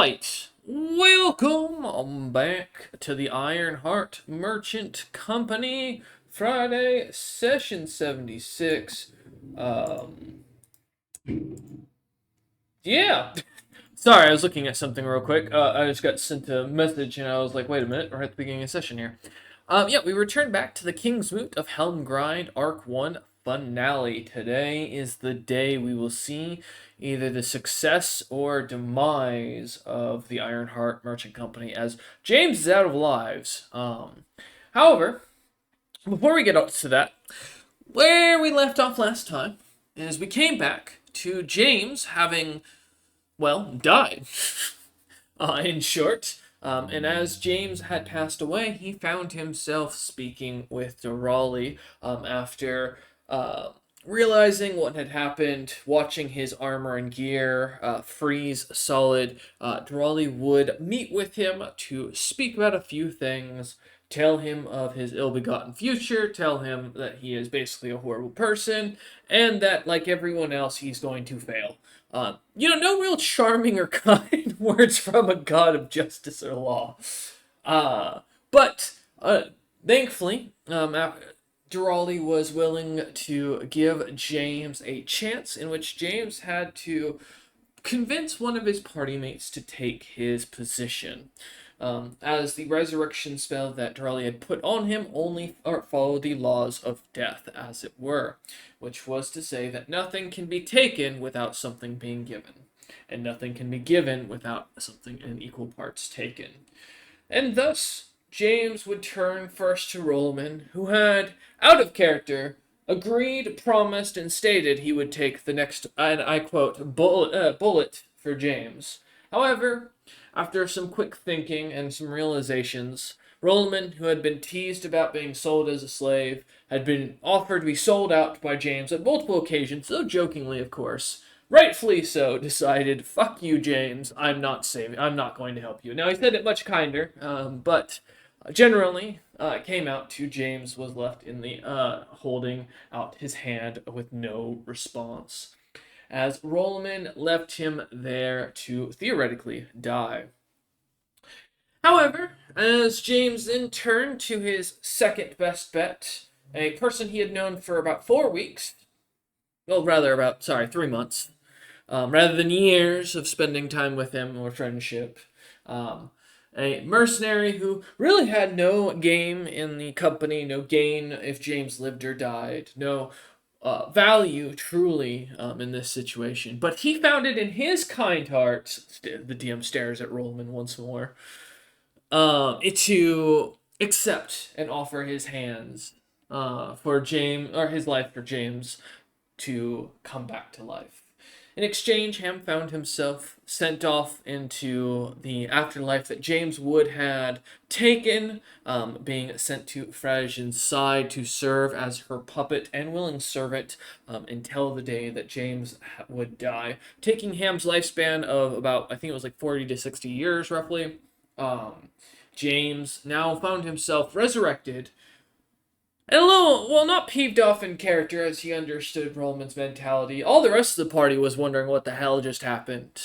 Right, welcome back to the Ironheart Merchant Company Friday session 76. Um, yeah. Sorry, I was looking at something real quick. I just got sent a message and I was like, wait a minute, we're at the beginning of session here. Yeah, we returned back to the Kingsmoot of Helmgrind Arc 1 finale. Today is the day we will see either the success or demise of the Ironheart Merchant Company as James is out of lives. However, before we get up to that, where we left off last time is we came back to James having, well, died. In short. And as James had passed away, he found himself speaking with Durali after realizing what had happened, watching his armor and gear freeze solid. Durali would meet with him to speak about a few things, tell him of his ill-begotten future, tell him that he is basically a horrible person, and that, like everyone else, he's going to fail. No real charming or kind words from a god of justice or law. But thankfully, Durali was willing to give James a chance in which James had to convince one of his party mates to take his position. As the resurrection spell that Durali had put on him only followed the laws of death, as it were, which was to say that nothing can be taken without something being given, and nothing can be given without something in equal parts taken. And thus, James would turn first to Rollman, who had, out of character, agreed, promised, and stated he would take the next, and I quote, bullet for James. However, after some quick thinking and some realizations, Rollman, who had been teased about being sold as a slave, had been offered to be sold out by James at multiple occasions, though jokingly, of course, rightfully so, decided, fuck you, James, I'm not going to help you. Now, he said it much kinder, but generally, it came out to James was left in the, holding out his hand with no response, as Rollman left him there to theoretically die. However, as James then turned to his second best bet, a person he had known for about 4 weeks, well, rather about, 3 months, rather than years of spending time with him or friendship, a mercenary who really had no game in the company, no gain if James lived or died, no value truly in this situation. But he found it in his kind heart, the DM stares at Rollman once more, to accept and offer his hands for James, or his life for James to come back to life. In exchange, Ham found himself sent off into the afterlife that James Wood had taken, being sent to Frasian's side to serve as her puppet and willing servant until the day that James would die, taking Ham's lifespan of about, I think it was like 40 to 60 years, roughly. James now found himself resurrected, and a little, well, not peeved off in character as he understood Rollman's mentality. All the rest of the party was wondering what the hell just happened.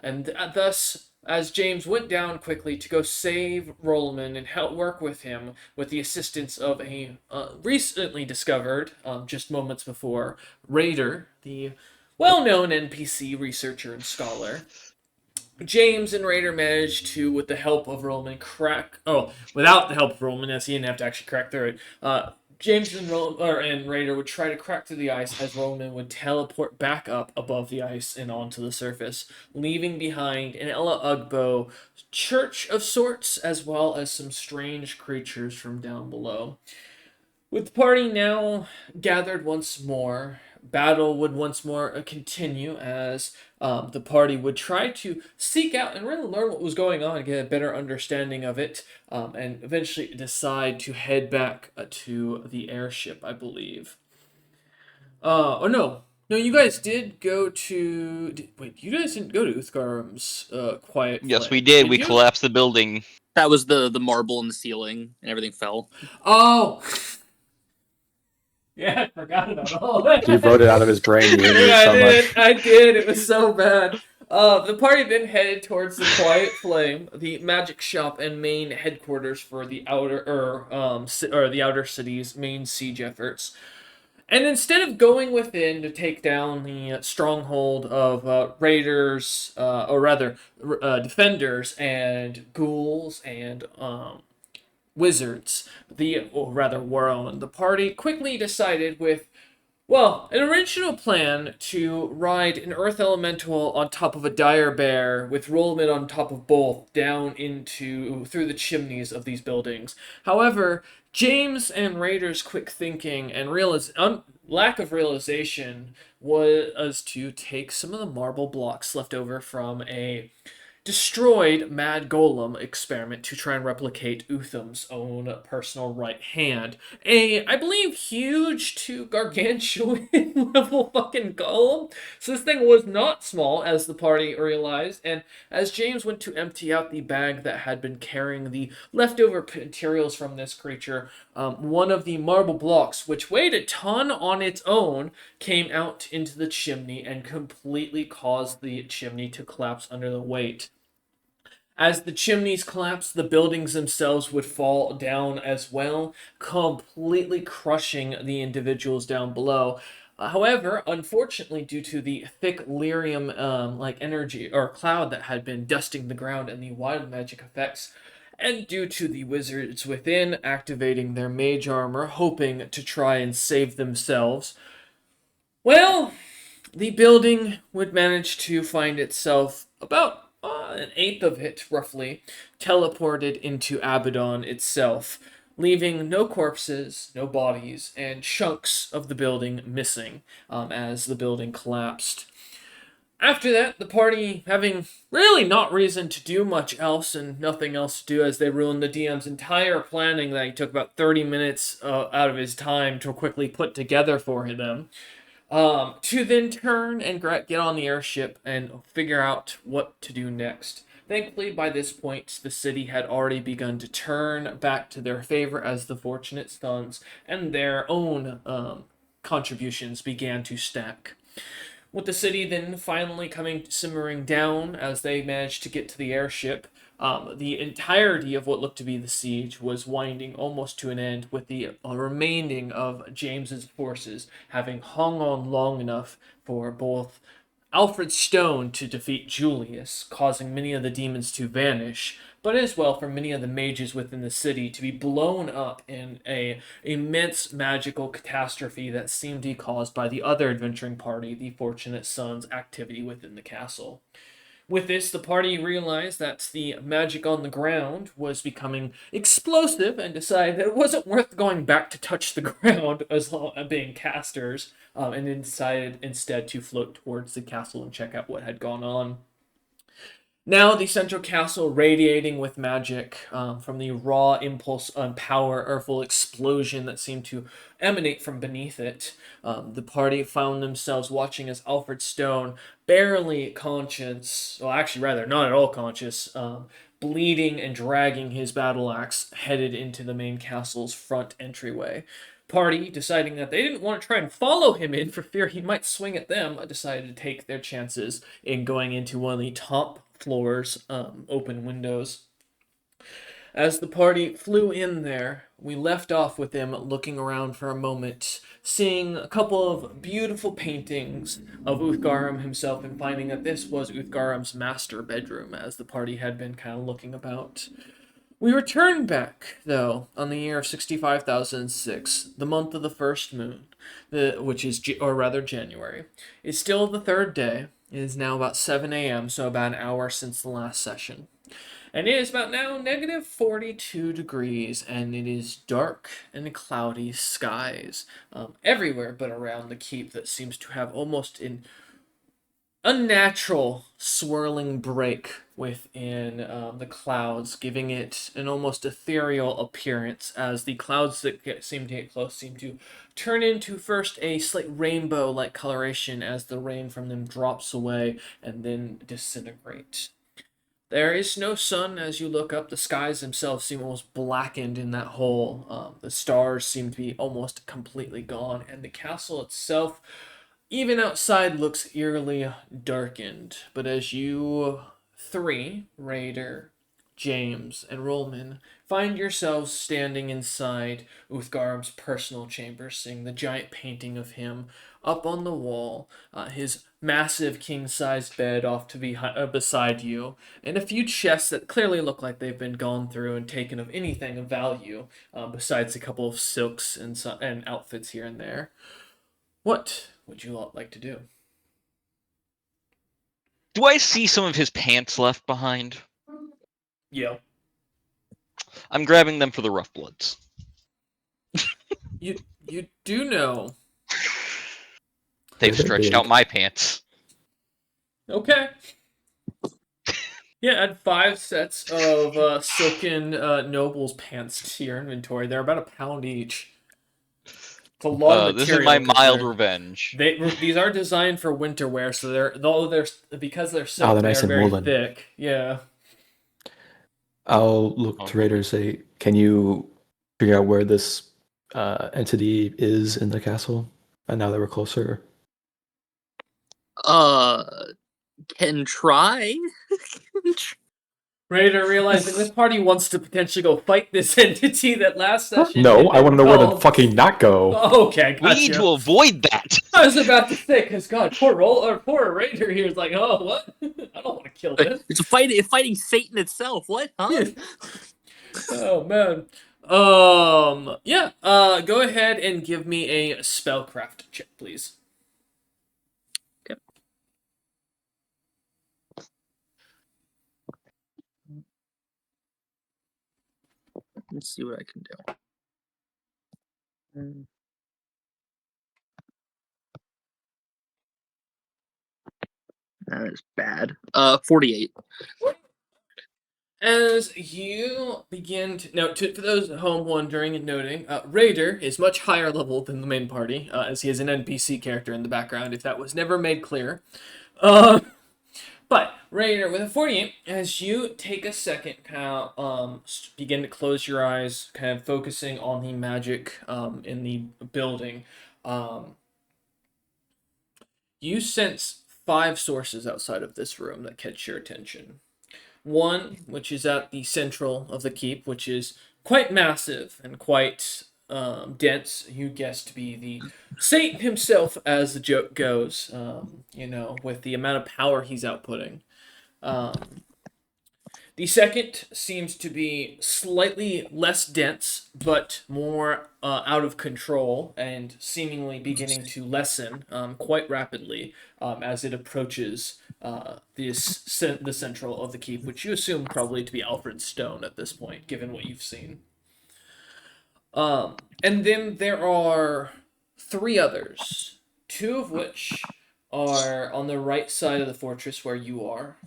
And thus, as James went down quickly to go save Rollman and help work with him with the assistance of a recently discovered, just moments before, Raider, the well-known NPC researcher and scholar, James and Raider managed to, with the help of Rollman, without the help of Rollman, as he didn't have to actually crack through it, James and Raider would try to crack through the ice as Rollman would teleport back up above the ice and onto the surface, leaving behind an Ella Ugbo church of sorts, as well as some strange creatures from down below. With the party now gathered once more, battle would once more continue as the party would try to seek out and really learn what was going on, get a better understanding of it, and eventually decide to head back to the airship, I believe. No, you guys did go to... Wait, you guys didn't go to Uthgarm's quiet Yes, flame, we did. We you? collapsed the building. That was the marble in the ceiling, and everything fell. Oh! Yeah, I forgot about all that. He wrote it out of his brain. You hated it so much. I did. It was so bad. The party then headed towards the Quiet Flame, the magic shop and main headquarters for the the outer city's main siege efforts. And instead of going within to take down the stronghold of raiders, or rather, defenders and ghouls and wizards, or rather Warren, the party quickly decided with an original plan to ride an earth elemental on top of a dire bear with Rollman on top of both down into through the chimneys of these buildings. However, James and Raider's quick thinking and lack of realization was to take some of the marble blocks left over from a destroyed Mad Golem experiment to try and replicate Utham's own personal right hand. I believe, huge to gargantuan level fucking golem. So this thing was not small, as the party realized, and as James went to empty out the bag that had been carrying the leftover materials from this creature, one of the marble blocks, which weighed a ton on its own, came out into the chimney and completely caused the chimney to collapse under the weight. As the chimneys collapsed, the buildings themselves would fall down as well, completely crushing the individuals down below. However, unfortunately, due to the thick lyrium like energy or cloud that had been dusting the ground and the wild magic effects, and due to the wizards within activating their mage armor, hoping to try and save themselves, well, the building would manage to find itself about an eighth of it, roughly, teleported into Abaddon itself, leaving no corpses, no bodies, and chunks of the building missing as the building collapsed. After that, the party, having really not reason to do much else and nothing else to do as they ruined the DM's entire planning that he took about 30 minutes out of his time to quickly put together for them, to then turn and get on the airship and figure out what to do next. Thankfully, by this point, the city had already begun to turn back to their favor as the Fortunate Sons and their own contributions began to stack. With the city then finally coming simmering down as they managed to get to the airship, the entirety of what looked to be the siege was winding almost to an end, with the remaining of James's forces having hung on long enough for both Alfred Stone to defeat Julius, causing many of the demons to vanish, but as well for many of the mages within the city to be blown up in a immense magical catastrophe that seemed to be caused by the other adventuring party, the Fortunate Sons' activity within the castle. With this, the party realized that the magic on the ground was becoming explosive and decided that it wasn't worth going back to touch the ground as being casters, and then decided instead to float towards the castle and check out what had gone on. Now, the central castle radiating with magic from the raw impulse and power or explosion that seemed to emanate from beneath it. The party found themselves watching as Alfred Stone, barely conscious, well, actually, rather, not at all conscious, bleeding and dragging his battle axe, headed into the main castle's front entryway. Party, deciding that they didn't want to try and follow him in for fear he might swing at them, decided to take their chances in going into one of the top floors, open windows. As the party flew in there, we left off with them looking around for a moment, seeing a couple of beautiful paintings of Uthgaram himself, and finding that this was Uthgaram's master bedroom, as the party had been kind of looking about. We returned back, though, on the year of 65,006, the month of the first moon, which is, or rather, January. It's still the third day. It is now about 7 a.m., so about an hour since the last session. And it is about now negative 42 degrees, and it is dark and cloudy skies everywhere but around the keep that seems to have almost an unnatural swirling break within the clouds, giving it an almost ethereal appearance as the clouds that seem to get close seem to turn into first a slight rainbow-like coloration as the rain from them drops away and then disintegrate. There is no sun as you look up. The skies themselves seem almost blackened in that hole. The stars seem to be almost completely gone, and the castle itself, Even outside looks eerily darkened, but as you three, Raider, James, and Rollman, find yourselves standing inside Uthgarm's personal chamber, seeing the giant painting of him up on the wall, his massive king-sized bed off to be beside you, and a few chests that clearly look like they've been gone through and taken of anything of value, besides a couple of silks and outfits here and there. What would you all like to do? Do I see some of his pants left behind? Yeah. I'm grabbing them for the rough bloods. You do know. They've They're stretched big. out my pants. Okay. Yeah, add 5 sets of silken noble's pants to your inventory. They're about a pound each. It's a lot of This is material. my mild revenge. These are designed for winter wear, so they're because they're silk, they're they nice are and very woolen. thick. Yeah. I'll look to Okay. Raider and say, can you figure out where this entity is in the castle? And now that we're closer. Can try. Raider realizing this party wants to potentially go fight this entity that last session. No, I want to know where to called... fucking not go. Oh, okay, gotcha. We need to avoid that. I was about to say, because God, poor Raider here is like, oh, what? I don't want to kill this. It's fighting Satan itself. What? Huh? Oh man. Yeah. Go ahead and give me a spellcraft check, please. Okay. Let's see what I can do. That is bad. 48. As you begin to now, for those at home wondering and noting, Raider is much higher level than the main party, as he is an NPC character in the background. If that was never made clear, but Raider with a 48, as you take a second, kind of begin to close your eyes, kind of focusing on the magic in the building. You sense 5 sources outside of this room that catch your attention. One, which is at the central of the keep, which is quite massive and quite dense. You guess to be the Satan himself, as the joke goes. With the amount of power he's outputting. The second seems to be slightly less dense, but more out of control and seemingly beginning to lessen quite rapidly as it approaches the central of the keep, which you assume probably to be Alfred's Stone at this point, given what you've seen. And then there are 3 others, 2 of which are on the right side of the fortress where you are.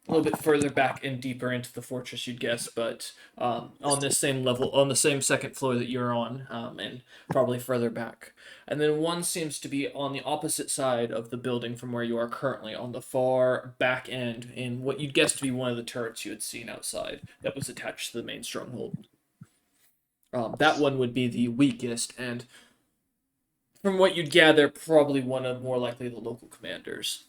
A little bit further back and deeper into the fortress, you'd guess, but on this same level, on the same second floor that you're on, and probably further back. And then one seems to be on the opposite side of the building from where you are currently, on the far back end, in what you'd guess to be one of the turrets you had seen outside that was attached to the main stronghold. That one would be the weakest, and from what you'd gather, probably one of more likely the local commanders.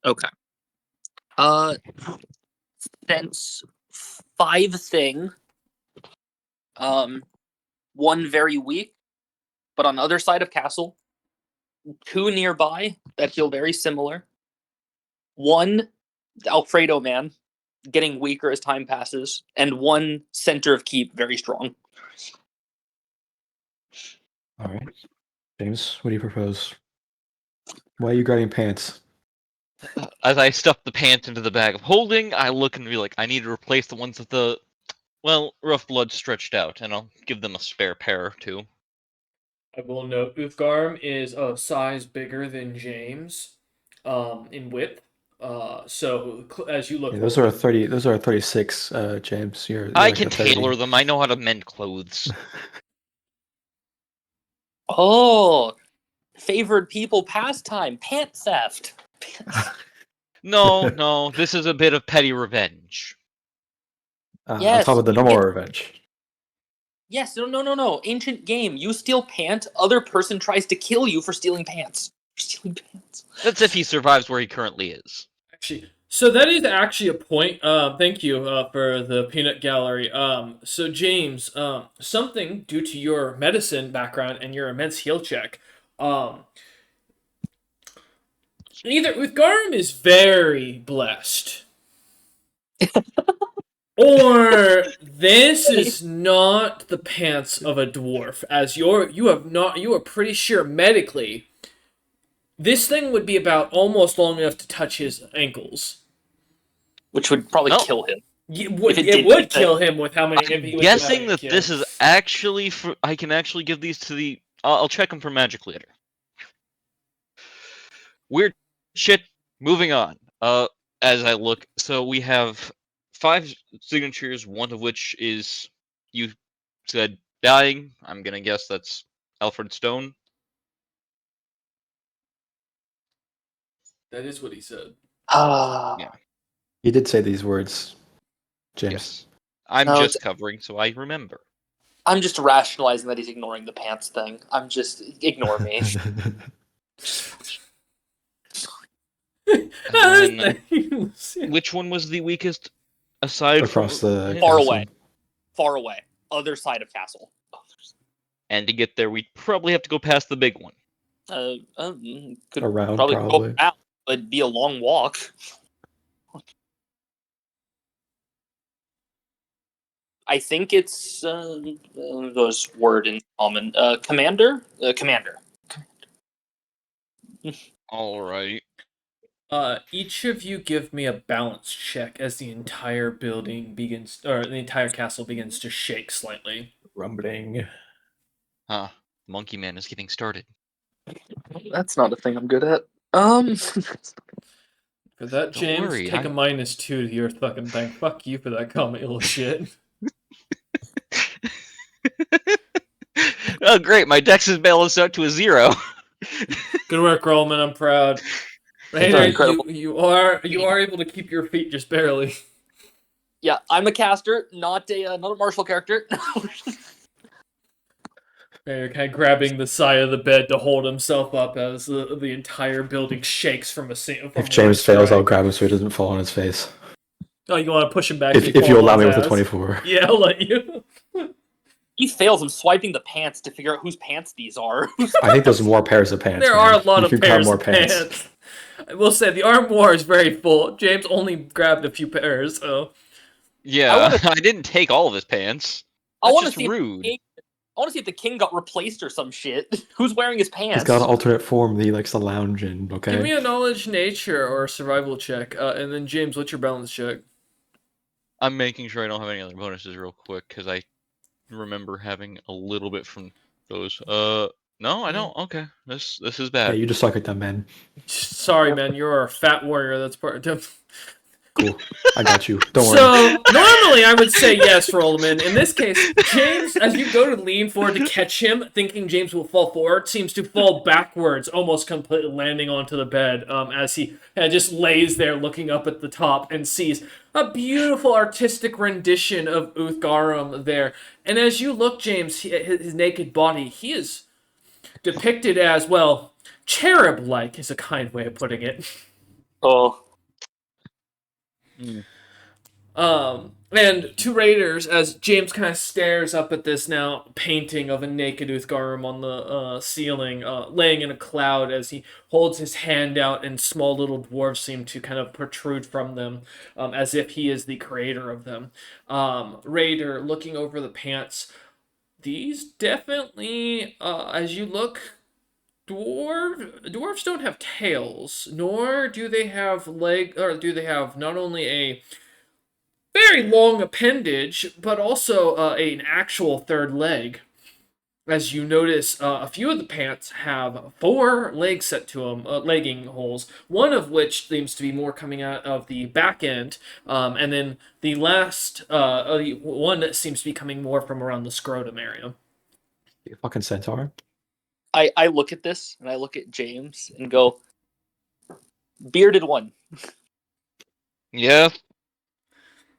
Okay. Sense 5 thing. One very weak, but on the other side of castle. 2 nearby that feel very similar. 1 Alfredo man, getting weaker as time passes, and 1 center of keep, very strong. All right. James, what do you propose? Why are you grabbing pants? As I stuff the pants into the bag of holding, I look and be like, I need to replace the ones with the, rough blood stretched out, and I'll give them a spare pair or 2. I will note Uthgarm is a size bigger than James, in width. So as you look, Yeah, those are 30. Those are 36. James, you're I like can a 30. tailor them. I know how to mend clothes. Oh, favored people pastime, pant theft. No, this is a bit of petty revenge. On top Yes, of the you normal get revenge. Yes, no. Ancient game. You steal pants, other person tries to kill you for stealing pants. That's if he survives where he currently is. Actually, so that is actually a point. Thank you for the peanut gallery. So James, something due to your medicine background and your immense heal check, either Uthgarum is very blessed, or this is not the pants of a dwarf, as you are pretty sure medically this thing would be about almost long enough to touch his ankles. Which would probably No. kill him. It would kill him with how many. I'm guessing that this is actually for. I can actually give these to the. I'll check them for magic later. Weird shit. Moving on. As I look, so we have 5 signatures. One of which is you said dying. I'm gonna guess that's Alfred Stone. That is what he said. Yeah. He did say these words, James. Yes. I'm No, just covering, so I remember. I'm just rationalizing that he's ignoring the pants thing. I'm just ignore me. And then, which one was the weakest aside Across from the Far castle. away. Far away. Other side of castle. And to get there, we'd probably have to go past the big one. Could Around, probably probably. go out, but it'd be a long walk. I think it's those word in common. Commander. Commander. All right. Each of you give me a balance check as the entire building begins, or the entire castle begins to shake slightly. Rumbling. Huh. Monkey Man is getting started. That's not a thing I'm good at. For that, Don't James, worry, take a -2 to your fucking thing. Fuck you for that comment, you little shit. Oh, great! My dex is balanced out to a 0. Good work, Rollman. I'm proud. That's Rainer, incredible. you are able to keep your feet just barely. Yeah, I'm a caster, not a martial character. Rainer kind of grabbing the side of the bed to hold himself up as the entire building shakes from If James fails, I'll grab him so he doesn't fall on his face. Oh, you want to push him back? If you allow me with the 24. Yeah, I'll let you. He fails. I'm swiping the pants to figure out whose pants these are. I think there's more pairs of pants. There man. are a lot You of can grab pairs more of pants. I will say the armoire is very full. James only grabbed a few pairs, so Yeah, I didn't take all of his pants. I That's want to just see. rude. I want to see if the king got replaced or some shit. Who's wearing his pants? He's got an alternate form that he likes to lounge in, okay? give me a knowledge nature or a survival check, and then James, what's your balance check? I'm making sure I don't have any other bonuses real quick because I remember having a little bit from those. No, I don't. Okay, this is Yeah, bad. you just suck at them, man. Sorry, man, you're a fat warrior. That's part of. Cool. I got you. Don't worry. So normally I would say yes, Rollman. In this case, James, as you go to lean forward to catch him, thinking James will fall forward, seems to fall backwards, almost completely landing onto the bed. As he just lays there, looking up at the top, and sees a beautiful artistic rendition of Uthgarum there. And as you look, James, his naked body, he is depicted as, well, cherub-like is a kind way of putting it. Oh. And to Raiders, as James kind of stares up at this now painting of a naked Uthgarum on the ceiling, laying in a cloud as he holds his hand out and small little dwarves seem to kind of protrude from them, as if he is the creator of them. Raider, looking over the pants, these definitely, as you look, dwarves don't have tails, nor do they have do they have not only a very long appendage, but also an actual third leg. As you notice, a few of the pants have 4 legs set to them, legging holes, one of which seems to be more coming out of the back end, and then the last one that seems to be coming more from around the scrotum area. You fucking centaur. I look at this and I look at James and go, bearded one. Yeah,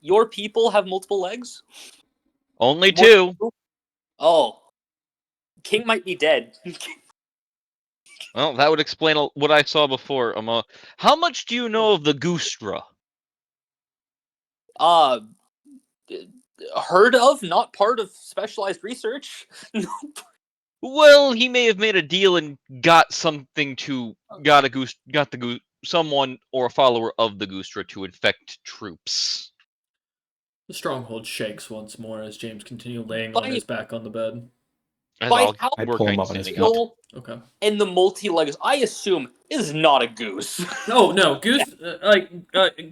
Your people have multiple legs? only 2. Oh, King might be dead. Well, that would explain what I saw before. How much do you know of the Goostra? uh, heard of, not part of specialized research. Well, he may have made a deal and got something to someone or a follower of the Goostra to infect troops. The stronghold shakes once more as James continues laying on By his back on the bed. As by I'll how I work pull him on up on his standing feet. up. still Okay. in the multi-legs, I assume is not a goose. Oh no, goose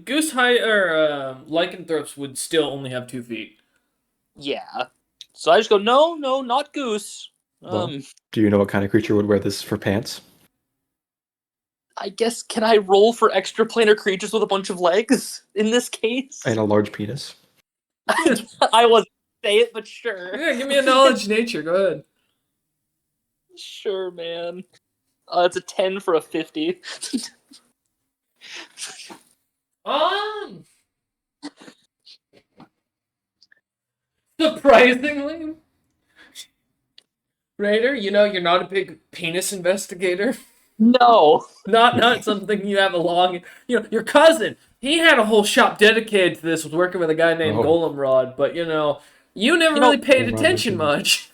goose high or lycanthropes would still only have 2 feet. Yeah. So I just go, no, not goose. Well, do you know what kind of creature would wear this for pants? I guess, can I roll for extra planar creatures with a bunch of legs in this case? And a large penis. I wasn't say it, but sure. Yeah, give me a knowledge nature. Go ahead. Sure, man. It's a 10 for a 50. Um, surprisingly, Raider, you're not a big penis investigator. No. Not something you have a long. Your cousin, he had a whole shop dedicated to this. Was working with a guy named Oh. Golemrod, but you never You really know, paid Golemrod attention mentioned- much.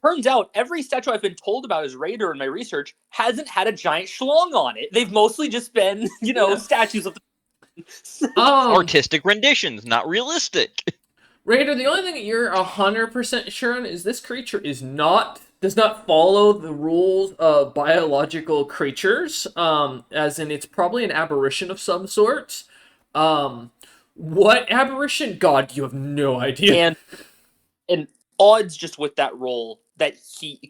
Turns out every statue I've been told about as Raider in my research hasn't had a giant schlong on it. They've mostly just been, Yeah. statues of the... Artistic renditions, not realistic. Raider, the only thing that you're 100% sure on is this creature does not follow the rules of biological creatures. As in, it's probably an aberration of some sort. What aberration? God, you have no idea. and odds just with that role that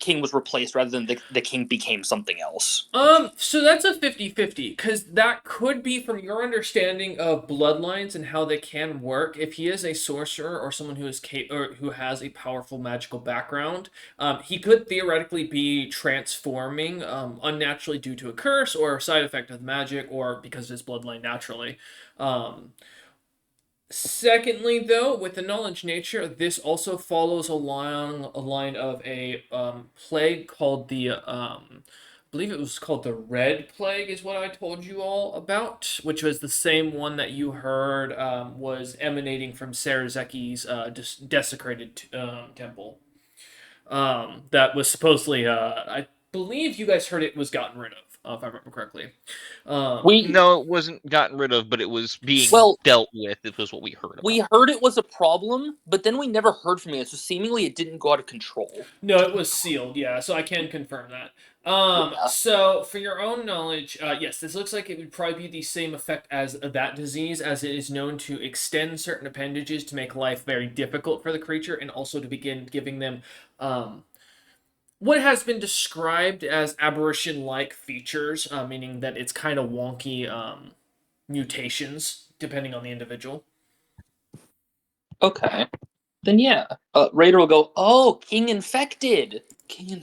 King was replaced rather than the King became something else. So that's a 50-50, because that could be from your understanding of bloodlines and how they can work. If he is a sorcerer or someone who has a powerful magical background, he could theoretically be transforming unnaturally due to a curse or a side effect of magic, or because of his bloodline naturally. Secondly, though, with the knowledge nature, this also follows along a line of a plague called I believe it was called the Red Plague, is what I told you all about, which was the same one that you heard was emanating from Sarazeki's desecrated temple. That was supposedly, I believe you guys heard it was gotten rid of, if I remember correctly. No, it wasn't gotten rid of, but it was being dealt with. It was what we heard about. We heard it was a problem, but then we never heard from it, so seemingly it didn't go out of control. No, it was sealed, yeah, so I can confirm that. So for your own knowledge, yes, this looks like it would probably be the same effect as that disease, as it is known to extend certain appendages to make life very difficult for the creature, and also to begin giving them what has been described as aberration-like features, meaning that it's kind of wonky mutations depending on the individual. Okay. Then yeah. Raider will go, oh, King infected. King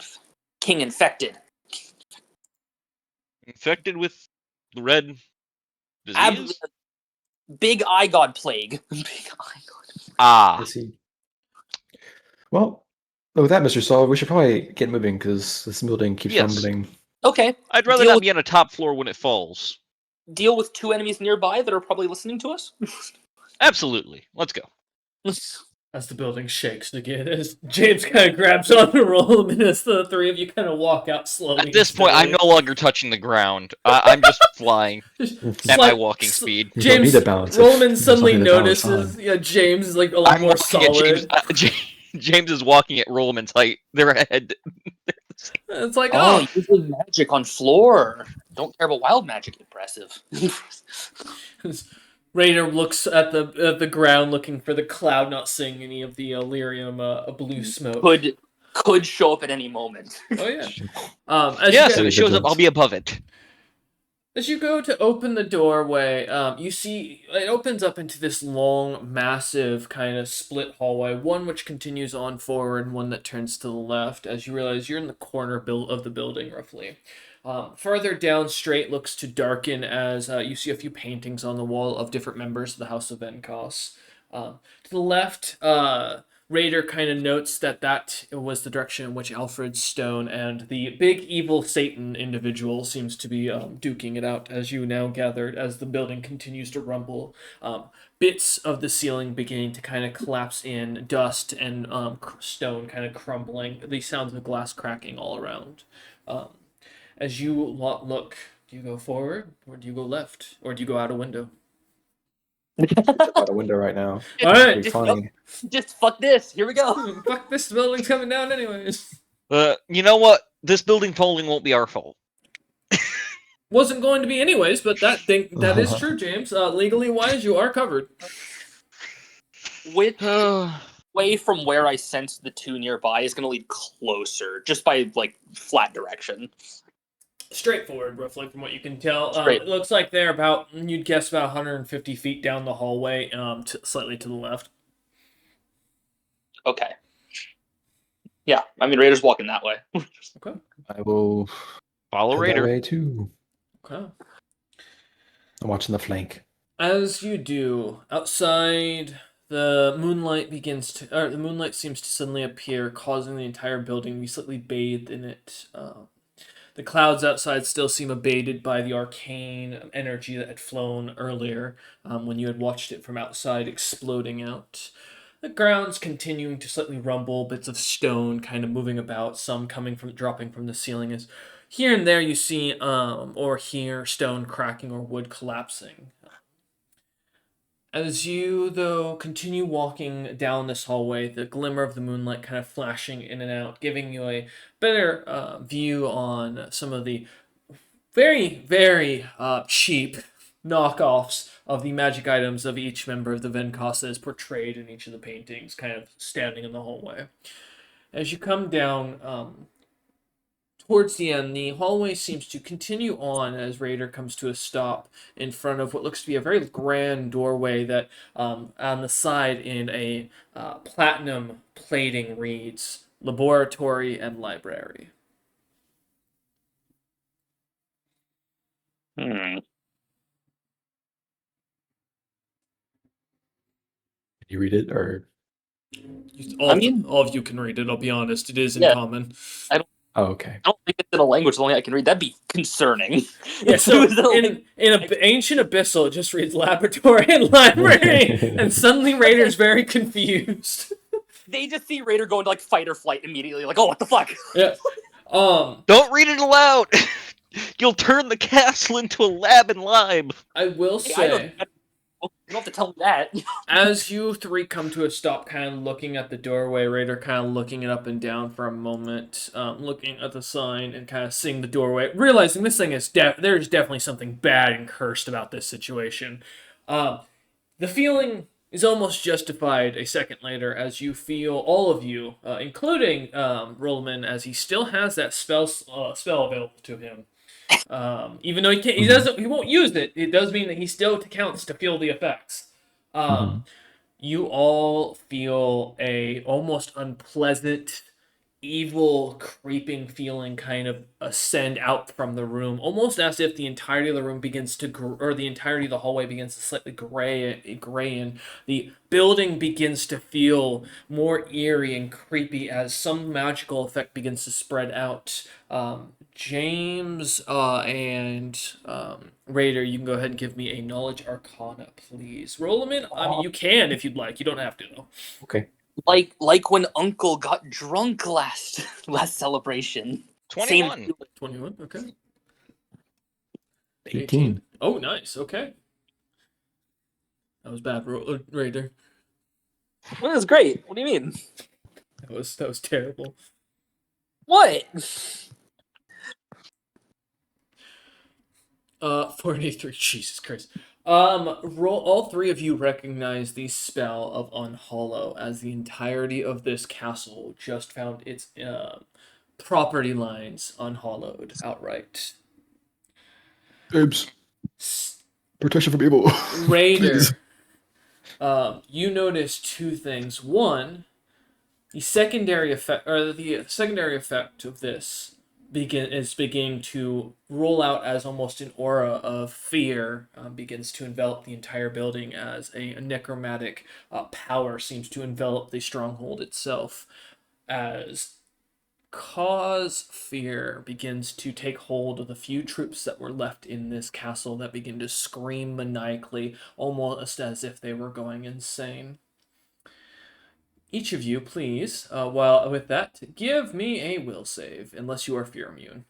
infected. Infected with the red disease? Big eye god plague. Big eye god. Ah. I see. Well, with that, Mr. Saul, we should probably get moving because this building keeps Yes. rumbling. Okay. I'd rather not be on a top floor when it falls. Deal with 2 enemies nearby that are probably listening to us. Absolutely. Let's go. As the building shakes again, as James kind of grabs on the roll, and as the three of you kind of walk out slowly. At this point, I'm no longer touching the ground. I'm just flying at my walking speed. You don't James, need to balance it. Rollman There's suddenly something to balance notices, on. James is like a lot I'm more walking at solid. James is walking at Rollman's height. They're ahead. It's like, Oh, oh, using magic on floor. Don't care about wild magic. Impressive. Raider looks at the ground, looking for the cloud, not seeing any of the Illyrium blue smoke. Could show up at any moment. Oh yeah. Yes, if it shows up, I'll be above it. As you go to open the doorway, you see it opens up into this long, massive kind of split hallway. One which continues on forward, and one that turns to the left. As you realize you're in the corner of the building, roughly. Further down, straight looks to darken as you see a few paintings on the wall of different members of the House of Venkos. To the left, Raider kind of notes that was the direction in which Alfred Stone and the big evil Satan individual seems to be duking it out, as you now gathered, as the building continues to rumble. Bits of the ceiling beginning to kind of collapse in, dust and stone kind of crumbling, the sounds of glass cracking all around. As you look, do you go forward, or do you go left, or do you go out a window? Jump out a window right now. All right, Pretty just funny. Just fuck this. Here we go. fuck this building's coming down anyways. You know what? This building falling won't be our fault. Wasn't going to be anyways, but that is true, James. Legally wise, you are covered. Which way from where I sense the two nearby is going to lead closer, just by like flat direction. Straightforward, roughly, from what you can tell. Straight. It looks like they're about, you'd guess, about 150 feet down the hallway, slightly to the left. Okay. Yeah, I mean, Raider's walking that way. Okay. I will follow head that Raider. way too. Okay. I'm watching the flank. As you do, outside, the moonlight seems to suddenly appear, causing the entire building to be slightly bathed in it. The clouds outside still seem abated by the arcane energy that had flown earlier when you had watched it from outside exploding out. The ground's continuing to slightly rumble, bits of stone kind of moving about, some dropping from the ceiling. As here and there you see or hear stone cracking or wood collapsing. As you, though, continue walking down this hallway, the glimmer of the moonlight kind of flashing in and out, giving you a better view on some of the very, very cheap knockoffs of the magic items of each member of the Venkasa as portrayed in each of the paintings, kind of standing in the hallway. As you come down towards the end, the hallway seems to continue on as Raider comes to a stop in front of what looks to be a very grand doorway that on the side in a platinum plating reads Laboratory and Library. Hmm. Can you read it or? All of you can read it, I'll be honest. It is in Yeah. common. Oh, okay. I don't think it's in a language only I can read. That'd be concerning. Yeah, If so it was in ancient abyssal, it just reads laboratory and library, and suddenly Raider's very confused. they just see Raider go into like fight or flight immediately, like, oh, what the fuck? Yeah. Don't read it aloud. You'll turn the castle into a lab and lime. I will Hey, say, you don't have to tell me that. as you three come to a stop, kind of looking at the doorway, Raider kind of looking it up and down for a moment, looking at the sign and kind of seeing the doorway, realizing this thing is there's definitely something bad and cursed about this situation. The feeling is almost justified a second later as you feel, all of you, including Rollman, as he still has that spell available to him. Even though he won't use it, it does mean that he still counts to feel the effects. You all feel a almost unpleasant, evil, creeping feeling kind of ascend out from the room, almost as if the entirety of the room begins to, or the entirety of the hallway begins to slightly gray, and the building begins to feel more eerie and creepy as some magical effect begins to spread out. James and Raider, you can go ahead and give me a knowledge arcana, please. Roll them in. I mean, you can if you'd like. You don't have to, though. Okay. Like when Uncle got drunk last celebration. 21. Same 21, okay. 18. Oh, nice. Okay. That was bad, Raider. Well, that's great. What do you mean? That was terrible. What? 483. Jesus Christ. All three of you recognize the spell of Unhollow as the entirety of this castle just found its property lines unhollowed outright. Oops. Protection from evil. Raider, Please. you notice two things. One, the secondary effect of this is beginning to roll out as almost an aura of fear begins to envelop the entire building as a necromantic power seems to envelop the stronghold itself as cause fear begins to take hold of the few troops that were left in this castle that begin to scream maniacally, almost as if they were going insane. Each of you, please, while with that, give me a will save, unless you are fear immune.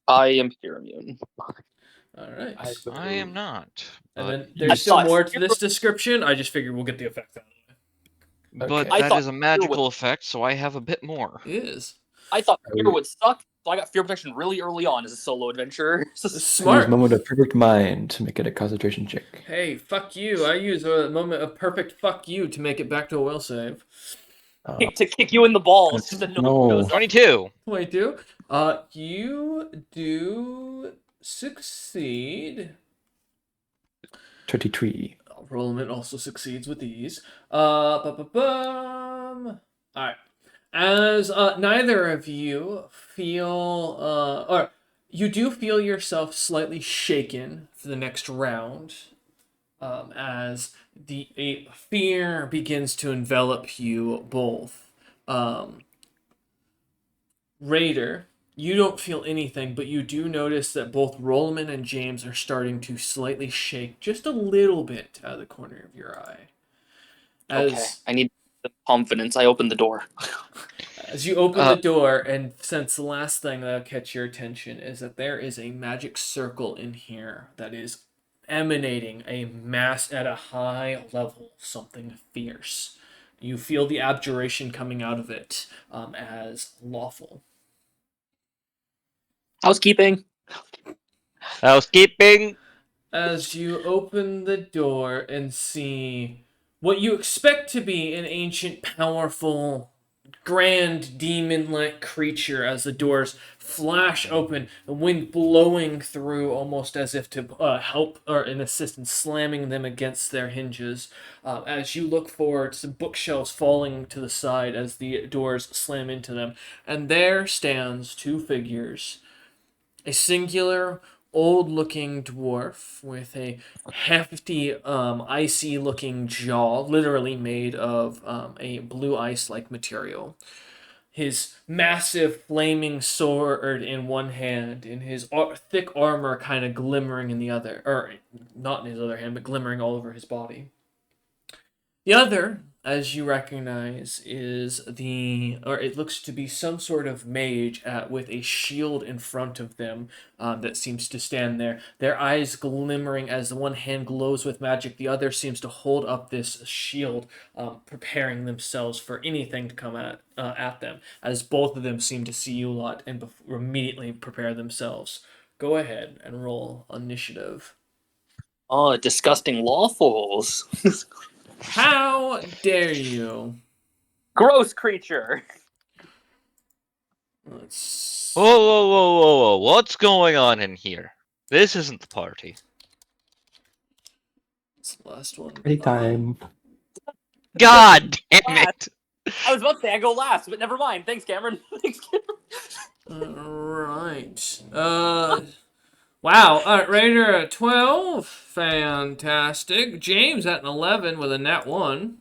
I am fear immune. All right. I am not. And But, then I there's still thought more to fear this description. I just figured we'll get the effect out of but Okay. I that thought is a fear magical effect, so I have a bit more. it. It is. I thought Are fear we- would suck, so I got fear protection really early on as a solo adventurer. Use Smart. moment of perfect mind to make it a concentration check. Hey, fuck you. I use a moment of perfect fuck you to make it back to a will save. To kick you in the balls That's- because the no. goes up. 22. 22. You do succeed. 33. Rollman also succeeds with these. Alright. As neither of you feel, or you do feel yourself slightly shaken for the next round, as a fear begins to envelop you both. Raider, you don't feel anything, but you do notice that both Rollman and James are starting to slightly shake just a little bit out of the corner of your eye. Okay, I need the confidence. I opened the door. As you open Uh, the door, and since the last thing that'll catch your attention is that there is a magic circle in here that is emanating a mass at a high level, something fierce. You feel the abjuration coming out of it as lawful. Housekeeping. Housekeeping. As you open the door and see what you expect to be an ancient, powerful, grand demon-like creature as the doors flash open, the wind blowing through almost as if to help or an assist in slamming them against their hinges. As you look forward, some bookshelves falling to the side as the doors slam into them, and there stands two figures. A singular, old-looking dwarf with a hefty, icy-looking jaw, literally made of a blue ice-like material. His massive flaming sword in one hand, and his thick armor kind of glimmering in the other, or not in his other hand, but glimmering all over his body. The other, as you recognize, is or it looks to be some sort of mage with a shield in front of them that seems to stand there. Their eyes glimmering as the one hand glows with magic, the other seems to hold up this shield, preparing themselves for anything to come at them, as both of them seem to see you a lot and immediately prepare themselves. Go ahead and roll initiative. Oh, disgusting lawfuls. How dare you? Gross creature. Let's. Whoa, whoa, whoa, whoa, whoa. What's going on in here? This isn't the party. It's the last one. Anytime. God damn it! I was about to say I go last, but never mind. Thanks, Cameron. Thanks, Cameron. Alright. Wow. Alright, Raider at 12. Fantastic. James at an 11 with a nat 1.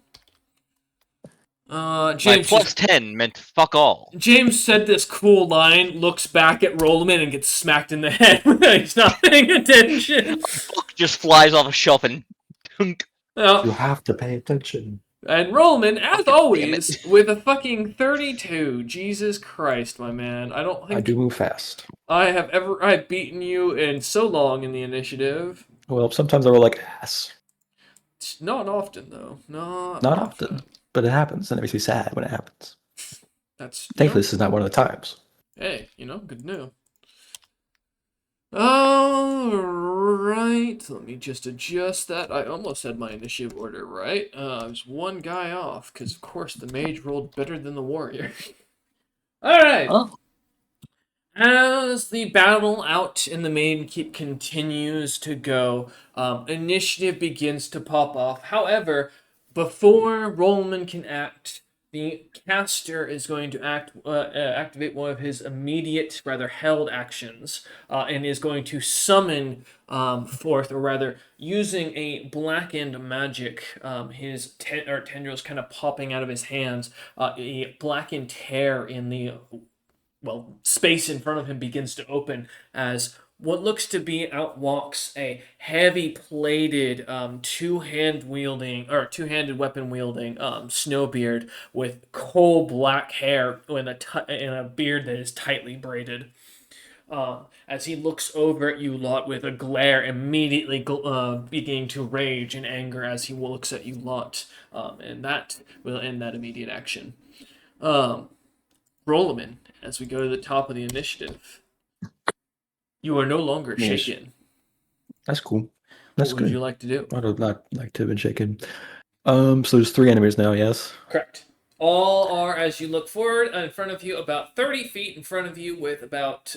My James plus 10 meant fuck all. James said this cool line, looks back at Rollman and gets smacked in the head when he's not paying attention. Book just flies off a shelf and dunk. You have to pay attention. And Rollman, as Fucking damn always, it. with a fucking 32. Jesus Christ, my man. I don't I think do move fast. I've beaten you in so long in the initiative. Well, sometimes I roll like ass. Not often, though. Not often. But it happens, and it makes me sad when it happens. That's Thankfully, this is not one of the times. Hey, good to know. Alright, let me just adjust that. I almost had my initiative order right. I was one guy off, because of course the mage rolled better than the warrior. Alright. Oh. As the battle out in the main keep continues to go, initiative begins to pop off. However, before Rollman can act, the caster is going to activate one of his immediate, rather held actions, and is going to summon forth, or rather, using a blackened magic, his tendrils kind of popping out of his hands, a blackened tear in the space in front of him begins to open as what looks to be out walks a heavy plated two-handed weapon wielding snowbeard with coal black hair and a beard that is tightly braided. As he looks over at you lot with a glare, immediately beginning to rage and anger as he looks at you lot, and that will end that immediate action. Rolliman, as we go to the top of the initiative. You are no longer Yes. shaken. That's cool. That's What would good. you like to do? I would not like to have been shaken. So there's 3 enemies now, yes? Correct. All are, as you look forward, in front of you, about 30 feet in front of you, with about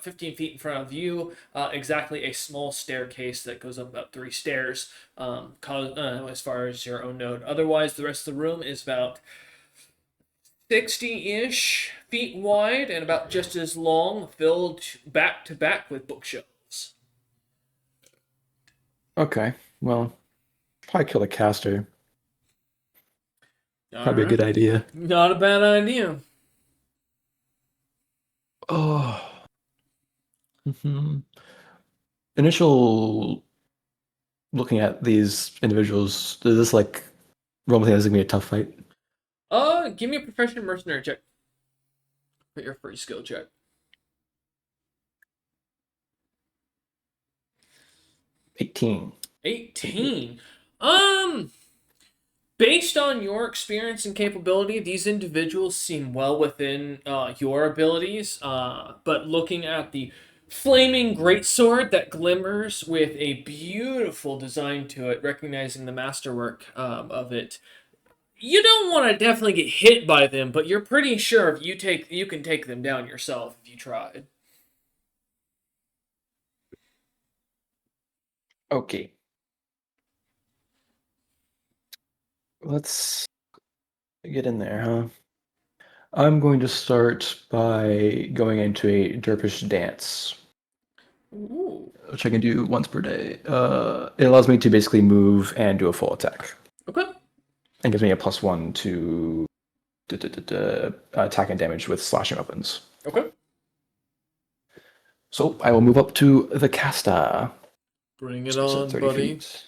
15 feet in front of you, exactly a small staircase that goes up about 3 stairs, as far as your own node. Otherwise, the rest of the room is about 60-ish feet wide and about just as long, filled back to back with bookshelves. Okay, well, probably kill the caster. Probably a Alright. good idea. Not a bad idea. Oh. Initial looking at these individuals, is this like Roman thing is gonna be a tough fight? Give me a professional mercenary check. Put your free skill check. 18. 18. Based on your experience and capability, these individuals seem well within your abilities. But looking at the flaming greatsword that glimmers with a beautiful design to it, recognizing the masterwork of it, you don't want to definitely get hit by them, but you're pretty sure if you can take them down yourself if you tried. Okay. Let's get in there, huh? I'm going to start by going into a dervish dance, Ooh. which I can do once per day. It allows me to basically move and do a full attack. Okay. And gives me a +1 to attack and damage with slashing weapons. Okay. So I will move up to the caster. Bring it So on, 30 buddy. feet.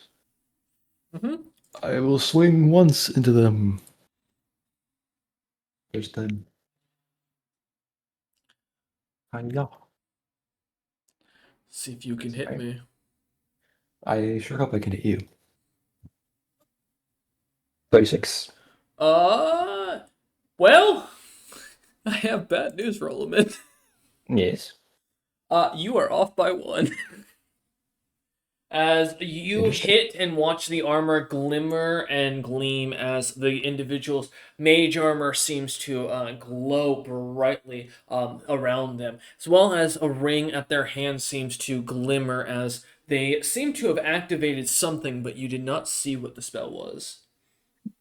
Mm-hmm. I will swing once into them. There's 10. I know. See if you can hit me. I sure hope I can hit you. 36. Well, I have bad news, Rolliman. Yes. You are off by 1. As you hit and watch the armor glimmer and gleam as the individual's mage armor seems to glow brightly around them, as well as a ring at their hand seems to glimmer as they seem to have activated something, but you did not see what the spell was.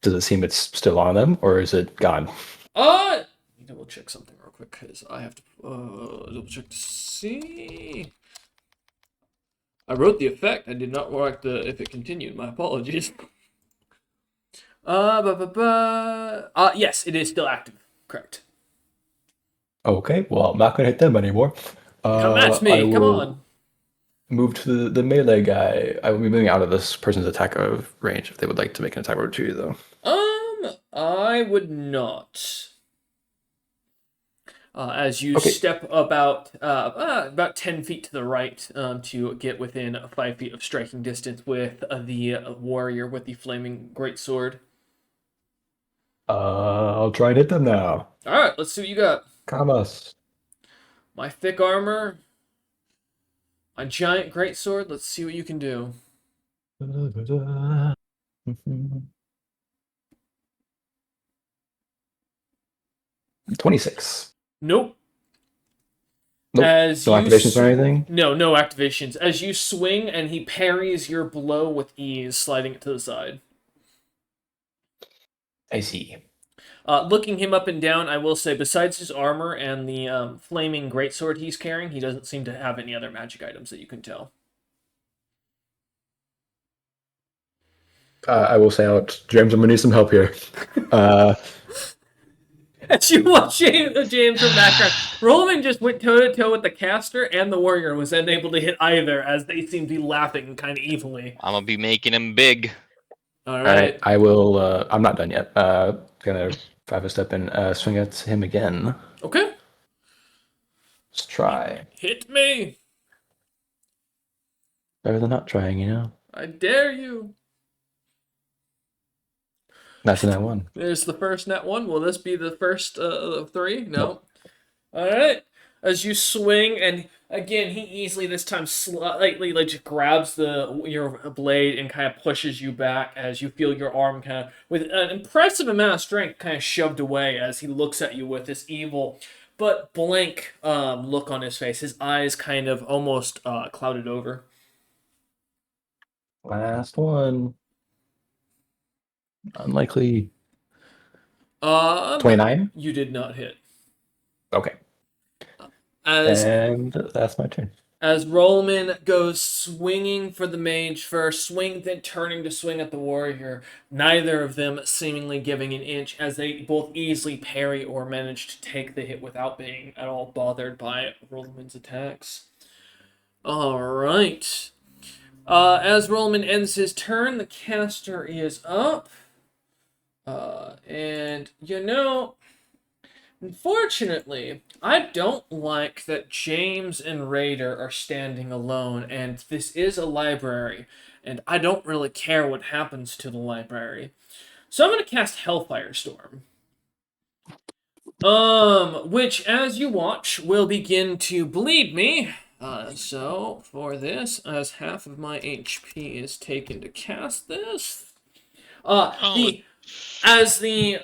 Does it seem it's still on them, or is it gone? Let me double check something real quick, because I have to double check to see. I wrote the effect. I did not write if it continued. My apologies. Yes, it is still active. Correct. Okay, well, I'm not going to hit them anymore. Come at me. I Come will on. move to the melee guy. I will be moving out of this person's attack of range if they would like to make an attack opportunity, though. I would not. As you Okay. step about 10 feet to the right to get within 5 feet of striking distance with the warrior with the flaming greatsword. I'll try and hit them now. All right, let's see what you got. Kamas. My thick armor, my giant greatsword. Let's see what you can do. 26. Nope. Nope. As No you activations or anything? No activations. As you swing and he parries your blow with ease, sliding it to the side. I see. Looking him up and down, I will say, besides his armor and the flaming greatsword he's carrying, he doesn't seem to have any other magic items that you can tell. I will say out, James, I'm gonna need some help here. Uh, As you watch James in the background, Roland just went toe to toe with the caster and the warrior, was unable to hit either, as they seem to be laughing kind of evilly. I'm gonna be making him big. All all right. right, I will. I'm not done yet. Gonna 5 step and swing at him again. Okay. Let's try. Hit me. Better than not trying, you know. I dare you. That's that one. There's the first net one. Will this be the first of three? No. Nope. All right. As you swing, and again, he easily this time slightly like just grabs your blade and kind of pushes you back as you feel your arm kind of with an impressive amount of strength kind of shoved away as he looks at you with this evil but blank look on his face. His eyes kind of almost clouded over. Last one. Unlikely. 29. You did not hit. Okay. As And that's my turn. As Rollman goes swinging for the mage first, then turning to swing at the warrior, neither of them seemingly giving an inch as they both easily parry or manage to take the hit without being at all bothered by Rollman's attacks. Alright. As Rollman ends his turn, the caster is up. And, unfortunately, I don't like that James and Raider are standing alone, and this is a library, and I don't really care what happens to the library. So I'm going to cast Hellfire Storm. Which, as you watch, will begin to bleed me. So, for this, as half of my HP is taken to cast this, as the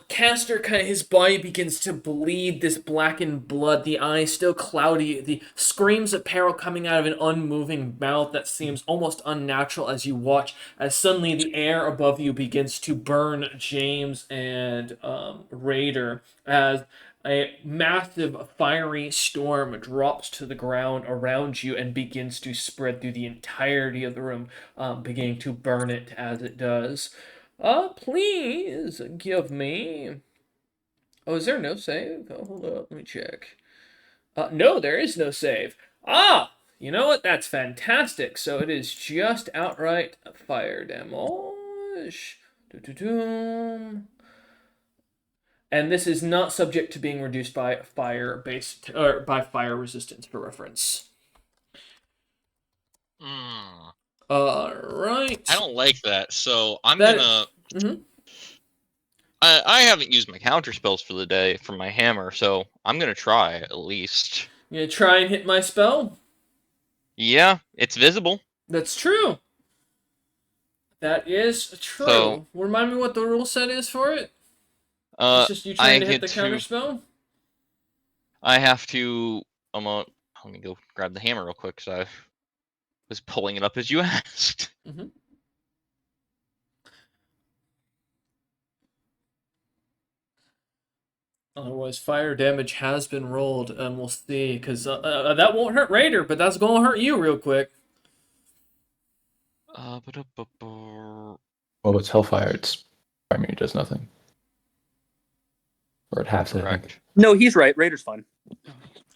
caster his body begins to bleed this blackened blood, the eyes still cloudy, the screams of peril coming out of an unmoving mouth that seems almost unnatural as you watch, as suddenly the air above you begins to burn James and Raider, as a massive fiery storm drops to the ground around you and begins to spread through the entirety of the room, beginning to burn it as it does. Please give me. Oh, is there no save? Oh, hold up, let me check. No, there is no save. You know what? That's fantastic. So it is just outright fire damage. And this is not subject to being reduced by fire-based or by fire resistance for reference. All right. I don't like that, so I'm That- gonna. Mhm. I haven't used my counter spells for the day for my hammer, so I'm gonna try at least. You gonna try and hit my spell? Yeah, it's visible. That's true. That is true. So- Remind me what the rule set is for it. It's just you I trying to hit get the counter spell. I have to. Let me go grab the hammer real quick, because I was pulling it up as you asked. Mm-hmm. Otherwise, fire damage has been rolled, and we'll see. Because that won't hurt Raider, but that's gonna hurt you real quick. Ba-da-ba-ba. Well, it's Hellfire. It's primary does nothing. Or it halves it, I think. Correct. No, he's right. Raider's fine.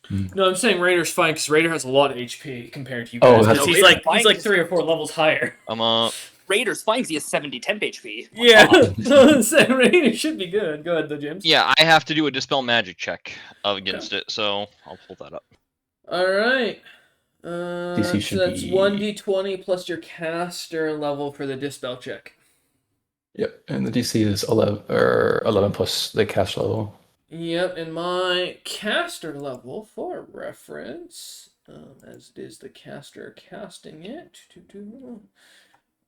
No, I'm saying Raider's fine because Raider has a lot of HP compared to you Oh, guys. that's- 'Cause No, he's Raider's like fine. 3 or 4 levels higher. Raider's fine because he has 70 temp HP. Yeah, I'm saying Raider should be good. Go ahead, though, James. Yeah, I have to do a dispel magic check against it, so I'll pull that up. All right. DC So should that's be- 1d20 plus your caster level for the dispel check. Yep, and the DC is 11 plus the cast level. Yep, and my caster level, for reference, as it is the caster casting it,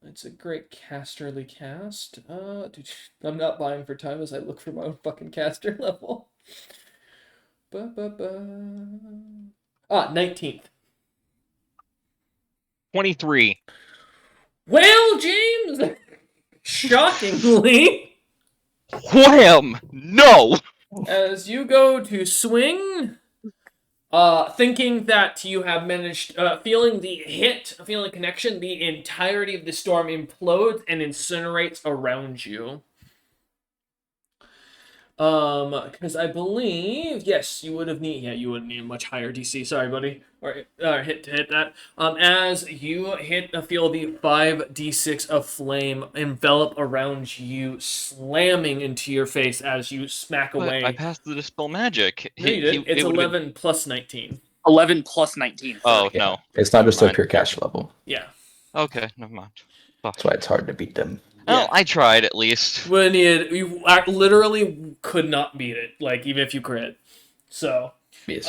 it's a great casterly cast. I'm not buying for time as I look for my own fucking caster level. 19th. 23. Well, James, shockingly, Wham! No! As you go to swing, thinking that you have managed, feeling the hit, feeling connection, the entirety of the storm implodes and incinerates around you. Because I believe, yes, you would need a much higher DC. Sorry, buddy. Or hit to hit that. As you feel the 5d6 of flame envelop around you, slamming into your face as you smack But away. I passed the dispel magic. No, you did. It's It would've 11 plus 19. 11 plus 19. Oh, 30. Yeah. no. It's not just Never a mind. pure caster level. Yeah. Okay, never mind. Fuck. That's why it's hard to beat them. Well, Yeah. I tried at least. When you literally could not beat it, like even if you crit. So, Yes.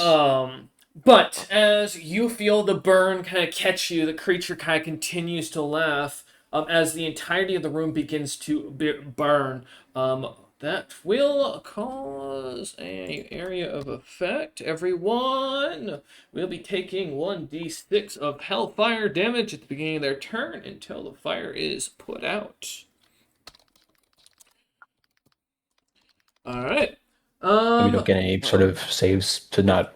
but as you feel the burn kind of catch you, the creature kind of continues to laugh. As the entirety of the room begins to burn. That will cause a area of effect. Everyone will be taking 1d6 of hellfire damage at the beginning of their turn until the fire is put out. Alright. We don't get any sort of saves to not.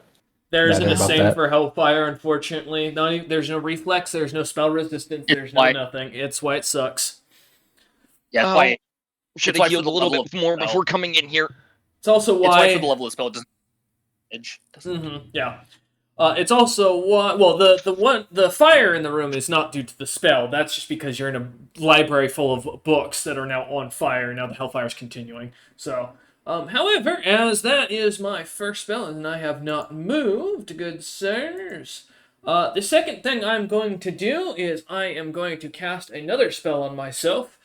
There isn't Nothing a about save that. for Hellfire, unfortunately. There's no reflex, there's no spell resistance, It's there's no why- nothing. It's why it sucks. Yeah, it's Oh, why, Should It's why have healed for a the little level bit of more spell. before coming in here. It's also it's why why. for the level of spell it doesn't edge. Yeah. It's also why. Well, the fire in the room is not due to the spell. That's just because you're in a library full of books that are now on fire. Now the hellfire is continuing. So, however, as that is my first spell, and I have not moved, good sirs. The second thing I'm going to do is I am going to cast another spell on myself.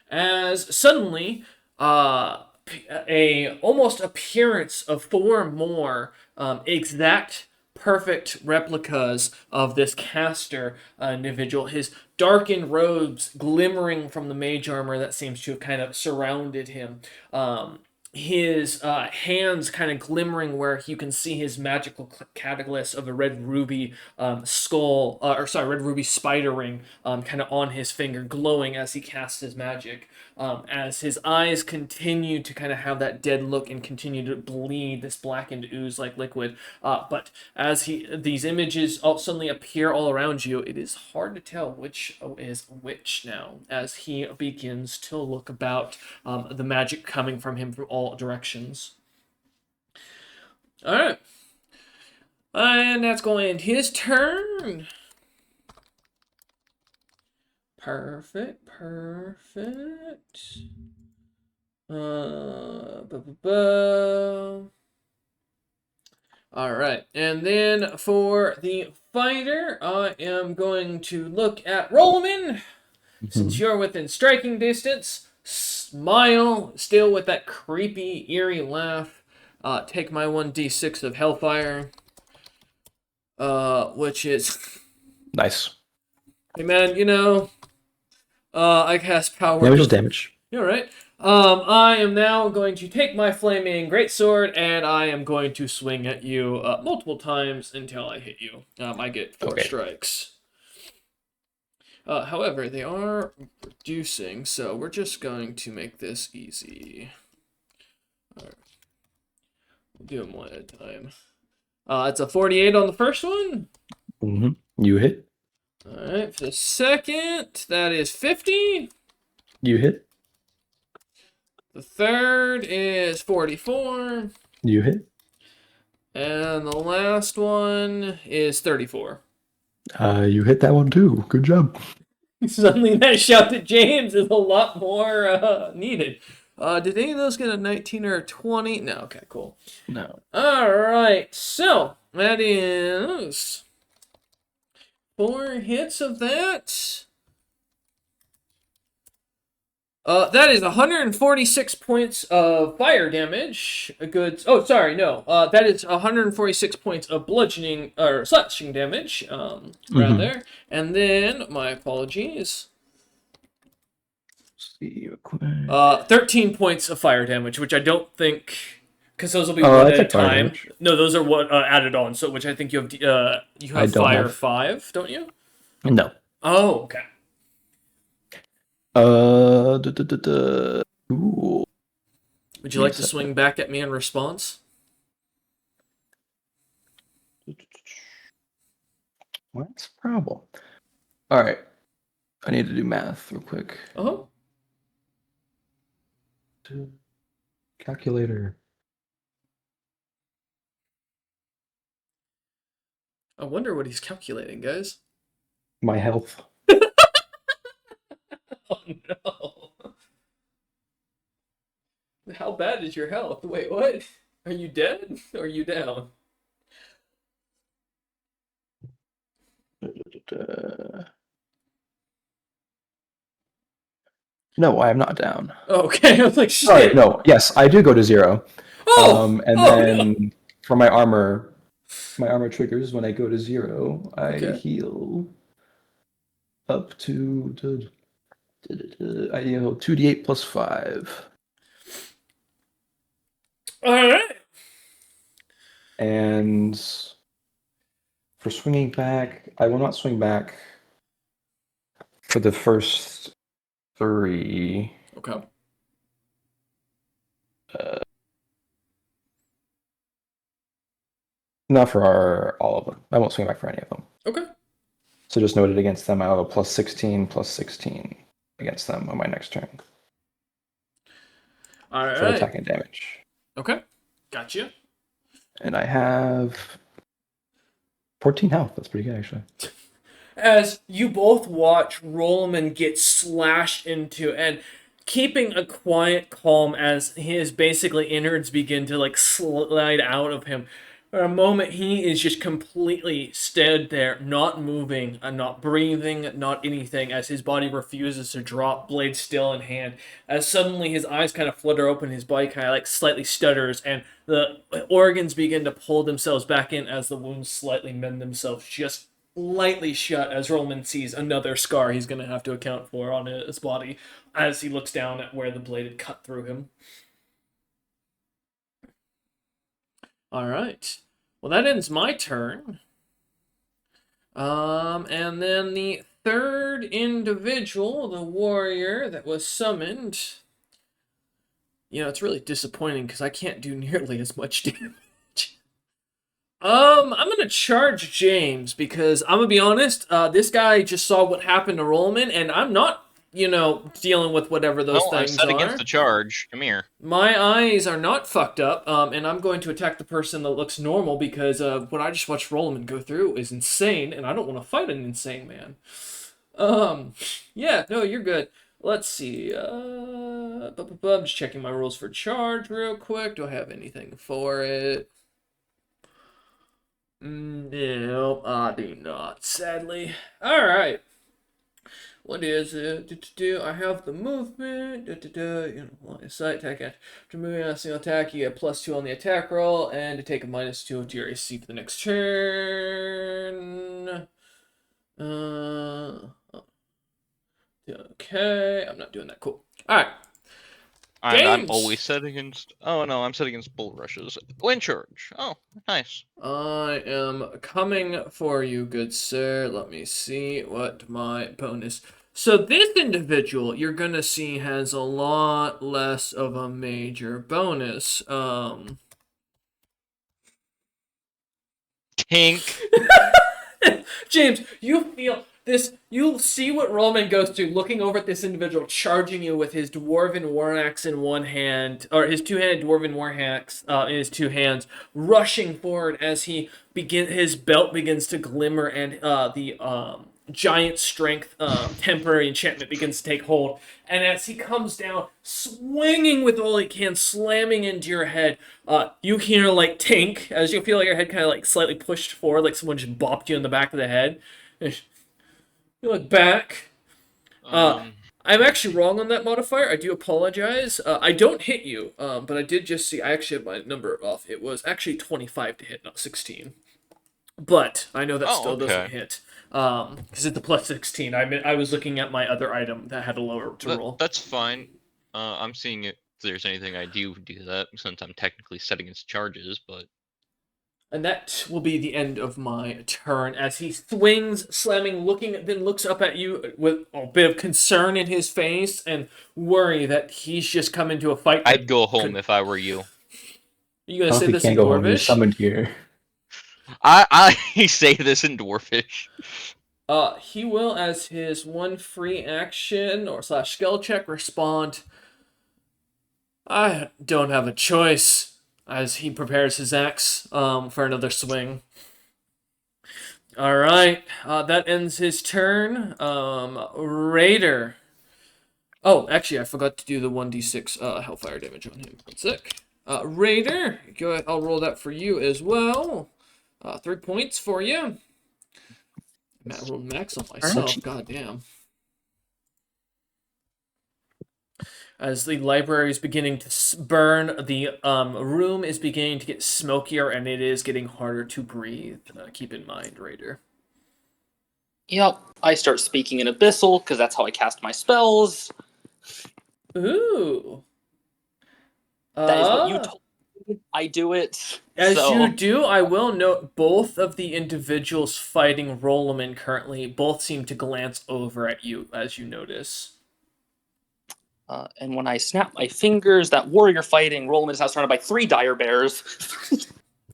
As suddenly, a almost appearance of 4 more exact perfect replicas of this caster individual, his darkened robes glimmering from the mage armor that seems to have kind of surrounded him, his hands kind of glimmering where you can see his magical catalyst of a red ruby red ruby spider ring kind of on his finger, glowing as he casts his magic. As his eyes continue to kind of have that dead look and continue to bleed this blackened ooze like liquid. But as these images all suddenly appear all around you, it is hard to tell which is which now, as he begins to look about, the magic coming from him from all directions. Alright. And that's going to end his turn. Perfect. Alright, and then for the fighter, I am going to look at Rollman. Since you're within striking distance, smile, still with that creepy, eerie laugh. Take my 1d6 of hellfire, which is, Nice. hey man, I cast power. Damage is damage. You're right. I am now going to take my flaming greatsword and I am going to swing at you multiple times until I hit you. I get 4 Okay. strikes. However, they are reducing, so we're just going to make this easy. Alright. We'll do them one at a time. It's a 48 on the first one. You hit. Alright, for the second, that is 50. You hit. The third is 44. You hit. And the last one is 34. You hit that one too. Good job. Suddenly that shout to James is a lot more needed. Did any of those get a 19 or a 20? No, okay, cool. No. Alright, so that is 4 hits of that. That is 146 points of fire damage. That is 146 points of bludgeoning or slashing damage. Rather, and then my apologies. See. 13 points of fire damage, which I don't think, because those will be Oh, one I at a took fire time. damage. No, those are what added on. So, which I think you have. You I have don't fire have- 5, don't you? No. Oh, okay. Cool. Would you like to Yes. swing back at me in response? What's the problem? All right. I need to do math real quick. Oh, Calculator. I wonder what he's calculating, guys. My health. Oh no. How bad is your health? Wait, what? Are you dead? Or are you down? No, I am not down. Okay, I was like, shit. Sorry, no. Yes, I do go to 0. Oh! And Oh, then for my armor triggers when I go to 0. I Okay. heal up to I heal 2d8 plus 5. Alright. And for swinging back, I will not swing back for the first 3. Okay. Not for all of them. I won't swing back for any of them. Okay. So just noted against them, I'll have a plus 16 against them on my next turn for Alright. attack and damage. Okay. Gotcha. And I have 14 health. That's pretty good, actually. As you both watch Rollman get slashed into, and keeping a quiet calm as his basically innards begin to like slide out of him. For a moment, he is just completely stood there, not moving, not breathing, not anything, as his body refuses to drop, blade still in hand. As suddenly his eyes kind of flutter open, his body kind of like slightly stutters, and the organs begin to pull themselves back in as the wounds slightly mend themselves just lightly shut as Roman sees another scar he's going to have to account for on his body as he looks down at where the blade had cut through him. All right. Well, that ends my turn. And then the third individual, the warrior that was summoned. You know, it's really disappointing because I can't do nearly as much damage. I'm gonna charge James because I'm gonna be honest. This guy just saw what happened to Rollman, and I'm not, dealing with whatever those No, I'm things set are. against the charge. Come here. My eyes are not fucked up, and I'm going to attack the person that looks normal because what I just watched Rollman go through is insane, and I don't want to fight an insane man. Yeah, no, you're good. Let's see. I'm just checking my rules for charge real quick. Do I have anything for it? No, I do not, sadly. Alright. What is it? I have the movement. Line of sight attack. To move on a single attack, you get +2 on the attack roll, and to take a -2 to your AC for the next turn. Okay, I'm not doing that. Cool. Alright. I'm James! always set against. Oh no, I'm set against bull rushes. Wind charge. Oh, nice. I am coming for you, good sir. Let me see what my bonus. So this individual you're gonna see has a lot less of a major bonus. Tink. James, you feel this. You see what Roman goes through, looking over at this individual charging you with his dwarven war axe in one hand, or his two-handed dwarven war axe in his two hands, rushing forward as his belt begins to glimmer, and the giant strength temporary enchantment begins to take hold. And as he comes down, swinging with all he can, slamming into your head, you hear like tink as you feel your head kind of like slightly pushed forward, like someone just bopped you in the back of the head. You look back. I'm actually wrong on that modifier. I do apologize. I don't hit you, but I did just see. I actually had my number off. It was actually 25 to hit, not 16. But I know that still doesn't hit. Because it's the +16. I was looking at my other item that had a lower to roll. That's fine. I'm seeing if there's anything I do that since I'm technically set against charges, but And that will be the end of my turn as he swings, slamming, then looks up at you with a bit of concern in his face and worry that he's just come into a fight. I'd go home if I were you. Are you gonna I say don't think this you in can't go home. You're Dwarvish? summoned here. I say this in Dwarfish. He will, as his one free action or / skill check, respond. I don't have a choice. As he prepares his axe for another swing. All right, that ends his turn. Raider. Oh, actually, I forgot to do the 1d6 hellfire damage on him. 1 sec. Raider, go ahead. I'll roll that for you as well. 3 points for you. I rolled max on myself. God damn. As the library is beginning to burn, the room is beginning to get smokier, and it is getting harder to breathe. Keep in mind, Raider. Yep. I start speaking in Abyssal, because that's how I cast my spells. Ooh. That is what you told me. I do it. As so... you do, I will note both of the individuals fighting Roloman currently both seem to glance over at you as you notice. And when I snap my fingers, that warrior fighting Roloman is now surrounded by 3 dire bears.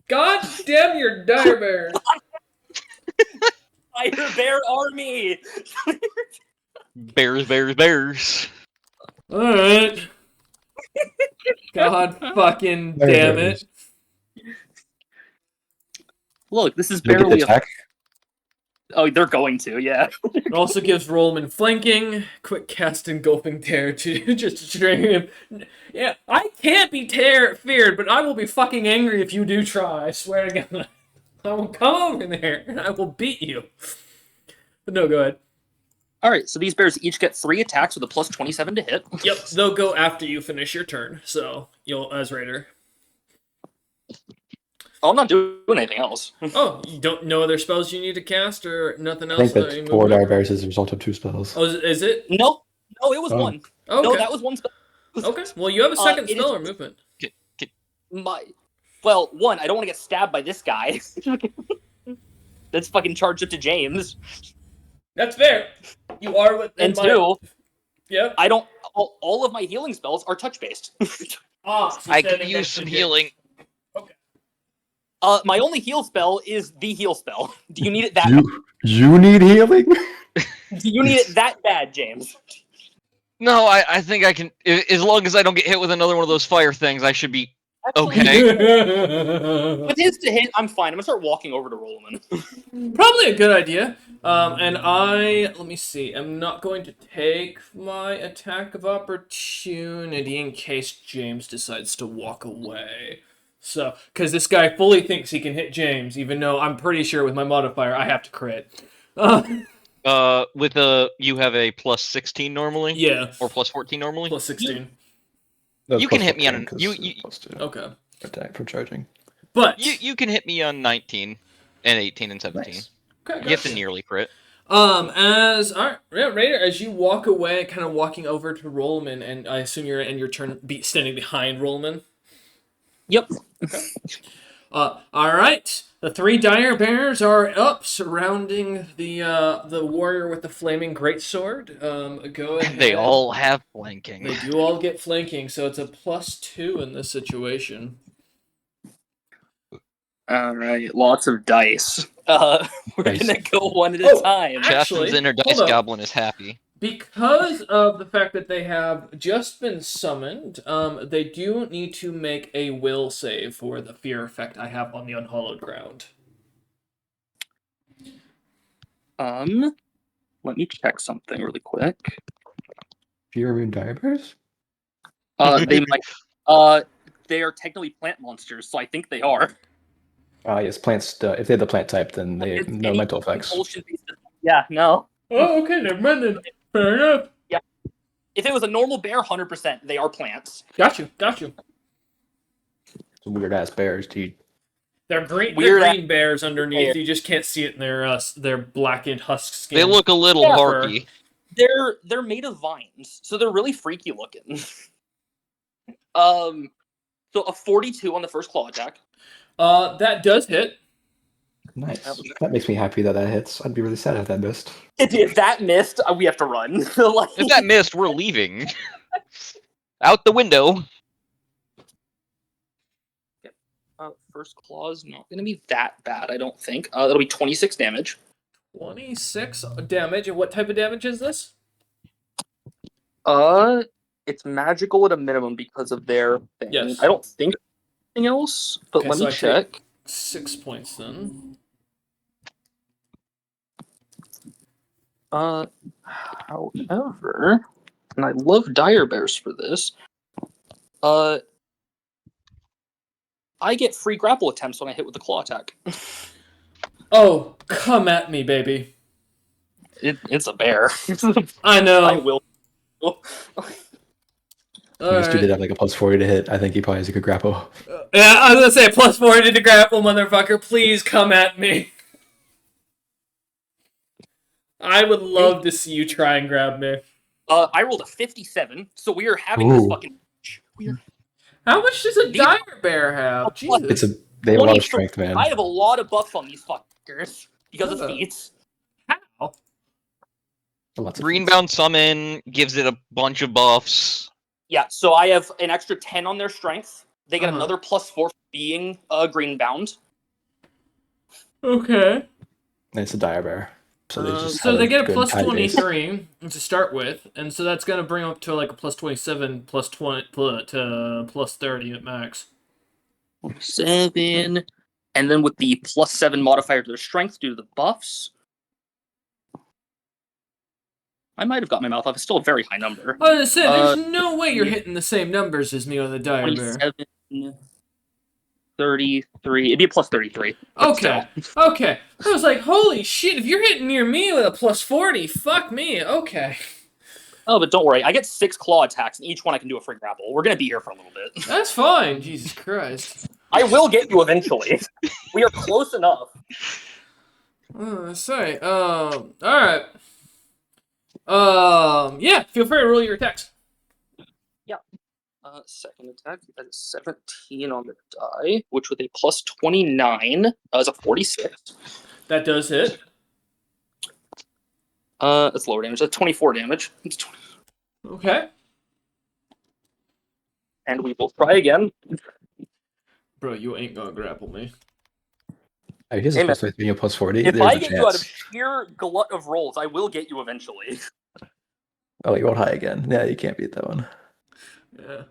God damn your dire bear! Dire bear army! Bears. Alright. God fucking damn it. Look, this is You'll get barely the attack. Oh, they're going to, yeah. It also gives Rollman flanking, quick cast engulfing tear to just string him. Yeah, I can't be feared, but I will be fucking angry if you do try. I swear to God. I will come over there and I will beat you. But no, go ahead. Alright, so these bears each get 3 attacks with a plus 27 to hit. Yep, they'll go after you finish your turn. So you'll as Raider. Oh, I'm not doing anything else. Oh, you don't know other spells you need to cast or nothing I else? think that 4 dire bears is a result of 2 spells. Oh, is it? No, it was 1. Okay. No, that was 1 spell. Okay, well, you have a second it spell is- or movement. Well, 1, I don't want to get stabbed by this guy. That's fucking charged up to James. That's fair. You are within And 2, Yep. I don't. All of my healing spells are touch based. So I could use some healing. My only heal spell is the heal spell. Do you need it that? You need healing? Do you need it that bad, James? No, I think I can. As long as I don't get hit with another one of those fire things, I should be Actually, okay. With his to hit, I'm fine. I'm gonna start walking over to Roloman. Probably a good idea. And let me see. I'm not going to take my attack of opportunity in case James decides to walk away. So, because this guy fully thinks he can hit James, even though I'm pretty sure with my modifier I have to crit. With you have a plus 16 normally? Yeah. Or plus 14 normally? Plus 16. You can hit me on you. Okay. Attack for charging. But You can hit me on 19 and 18 and 17. Nice. Okay, You have to nearly crit. Raider, as you walk away, kind of walking over to Rollman, and I assume you're in your turn standing behind Rollman. Yep. Okay. All right. The 3 dire bears are up, surrounding the warrior with the flaming greatsword. Go ahead. They all have flanking. They do all get flanking, so it's a +2 in this situation. All right. Lots of dice. We're Nice. gonna go one at a time. Actually, Chasten's inner dice hold up. goblin is happy. Because of the fact that they have just been summoned, they do need to make a will save for the fear effect I have on the unhallowed ground. Let me check something really quick. Fear immune dire bears? They might. They are technically plant monsters, so I think they are. Yes, plants. If they have the plant type, then they It's no any mental effects. compulsion-based- Yeah, no. Oh, okay, never mind then. Fair enough. If it was a normal bear, 100%, they are plants. Got you. Some weird ass bears, dude. They're green. Weird They're green bears underneath. bear. You just can't see it in their blackened husk skin. They look a little Yeah. harky. They're made of vines, so they're really freaky looking. So a 42 on the first claw attack. That does hit. Nice. That makes me happy that hits. I'd be really sad if that missed. If that missed, we have to run. Like, If that missed, we're leaving. Out the window. first claw's not going to be that bad, I don't think. That'll be 26 damage. 26 damage. And what type of damage is this? It's magical at a minimum because of their thing. Yes. I don't think anything else, but Okay, let so me I check. take 6 points then. However, and I love dire bears for this. I get free grapple attempts when I hit with the claw attack. Oh, come at me, baby. It's a bear. I know. I will. This dude did Alright. have like a plus 40 to hit. I think he probably has a good grapple. Yeah, I was gonna say plus 40 to grapple, motherfucker. Please come at me. I would love to see you try and grab me. I rolled a 57, so we are having this Ooh. fucking. How much does a dire bear have? Jesus. They have a lot of 23 strength, man. I have a lot of buffs on these fuckers because of feats. How? Lots of Greenbound Summon gives it a bunch of buffs. Yeah, so I have an extra 10 on their strength. They get Uh-huh. another +4 for being greenbound. Okay. And it's a dire bear. So they just So have they a get a good plus tight base. 23 to start with, and so that's gonna bring up to like a plus 27, plus 20 to plus 30 at max. 7. And then with the +7 modifier to their strength due to the buffs. I might have got my mouth off. It's still a very high number. I was gonna say, there's no way you're hitting the same numbers as me with a dire bear. 27, 33. It'd be a +33. but Okay. still. Okay. I was like, holy shit, if you're hitting near me with a plus 40, fuck me. Okay. Oh, but don't worry. I get 6 claw attacks, and each one I can do a free grapple. We're going to be here for a little bit. That's fine. Jesus Christ. I will get you eventually. We are close enough. Sorry. Alright. Yeah, feel free to roll your attacks. Second attack, that is 17 on the die, which with a +29 is a 46. That does hit. That's lower damage. That's 24 damage. Okay. And we will try again. Bro, you ain't gonna grapple me. Oh, he has a Hey, plus 23 and a plus 40. If There's I a get you out of chance. sheer glut of rolls, I will get you eventually. Oh, you rolled high again. Yeah, you can't beat that one. Yeah.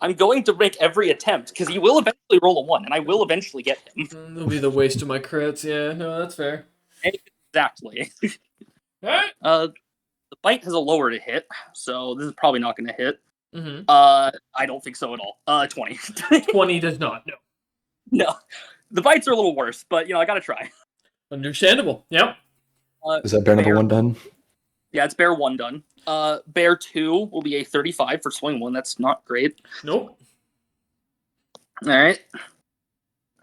I'm going to make every attempt, because he will eventually roll a 1, and I will eventually get him. That'll be the waste of my crits. Yeah, no, that's fair. Exactly. Alright. The bite has a lower to hit, so this is probably not going to hit. Mm-hmm. I don't think so at all. 20. 20 does not. No. No. The bites are a little worse, but, I gotta try. Understandable. Yep. Is that bear number 1 done? Yeah, it's bear 1 done. Bear 2 will be a 35 for swing 1. That's not great. Nope. Alright.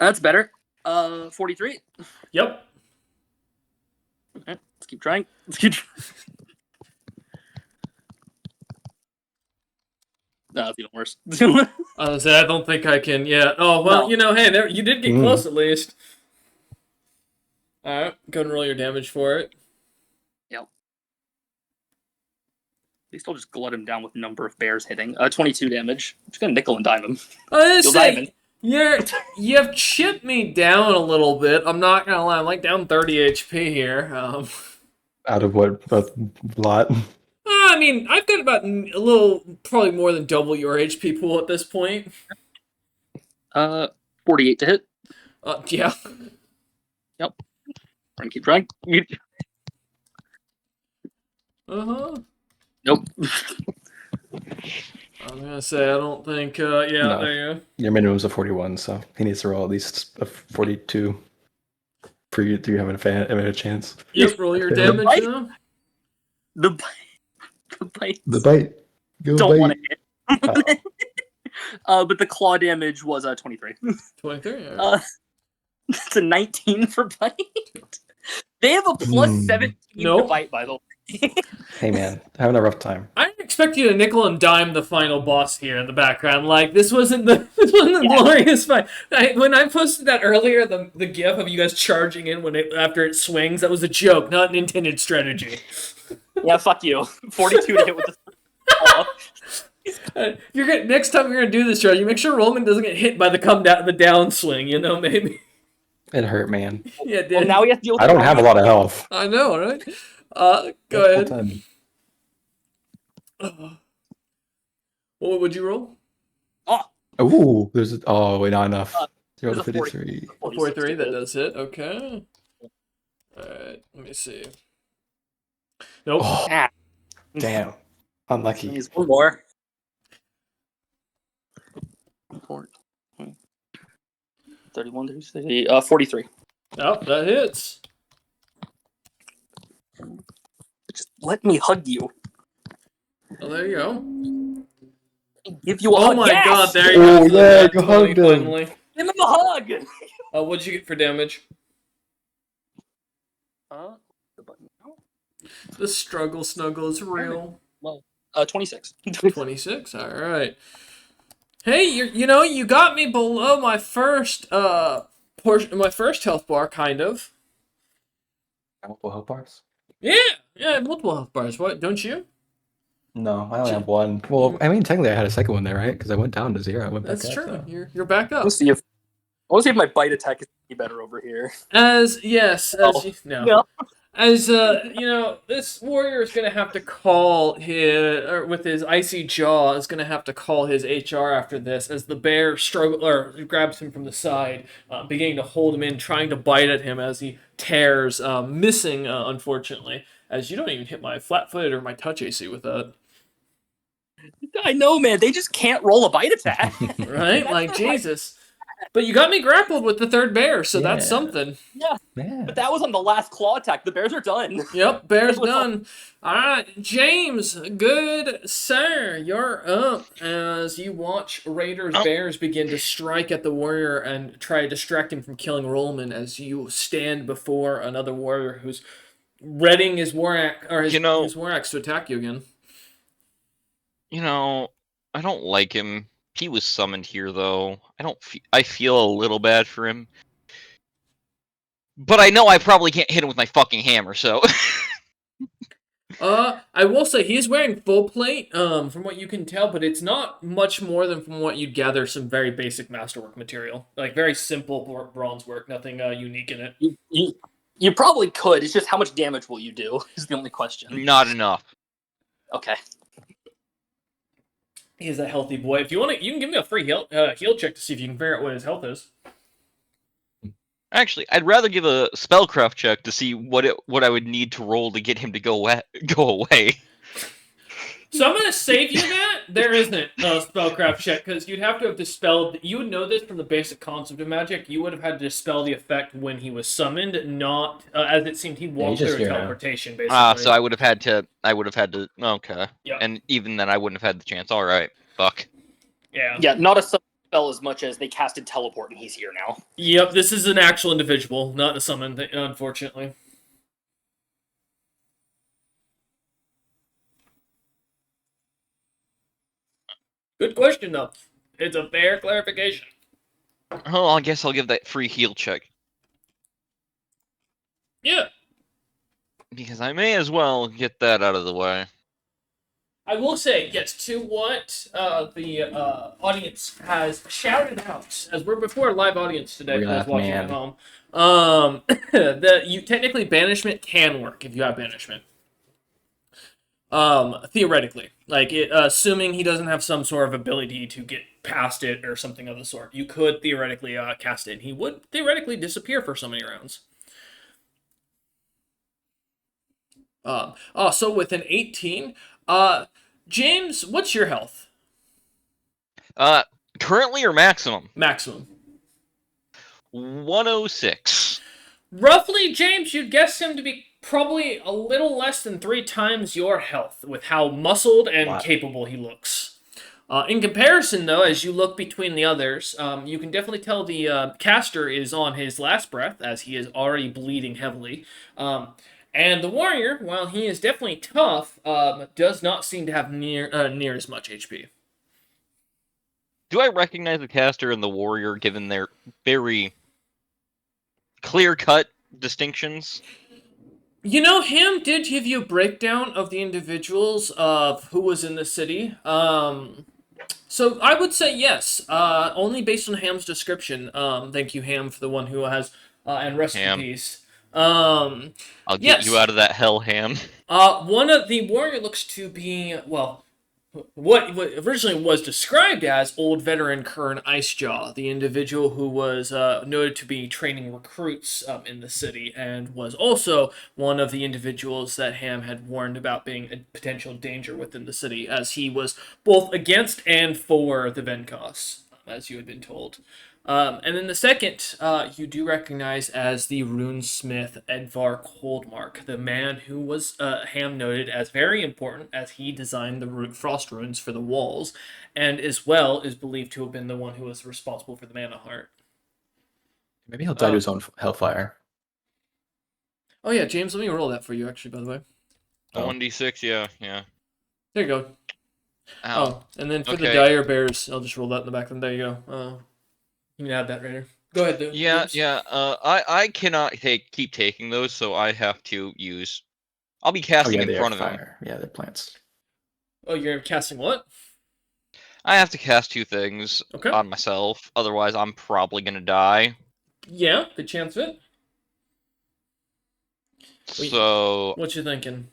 That's better. 43. Yep. Alright, let's keep trying. No, it's even worse. I don't think I can. Yeah. Oh well, No. hey, there, you did get close at least. All right, go and roll your damage for it. Yep. At least I'll just glut him down with number of bears hitting. 22 damage. I'm just gonna nickel and dime him. I was You'll gonna dive say, you've chipped me down a little bit. I'm not gonna lie, I'm like down 30 HP here. Out of what? A lot? I mean, I've got about probably more than double your HP pool at this point. 48 to hit. Yeah. Yep. I'm gonna keep trying. Uh-huh. Nope. I'm gonna say, I don't think, yeah, No. there you go. Your minimum's a 41, so he needs to roll at least a 42 for you to have a chance. Yep, roll your The damage bite? now. The bite. The bite. Go Don't want bite. to hit. But the claw damage was 23. 23, all right. It's a 19 for bite. They have a +17 to Nope. bite, by the way. Hey man, having a rough time. I expect you to nickel and dime the final boss here in the background. Like this wasn't the glorious fight. When I posted that earlier, the gif of you guys charging in after it swings, that was a joke, not an intended strategy. Yeah, fuck you. 42 to hit with the. Next time you're gonna do this strategy, make sure Roman doesn't get hit by the downswing. You know, maybe. It hurt, man. Yeah, it did. Well, now we have to deal with I don't have a lot of health. I know, right? Go ahead. What would you roll? Ooh, there's wait, not enough. 0 to there's a 53. 43, that does hit. Okay. Alright, let me see. Nope. Oh, Ah, damn. Unlucky. he's one more. 31, 30, 43. Oh, that hits. Just let me hug you. Oh, there you go. Give you a Oh hug. my Yes! god, there you Oh, go. yeah, Nat you 20 hugged him. finally. Give him a hug! What'd you get for damage? The button. The snuggle is real. 26. 26, alright. Hey, you got me below my first, my first health bar, kind of. Multiple health bars? Yeah, multiple health bars. What, don't you? No, I only have one. Well, I mean, technically I had a second one there, right? Because I went down to 0. I went back That's up. true. So. You're back up. I want to see if my bite attack is any better over here. As this warrior is gonna have to call with his icy jaw is gonna have to call his HR after this, as the bear grabs him from the side, beginning to hold him in, trying to bite at him as he tears, missing unfortunately, as you don't even hit my flat-footed or my touch AC with that. I know, man. They just can't roll a bite attack. Right? Like, Jesus. But you got me grappled with the third bear, so that's Yeah. something. Yeah. Yeah. But that was on the last claw attack. The bears are done. Yep, bear's done. Alright, James, good sir, you're up as you watch Raiders bears begin to strike at the warrior and try to distract him from killing Rollman as you stand before another warrior who's readying his war axe to attack you again. I don't like him. He was summoned here, though. I feel a little bad for him. But I know I probably can't hit him with my fucking hammer, so... I will say he is wearing full plate, from what you can tell, but it's not much more than from what you'd gather some very basic masterwork material. Like, very simple bronze work, nothing unique in it. You probably could. It's just how much damage will you do is the only question. Not enough. Okay. He is a healthy boy. If you want to, you can give me a free heal check to see if you can figure out what his health is. Actually, I'd rather give a spellcraft check to see what I would need to roll to get him to go away. So I'm going to save you that. There isn't a spellcraft check, because you'd have to have dispelled... You would know this from the basic concept of magic. You would have had to dispel the effect when he was summoned, not... as it seemed, he'd walk through teleportation, basically. So I would have had to... Okay. Yep. And even then, I wouldn't have had the chance. Alright. Fuck. Yeah. Yeah, not a spell as much as they casted teleport and he's here now. Yep, this is an actual individual, not a summon, unfortunately. Good question, though. It's a fair clarification. Oh, I guess I'll give that free heal check. Yeah. Because I may as well get that out of the way. I will say, yes, to what the audience has shouted out, as we're before a live audience today, for those watching at home, technically banishment can work if you have banishment. Theoretically, like assuming he doesn't have some sort of ability to get past it or something of the sort, you could theoretically cast it. And he would theoretically disappear for so many rounds. So with an 18, James, what's your health? Currently or maximum? Maximum. 106. Roughly, James, you'd guess him to be probably a little less than 3 times your health with how muscled and capable he looks. In comparison, though, as you look between the others, you can definitely tell the caster is on his last breath, as he is already bleeding heavily. And the warrior, while he is definitely tough, does not seem to have near as much HP. Do I recognize the caster and the warrior given their very clear-cut distinctions? You know, Ham did give you a breakdown of the individuals of who was in the city. So I would say yes, only based on Ham's description. Thank you, Ham, for the one who has, and rest in Ham. peace. I'll get you Yes. out of that hell, Ham. One of the warrior looks to be, well, what originally was described as old veteran Kern Icejaw, the individual who was noted to be training recruits in the city, and was also one of the individuals that Ham had warned about being a potential danger within the city, as he was both against and for the Venkos, as you had been told. And then the second, you do recognize as the runesmith Edvar Coldmark, the man who was Ham noted as very important as he designed the frost runes for the walls, and as well is believed to have been the one who was responsible for the mana heart. Maybe he'll die to his own hellfire. Oh yeah, James, let me roll that for you. Actually, by the way, A Oh. 1d6, yeah. there you go. Ow. Oh, and then for the Okay. dire bears, I'll just roll that in the back. Then there you go. You can add that right here. Go ahead, dude. Yeah. I cannot keep taking those, so I have to use. I'll be Oh casting yeah, in they front are of him. fire. Yeah, they're plants. Oh, you're casting what? I have to cast 2 things Okay. on myself, otherwise I'm probably gonna die. Yeah, good chance of it. Wait. So, What you thinking?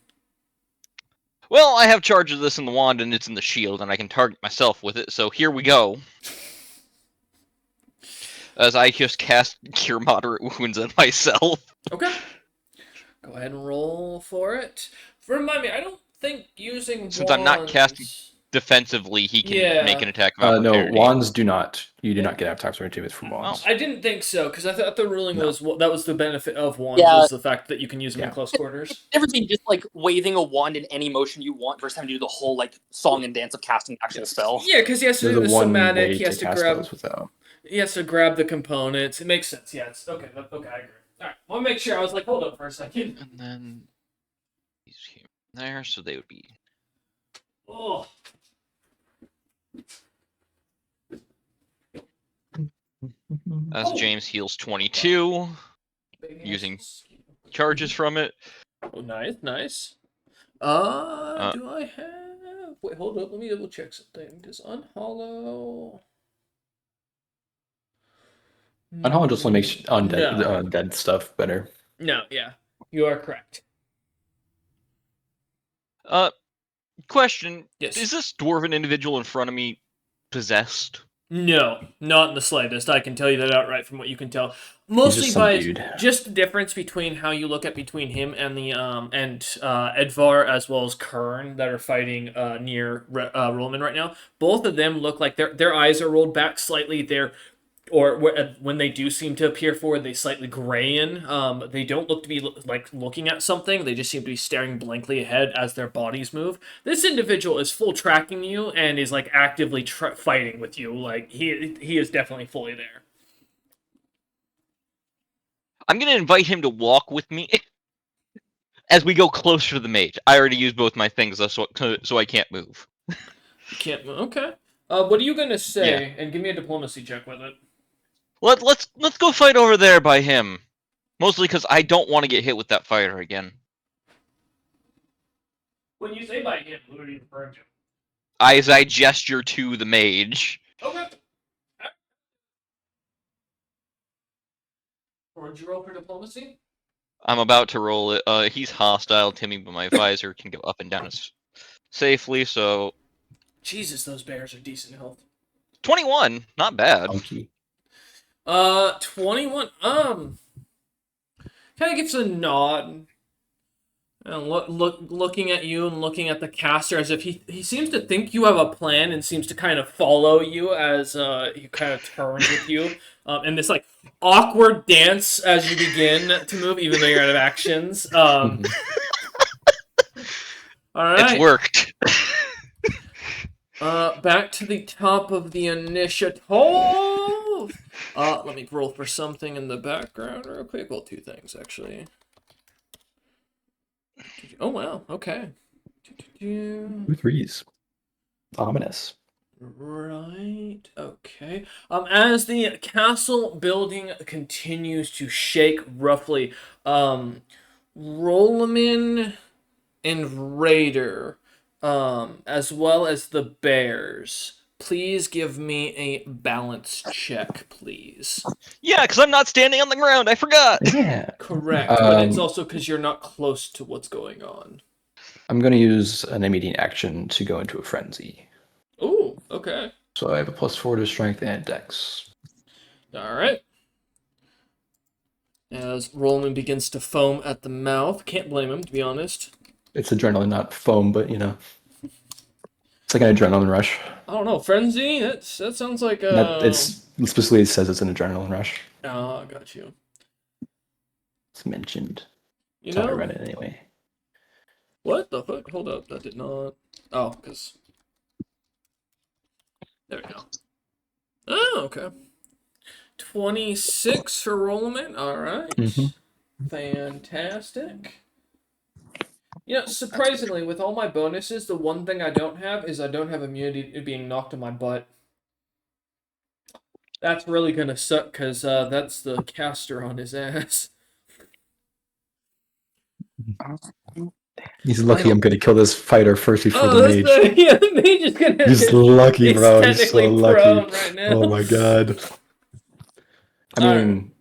well, I have charge of this in the wand, and it's in the shield, and I can target myself with it. So here we go. As I just cast Cure Moderate Wounds on myself. Okay. Go ahead and roll for it. Remind me, I don't think using Since I'm not casting wands- defensively, he can Yeah. make an attack of No, opportunity. wands do not. You do not get attacks or opportunities from wands. I didn't think so, because I thought the ruling No. was that was the benefit of wands, Yeah. was the fact that you can use them in Yeah. close quarters. Difference between just like waving a wand in any motion you want versus having to do the whole like song and dance of casting actual spell. Yeah, because he has to There's do a the one somatic. way He has to to cast grab. spells without. He has to grab the components. It makes sense. Yeah. It's okay. Okay, I agree. All right. I'll make sure. I was like, hold up for a second. And then these here and there, so they would be. Oh. As Oh. James heals 22, using charges from it. Oh, nice. Do I have? Wait, hold up. Let me double check something. Does unhollow? Unhollow just only makes undead No. dead stuff better. No, yeah, you are correct. Question: Yes. Is this dwarven individual in front of me possessed? No, not in the slightest. I can tell you that outright from what you can tell. Mostly just some by dude. just the difference between how you look at between him and the Edvar as well as Kern that are fighting near Rollman right now. Both of them look like their eyes are rolled back slightly. When they do seem to appear forward, they slightly gray in. They don't look to be like looking at something. They just seem to be staring blankly ahead as their bodies move. This individual is full tracking you and is like actively fighting with you. Like he is definitely fully there. I'm gonna invite him to walk with me as we go closer to the mage. I already used both my things, so I can't move. You can't. Okay. What are you gonna say? And give me a diplomacy check with it. Let's go fight over there by him. Mostly because I don't want to get hit with that fire again. When you say by him, who are you referring to? As I gesture to the mage. Okay. Or would you roll for diplomacy? I'm about to roll it. He's hostile to me, but my visor can go up and down safely, so... Jesus, those bears are decent health. 21! Not bad. Funky. 21. Kind of gives a nod. And looking at you and looking at the caster as if he seems to think you have a plan and seems to kind of follow you as he kind of turns with you. And this like awkward dance as you begin to move, even though you're out of actions. All right. It's worked. Back to the top of the initiative. Let me roll for something in the background real quick. Well, two things actually. Oh wow. Okay. 2 threes. Ominous. Right. Okay. As the castle building continues to shake roughly, Rolaman and Raider, as well as the bears, please give me a balance check, please. Yeah, because I'm not standing on the ground. I forgot. Yeah. Correct, but it's also because you're not close to what's going on. I'm going to use an immediate action to go into a frenzy. Ooh, okay. So I have a +4 to strength and dex. All right. As Roland begins to foam at the mouth, can't blame him, to be honest. It's adrenaline, not foam, but it's like an adrenaline rush. I don't know, frenzy. That sounds like That it's specifically says it's an adrenaline rush. Oh, got you. It's mentioned. You That's how I know read it anyway. what the fuck? Hold up, that did not. Oh, because there we go. Oh, okay. 26 for Rollman. All right. Mhm. Fantastic. You know, surprisingly, with all my bonuses, the one thing I don't have is I don't have immunity to being knocked on my butt. That's really gonna suck, because that's the caster on his ass. He's lucky I'm going to kill this fighter first before the mage. Yeah, the mage is gonna. He's lucky, bro. He's He's so technically prone lucky. right now. Oh my god. I Alright. mean,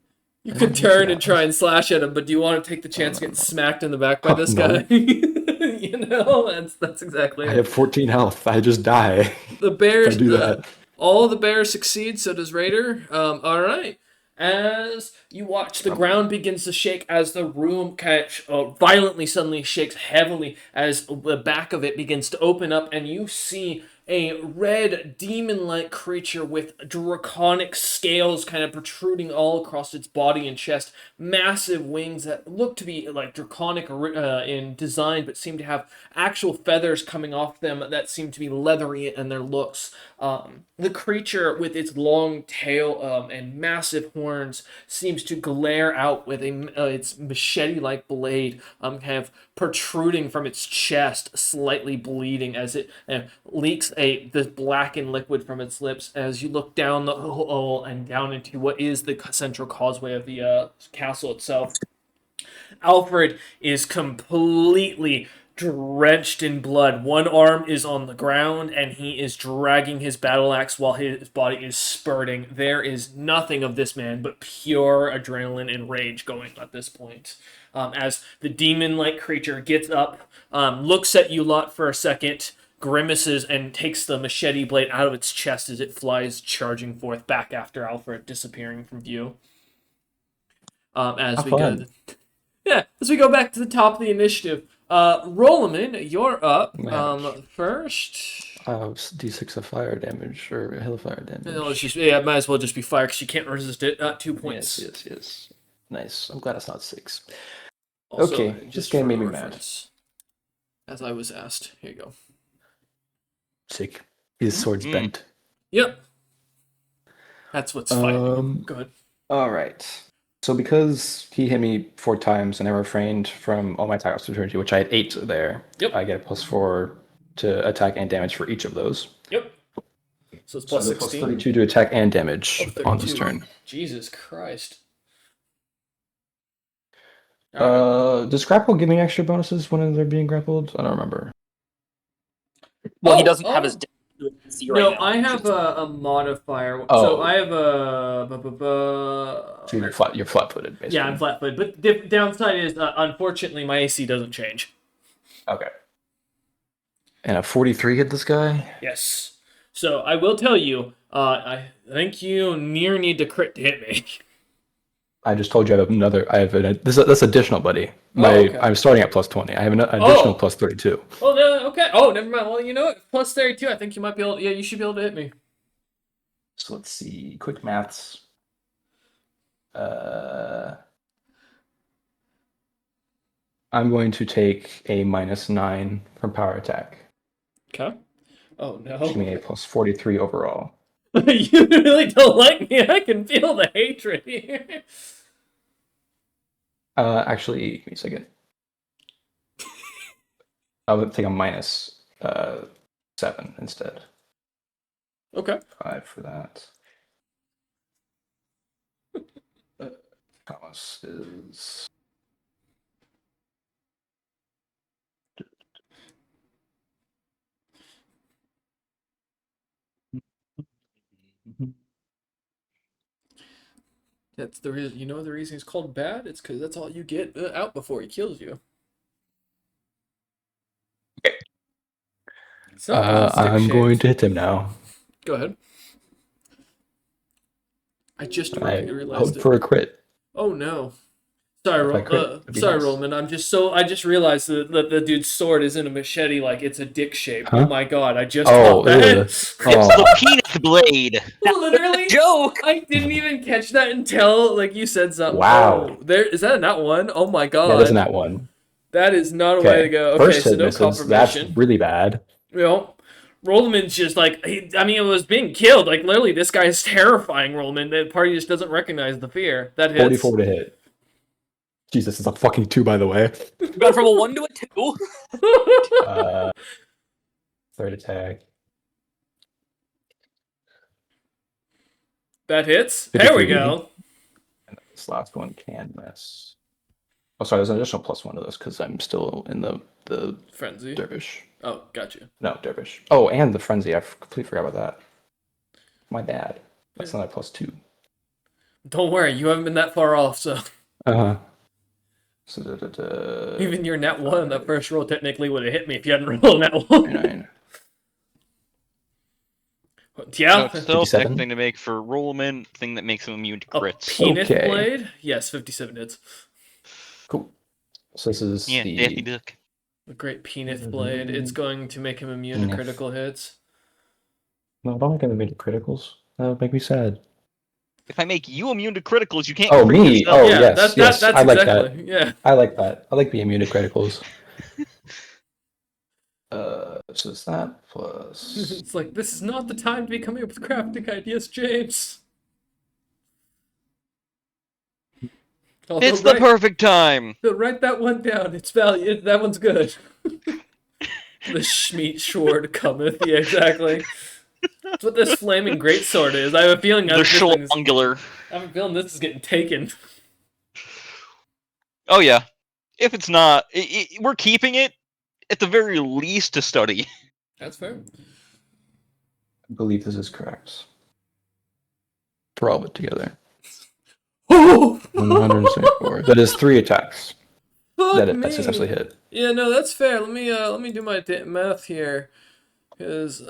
You could turn and try and slash at him, but do you want to take the chance of getting smacked in the back by this No. guy? You know, that's exactly I it. have 14 health. I just die. The bears If I do that. All the bears succeed, so does Raider. All right. As you watch, the ground begins to shake as the room violently suddenly shakes heavily as the back of it begins to open up, and you see a red demon-like creature with draconic scales kind of protruding all across its body and chest, massive wings that look to be like draconic in design, but seem to have actual feathers coming off them that seem to be leathery in their looks. The creature, with its long tail and massive horns, seems to glare out with its machete-like blade, kind of protruding from its chest, slightly bleeding as it leaks this blackened liquid from its lips. As you look down the hole and down into what is the central causeway of the castle itself, Alfred is completely drenched in blood. One arm is on the ground, and he is dragging his battle axe while his body is spurting. There is nothing of this man but pure adrenaline and rage going at this point. As the demon-like creature gets up, looks at you lot for a second, grimaces, and takes the machete blade out of its chest as it flies charging forth back after Alfred, disappearing from view. As we go... Yeah, as we go back to the top of the initiative, Rolaman, you're up first. D6 of fire damage or hail of fire damage. No, it might as well just be fire because you can't resist it. 2 points. Yes. Nice. I'm glad it's not 6. Also, Okay, this game made me mad. As I was asked. Here you go. Sick. His sword's bent. Yep. That's what's fighting. Go ahead. All right. So because he hit me 4 times and I refrained from all my attack opportunity, which I had 8 there, I get a +4 to attack and damage for each of those. Yep. So it's plus 16. +32 to attack and damage on this turn. Jesus Christ. Does grapple give me extra bonuses when they're being grappled? I don't remember. Well, he doesn't have his DC right now. No, I have a modifier. Oh. So I have a... So you're flat-footed, basically. Yeah, I'm flat-footed. But the downside is, unfortunately, my AC doesn't change. Okay. And a 43 hit this guy? Yes. So I will tell you, I think you need to crit to hit me. I just told you that's additional, buddy. Okay. I'm starting at +20. I have an additional +32. Oh, no, okay. Oh, never mind. Well, you know what? Plus 32, I think you might be able... Yeah, you should be able to hit me. So let's see. Quick maths. I'm going to take a -9 from power attack. Okay. Oh, no. Which gives me a +43 overall. You really don't like me. I can feel the hatred here. Actually, give me a second. I would take a minus 7 instead. Okay. 5 for that. Thomas is. That's the reason. You know the reason he's called bad? It's because that's all you get out before he kills you. It's not called stick I'm shape. going to hit him now. Go ahead. I just I realized hope it. for a crit. Oh no. Sorry, If I crit, it'd be sorry, nice. Roman. I just realized that the dude's sword isn't a machete, like it's a dick shape. Huh? Oh my god! I just Oh, caught that. ugh. It's Oh. the penis blade. Literally, Joke. I didn't even catch that until like you said something. Wow. Oh, there is that not one? Oh my god. That isn't that one. That is not a way to go. Okay, First so hit no misses. That's confirmation. really bad. You know, Rollman's just like it was being killed. Like literally, this guy is terrifying. Rollman. The party just doesn't recognize the fear. That hits. 44 to hit. Jesus, it's a fucking 2, by the way. Gone from a 1 to a 2. Third attack. That hits. There we 53. go. And this last one can miss. Oh, sorry, there's an additional +1 to this because I'm still in the Frenzy. dervish. Oh, gotcha. No, dervish. Oh, and the frenzy. I completely forgot about that. My bad. That's another +2. Don't worry, you haven't been that far off. So Uh-huh. So, even your net one, that first roll technically would have hit me if you hadn't rolled that one. 9. Yeah. No, it's still 57? thing to make for Rollman, thing that makes him immune to A crits. penis Okay. blade? Yes, 57 hits. Cool. So this is Yeah, the Daffy Duck. A great penis blade. It's going to make him immune to Penis. critical hits. No, don't make him immune to criticals. That would make me sad. If I make you immune to criticals, you can't Oh, crit me? yourself. Oh, yeah, yes, yes. that's I like exactly. Yeah. I like that. I like being immune to criticals. So it's that plus. It's like, this is not the time to be coming up with crafting ideas, James. Although It's the perfect time. write that one down. It's value. That one's good. The Schmeat Sword cometh. Yeah, exactly. That's what this flaming greatsword is. I have a feeling The this thing's- Schlongular. I have a feeling this is getting taken. Oh yeah. If it's not, we're keeping it at the very least to study. That's fair. I believe this is correct. For all of it together. Oh! 174. That is 3 attacks. Fuck That's me. essentially hit. Yeah, no, that's fair. Let me do my math here. Cause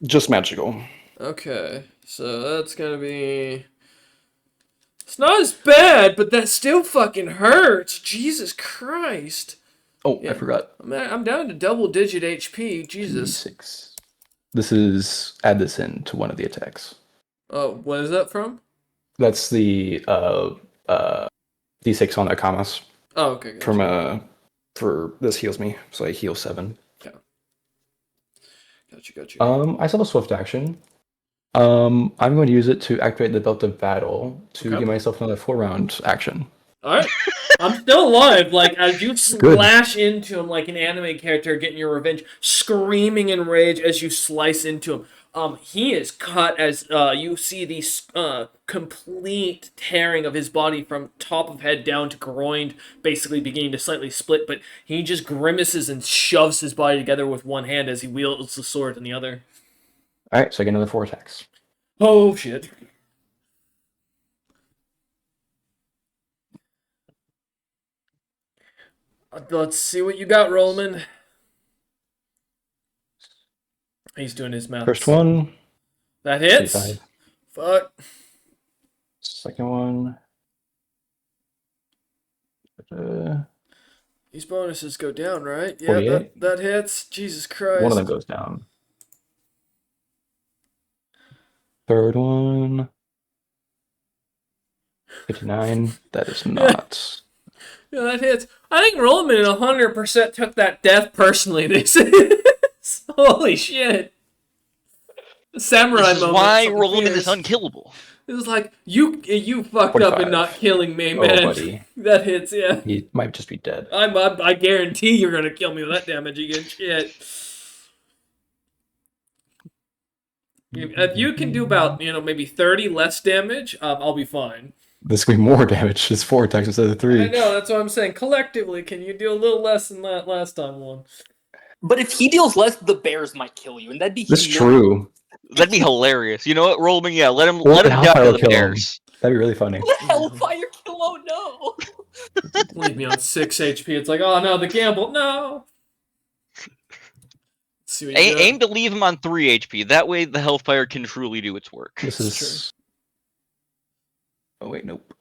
Just magical. okay, so that's gonna be. It's not as bad, but that still fucking hurts. Jesus Christ. Oh, Yeah. I forgot. I'm down to double-digit HP. Jesus. 6. This is add this in to one of the attacks. Oh, what is that from? That's the D6 on Akamas. Oh, okay. Gotcha. From for this heals me, so I heal 7. Gotcha. I still have a swift action. I'm going to use it to activate the belt of battle to Okay. give myself another 4-round action. All right. I'm still alive. Like, as you slash into him like an anime character getting your revenge, screaming in rage as you slice into him. He is cut as you see the complete tearing of his body from top of head down to groin, basically beginning to slightly split, but he just grimaces and shoves his body together with one hand as he wields the sword in the other. Alright, so I get another 4 attacks. Oh, shit. Let's see what you got, Rollman. He's doing his math. First one. That hits. 35. Fuck. Second one. These bonuses go down, right? Yeah, 48. that hits. Jesus Christ. One of them goes down. Third one. 59. That is not. Yeah, that hits. I think Rollman 100% took that death personally. This is. Holy shit. Samurai This is moment. why something Roland is fierce. unkillable. It was like, you fucked up in 45. not killing me, Oh, man. buddy. That hits, yeah. He might just be dead. I guarantee you're gonna kill me with that damage again. Shit. If you can do about, maybe 30 less damage, I'll be fine. This is going to be more damage. It's 4 attacks instead of 3. I know, that's what I'm saying. Collectively, can you do a little less than that last time one? But if he deals less, the bears might kill you, and that'd be That's humiliating. true. That'd be hilarious. You know what, Roland? Yeah, let him Or the die Hellfire to will the kill him. bears. That'd be really funny. The Hellfire kill, oh no! Leave me on 6 HP. It's like, oh no, the gamble, no! Let's see what you got. Aim to leave him on 3 HP. That way the Hellfire can truly do its work. This That's is... Oh, wait, nope.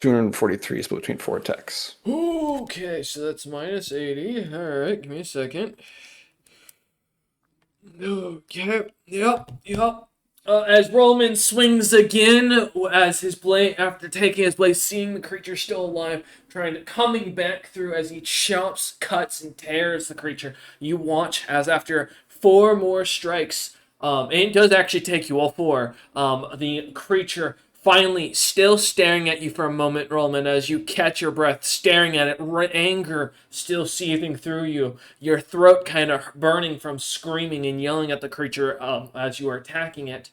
243 is between 4 attacks. Okay, so that's minus 80. Alright, give me a second. Okay, yep. As Roman swings again, as his blade, after taking his blade, seeing the creature still alive, coming back through as he chops, cuts, and tears the creature, you watch as after 4 more strikes, and it does actually take you all 4, the creature finally still staring at you for a moment, Roman, as you catch your breath, staring at it, anger still seething through you, your throat kind of burning from screaming and yelling at the creature as you are attacking it.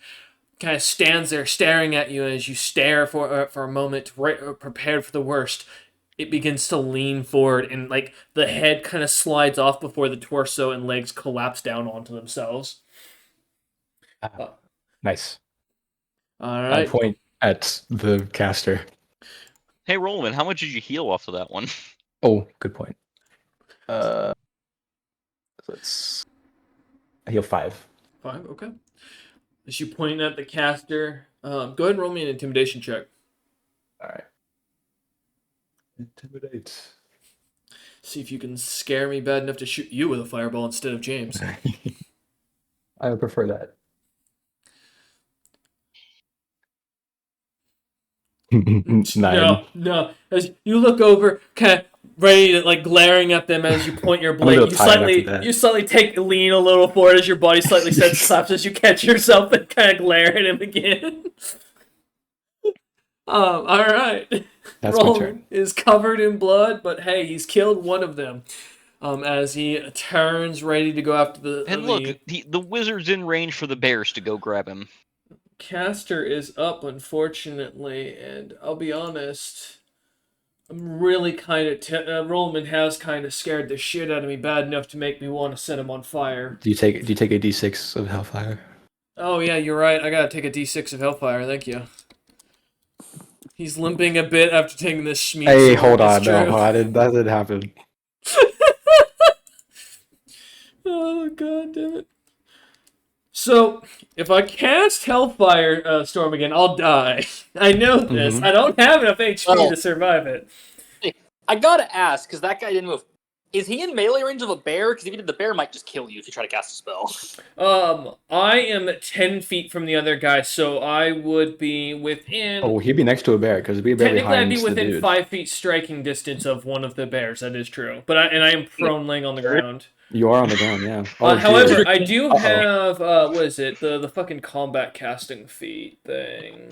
Kind of stands there staring at you as you stare for a moment, prepared for the worst. It begins to lean forward, and like the head kind of slides off before the torso and legs collapse down onto themselves. Nice. All right. I point at the caster. Hey, Roland, how much did you heal off of that one? Oh, good point. Let's heal 5. 5, okay. As you point at the caster, go ahead and roll me an intimidation check. All right. Intimidate. See if you can scare me bad enough to shoot you with a fireball instead of James. I would prefer that. 9. No. As you look over, kind of ready to glaring at them as you point your blade. You slightly lean a little forward as your body slightly slaps as you catch yourself and kind of glare at him again. All right. That's my Roland turn. is covered in blood, but hey, he's killed one of them. As he turns, ready to go after the. And look, the wizard's in range for the bears to go grab him. Caster is up, unfortunately, and I'll be honest, I'm really kind of Roland has kind of scared the shit out of me bad enough to make me want to set him on fire. Do you take a d6 of Hellfire? Oh yeah, you're right. I gotta take a d6 of Hellfire. Thank you. He's limping a bit after taking this schmeat. Hey, hold on, that didn't happen. Oh god damn it. So, if I cast Hellfire Storm again, I'll die. I know this. Mhm. I don't have enough HP to survive it. I gotta ask, because that guy didn't move. Is he in melee range of a bear? Because if he did, the bear might just kill you if you try to cast a spell. I am 10 feet from the other guy, so I would be within... Oh, he'd be next to a bear, because we'd be behind Technically, I'd be the within dude. 5 feet striking distance of one of the bears. That is true. But I am prone laying on the ground. You are on the ground, yeah. However, I do have, what is it? The fucking combat casting feat thing.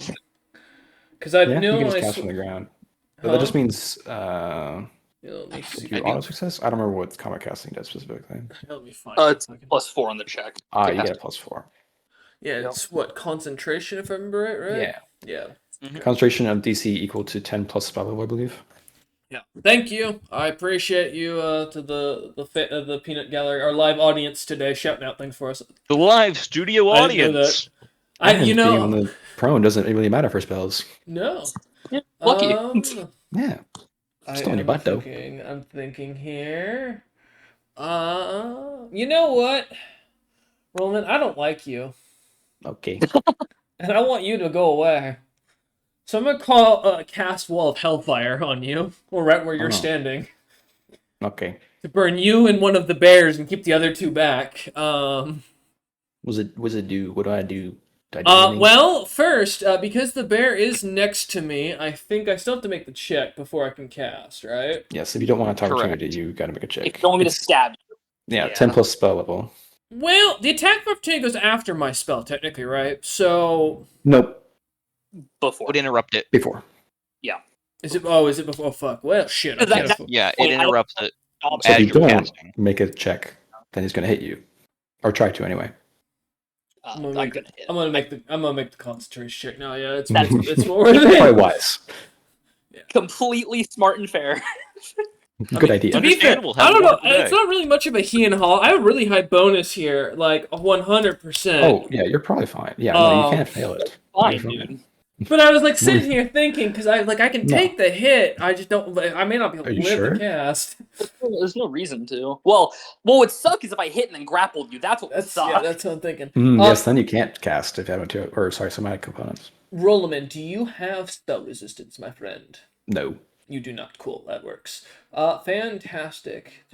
Because you can just cast on the ground. But that just means, let me see. you auto success? I don't remember what combat casting does specifically. Let me find It's +4 on the check. You get a +4. Yeah, it's what, concentration, if I remember right? Yeah. Yeah. Mm-hmm. Concentration of DC equal to 10 plus spell level, I believe. Yeah. Thank you. I appreciate you to the Peanut Gallery, our live audience today, shouting out things for us. The live studio I didn't know audience. Being on the prone doesn't really matter for spells. No. Yeah, lucky. Yeah. Still on your butt, though. I'm thinking here. You know what, Roland? I don't like you, Okay. and I want you to go away. So I'm gonna cast Wall of Hellfire on you, or right where you're standing, Okay. to burn you and one of the bears and keep the other two back. What does it do? What do I do Did I do anything? Well, first, because the bear is next to me, I think I still have to make the check before I can cast, right? Yes, if you don't want to opportunity, Correct. you got to make a If check. you don't want me to It's- stab you. Yeah, Yeah. 10 plus spell level. Well, the attack of opportunity goes after my spell, technically, right? So, Nope, Before. Would interrupt it. before. is it? Oh, is it before? Oh, fuck. Well, shit. I Is that- can't. that- Yeah, Wait, it I don't- interrupts it Oh, So if as you you're don't casting. make a check, then he's going to hit you. Or try to, anyway. I'm gonna I'm make. gonna hit. I'm gonna make the concentration check. No, yeah, it's That's- it's more worth Probably it. wise. Completely smart and fair. Good idea. To be fair, Understandable, I don't know. have a wonderful It's day. not really much of a he and haw. I have a really high bonus here, like 100%. Oh, yeah, you're probably fine. Yeah, no, you Oh. can't fail it. Fine, You're dude. But I was like sitting here thinking because I can No. take the hit. I just don't. I may not be able Are to you live sure? the cast. There's no reason to. Well, what would suck is if I hit and then grappled you. That's what would suck. That's what I'm thinking. Yes, then you can't cast if you have material, or sorry, somatic components. Rollaman, do you have spell resistance, my friend? No. You do not. Cool. That works. Fantastic.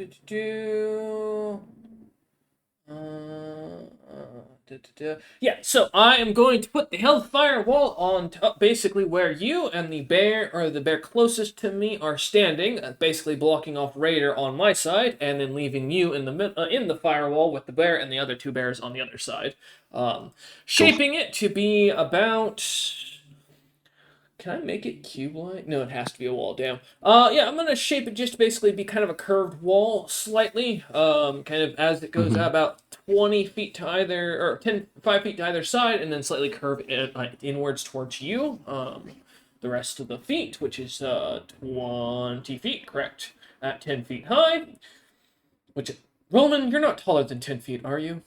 Yeah, so I am going to put the Hellfire Wall on top, basically where you and the bear, or the bear closest to me, are standing, basically blocking off Raider on my side, and then leaving you in the firewall with the bear and the other two bears on the other side. Shaping it to be about... Can I make it cube-like? No, it has to be a wall. Damn. Yeah, I'm gonna shape it just to basically be kind of a curved wall, slightly. Kind of as it goes out about 20 feet to either, or 5 feet to either side, and then slightly curve inwards towards you. The rest of the feet, which is 20 feet, correct? At 10 feet high. Which, Roman, you're not taller than 10 feet, are you?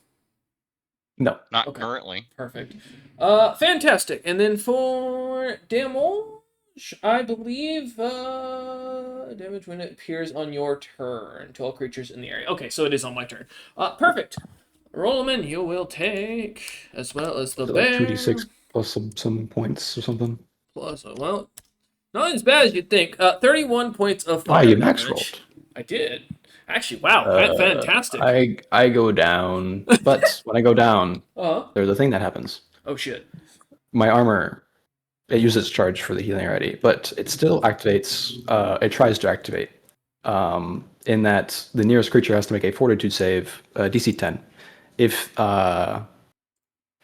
No. Not Okay. currently. Perfect. Fantastic. And then for damage, I believe damage when it appears on your turn to all creatures in the area. Okay, so it is on my turn. Perfect. Rollman, you will take, as well as the So bear. like 2d6 plus some points or something. Plus, well, not as bad as you'd think. 31 points of Wow, fire you max damage. rolled. I did. Actually, wow, fantastic. I go down, but when I go down, Uh-huh. there's a thing that happens. Oh, shit. My armor, it uses charge for the healing already, but it still activates. It tries to activate. In that the nearest creature has to make a Fortitude save, DC 10. If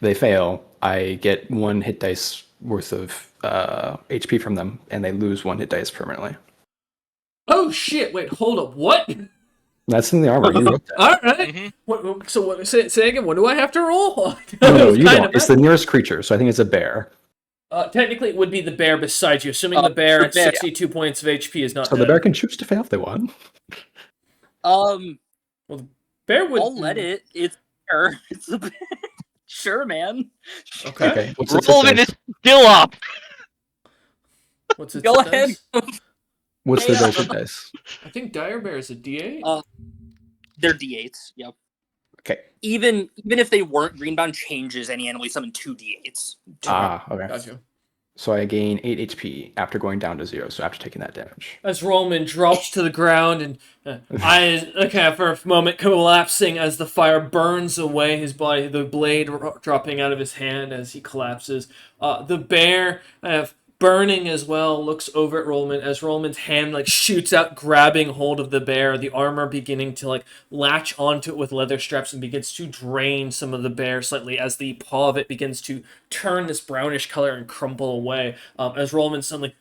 they fail, I get 1 hit dice worth of HP from them, and they lose 1 hit dice permanently. Oh, shit. Wait, hold up. What? That's in the armor. You wrote that. All right. Mhm. So what? Say again. What do I have to roll? No, you don't. It's the nearest creature, so I think it's a bear. Technically, it would be the bear beside you, assuming the bear at bear. 62 points of HP is not So dead. the bear can choose to fail if they want. Bear would. I'll let it. It's fair. It's a bit... Sure, man. Okay. Okay. What's its Rollman hit is dice? still up. What's its Go hit ahead. dice? What's the Yeah. dice hit dice? I think Dire Bear is a D8. They're D8s. Yep. Okay. Even if they weren't, Greenbound changes any animal you summon 2 D8s. Okay. Gotcha. So I gain 8 HP after going down to 0, so after taking that damage. As Rollman drops to the ground and eyes for a moment collapsing as the fire burns away his body, the blade dropping out of his hand as he collapses. The bear, burning as well, looks over at Rollman as Rollman's hand shoots out, grabbing hold of the bear, the armor beginning to latch onto it with leather straps and begins to drain some of the bear slightly as the paw of it begins to turn this brownish color and crumple away. As Rollman suddenly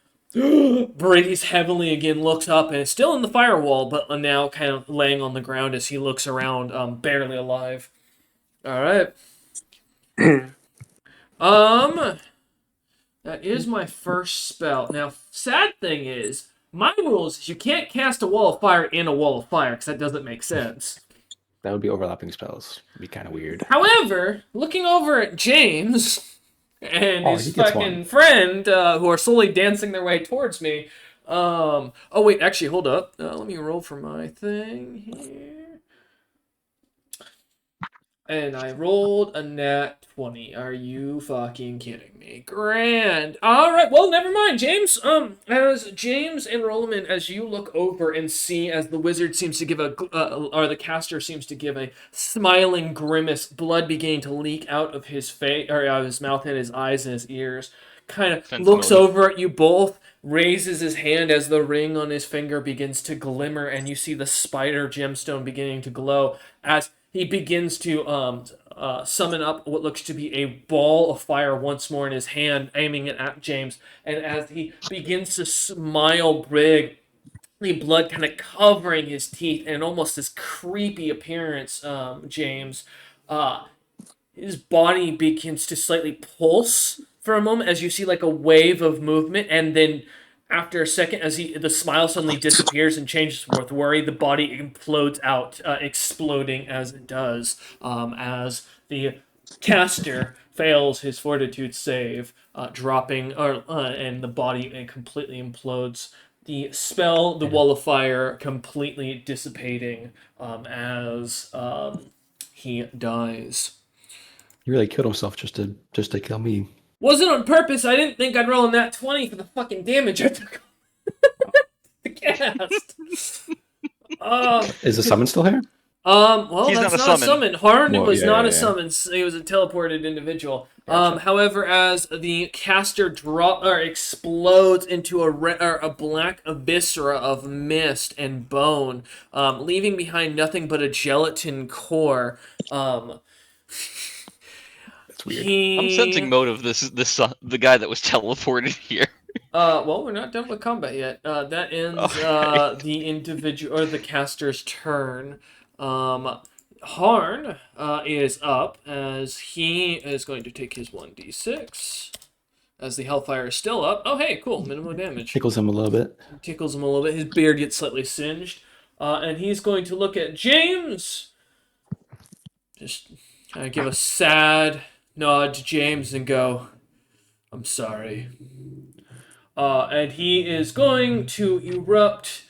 breathes heavily again, looks up, and is still in the firewall, but now kind of laying on the ground as he looks around, barely alive. All right. That is my first spell. Now, sad thing is, my rules is you can't cast a wall of fire in a wall of fire, because that doesn't make sense. That would be overlapping spells. It'd be kind of weird. However, looking over at James and Oh, his he gets fucking one. friend, who are slowly dancing their way towards me. Oh wait, actually, hold up. Let me roll for my thing here. And I rolled a nat 20. Are you fucking kidding me? Grand. All right. Well, never mind, James. As James and Roland, as you look over and see, as the wizard seems to give or the caster seems to give a smiling grimace, blood beginning to leak out of his face, or out of his mouth and his eyes and his ears. Kind of Sense looks motive. over at you both, raises his hand as the ring on his finger begins to glimmer, and you see the spider gemstone beginning to glow as he begins to summon up what looks to be a ball of fire once more in his hand, aiming it at James. And as he begins to smile big, the blood kind of covering his teeth and almost this creepy appearance, James, uh, his body begins to slightly pulse for a moment as you see like a wave of movement, and then after a second, as the smile suddenly disappears and changes with worry, the body implodes out, exploding as it does, as the caster fails his fortitude save, dropping, and the body completely implodes. The spell, the wall of fire, completely dissipating, as he dies. He really killed himself just to kill me. Wasn't on purpose. I didn't think I'd roll in that 20 for the fucking damage I took. The cast. Is the summon still here? Well, He's that's not a not a summon. summon. Harn Well, was yeah, not yeah, a yeah. summon. He was a teleported individual. Gotcha. However, as the caster explodes into a black viscera of mist and bone, leaving behind nothing but a gelatin core. That's weird. I'm sensing motive. This the guy that was teleported here. Well, we're not done with combat yet. That ends Okay. the individual or the caster's turn. Harn is up as he is going to take his 1d6. As the Hellfire is still up. Oh, hey, cool. Minimum damage. Tickles him a little bit. Tickles him a little bit. His beard gets slightly singed. And he's going to look at James. Just kind of give a sad nod to James and go, I'm sorry. And he is going to erupt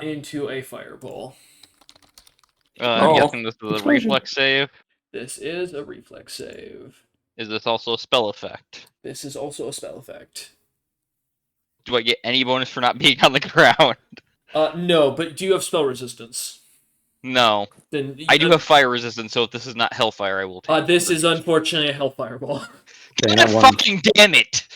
into a fireball. I'm Oh. guessing this is a Explosion. reflex save. This is a reflex save. Is this also a spell effect? This is also a spell effect. Do I get any bonus for not being on the ground? No, but do you have spell resistance? No. Then I do have fire resistance, so if this is not Hellfire, I will take This is it. unfortunately a Hellfire ball. Okay, God not one. fucking damn it!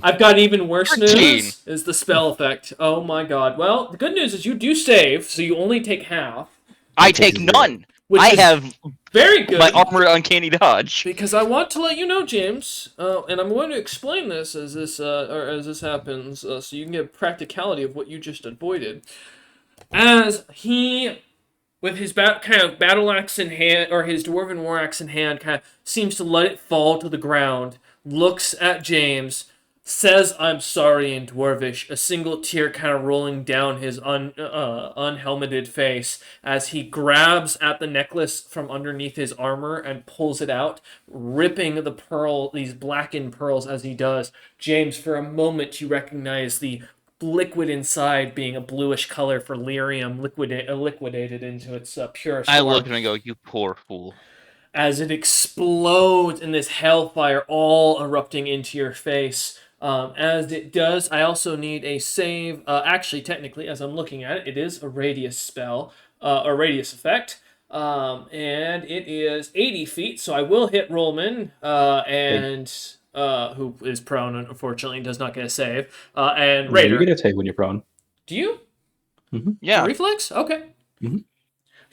I've got even worse 13. news. Is the spell effect? Oh my god. Well, the good news is you do save, so you only take half. I takes take zero. none! Which I is have very good. my armored uncanny dodge. Because I want to let you know, James, and I'm going to explain this as this happens, so you can get practicality of what you just avoided. As he, with his kind of battle axe in hand, or his dwarven war axe in hand, kind of seems to let it fall to the ground, looks at James, says, "I'm sorry" in Dwarvish, a single tear kind of rolling down his unhelmeted face as he grabs at the necklace from underneath his armor and pulls it out, ripping these blackened pearls as he does. James, for a moment you recognize the liquid inside being a bluish color for lyrium liquidated into its purest I form. look and I go, you poor fool. As it explodes in this hellfire all erupting into your face. As it does, I also need a save. Actually, technically, as I'm looking at it, it is a radius spell, or radius effect. And it is 80 feet, so I will hit Rollman, who is prone, unfortunately, and does not get a save. And Yeah, Raider. you get a save when you're prone. Do you? Yeah. Reflex? Okay. Mhm.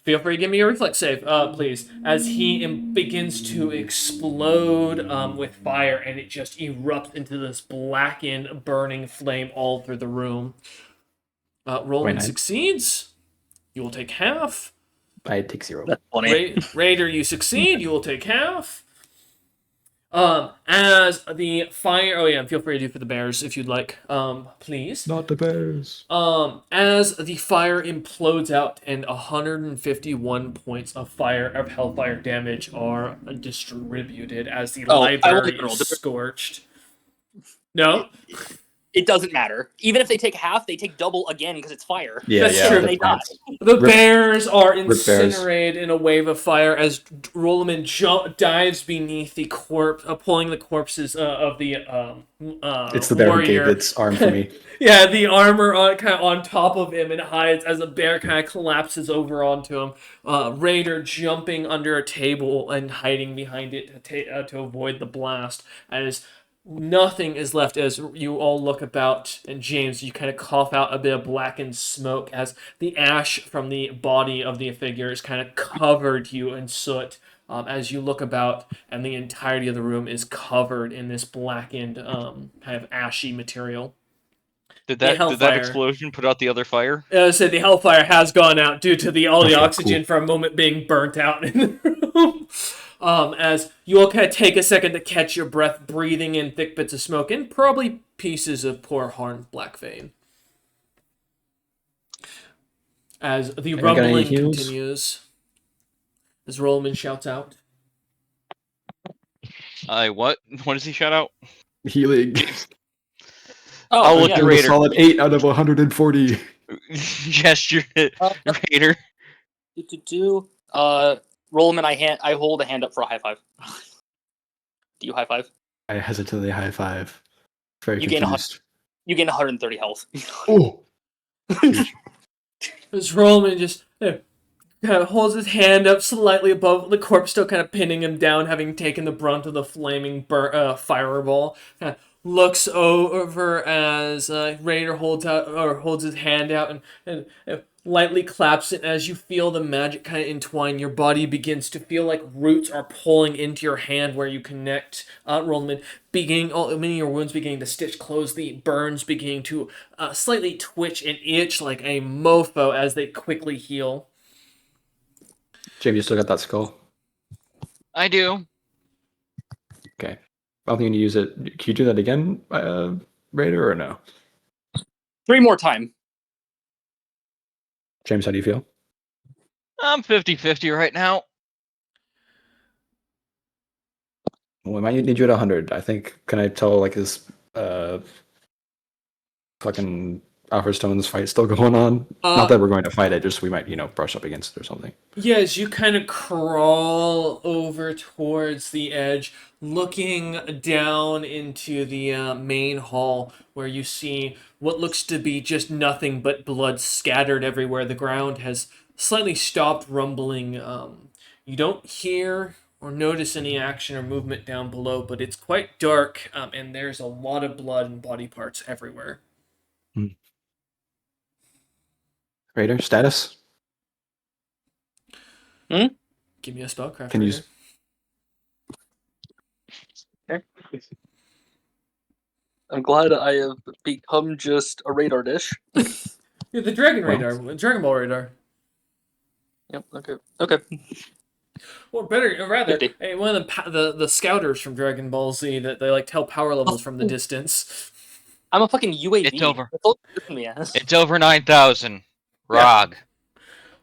Feel free to give me a reflex save, please. As he begins to explode with fire, and it just erupts into this blackened, burning flame all through the room. Roland 29. succeeds. You will take half. I take 0. That's funny. Raider, you succeed. You will take half. As the fire... Oh, yeah, feel free to do for the bears if you'd like. Please. Not the bears. As the fire implodes out and 151 points of hellfire damage are distributed as the Oh, I library only rolled is it. scorched. No? It doesn't matter. Even if they take half, they take double again because it's fire. That's yeah, true. the They die. plants. The Rip- bears are bears. incinerated in a wave of fire as Rolliman dives beneath the corpse, pulling the corpses of the It's the bear who gave warrior. its arm for me. Yeah, the armor kind of on top of him and hides as the bear kind of collapses over onto him. Raider jumping under a table and hiding behind it to avoid the blast as nothing is left as you all look about, and James, you kind of cough out a bit of blackened smoke as the ash from the body of the figure is kind of covered you in soot. As you look about, and the entirety of the room is covered in this blackened, kind of ashy material. Did The that hellfire. explosion put out the other fire? I said the hellfire has gone out due to all the Okay, oxygen cool. for a moment being burnt out in the room. As you all kind of take a second to catch your breath, breathing in thick bits of smoke and probably pieces of poor harmed black vein. As the Anyone got any rumbling heals? continues, as Rollman shouts out, What? What does he shout out? Healing. Oh, I'll look yeah. at That was a Raider. solid 8 out of 140. Gesture at Uh, Raider. Rollman, I hold a hand up for a high five. Do you high five? I hesitantly high five. Very You gain confused. You gain 130 health. Oh! as Rollman just kind of holds his hand up slightly above the corpse, still kind of pinning him down, having taken the brunt of the flaming fireball. Kind of looks over as Raider holds his hand out and lightly claps it. As you feel the magic kind of entwine, your body begins to feel like roots are pulling into your hand where you connect. Rollman, many of your wounds beginning to stitch close, the burns beginning to slightly twitch and itch like a mofo as they quickly heal. James, you still got that skull? I do. Okay. I don't think you need to use it. Can you do that again, Raider, or no? 3 more time. James, how do you feel? I'm 50-50 right now. Well, we might need you at 100. I think, can I tell, like, his fucking Alpha Stone's fight still going on? Not that we're going to fight it, just we might, brush up against it or something. Yeah, as you kind of crawl over towards the edge, looking down into the main hall, where you see what looks to be just nothing but blood scattered everywhere. The ground has slightly stopped rumbling. You don't hear or notice any action or movement down below, but it's quite dark, and there's a lot of blood and body parts everywhere. Raider, status? Give me a spellcraft. Can you Raider. I'm glad I have become just a radar dish. Yeah, the Dragon Well. Radar, Dragon Ball Radar. Yep. Okay. Or better, rather, 50. one of the scouters from Dragon Ball Z that they like tell power levels from the distance. I'm a fucking UAV. It's over. That's all you me as. It's over 9,000. Rog.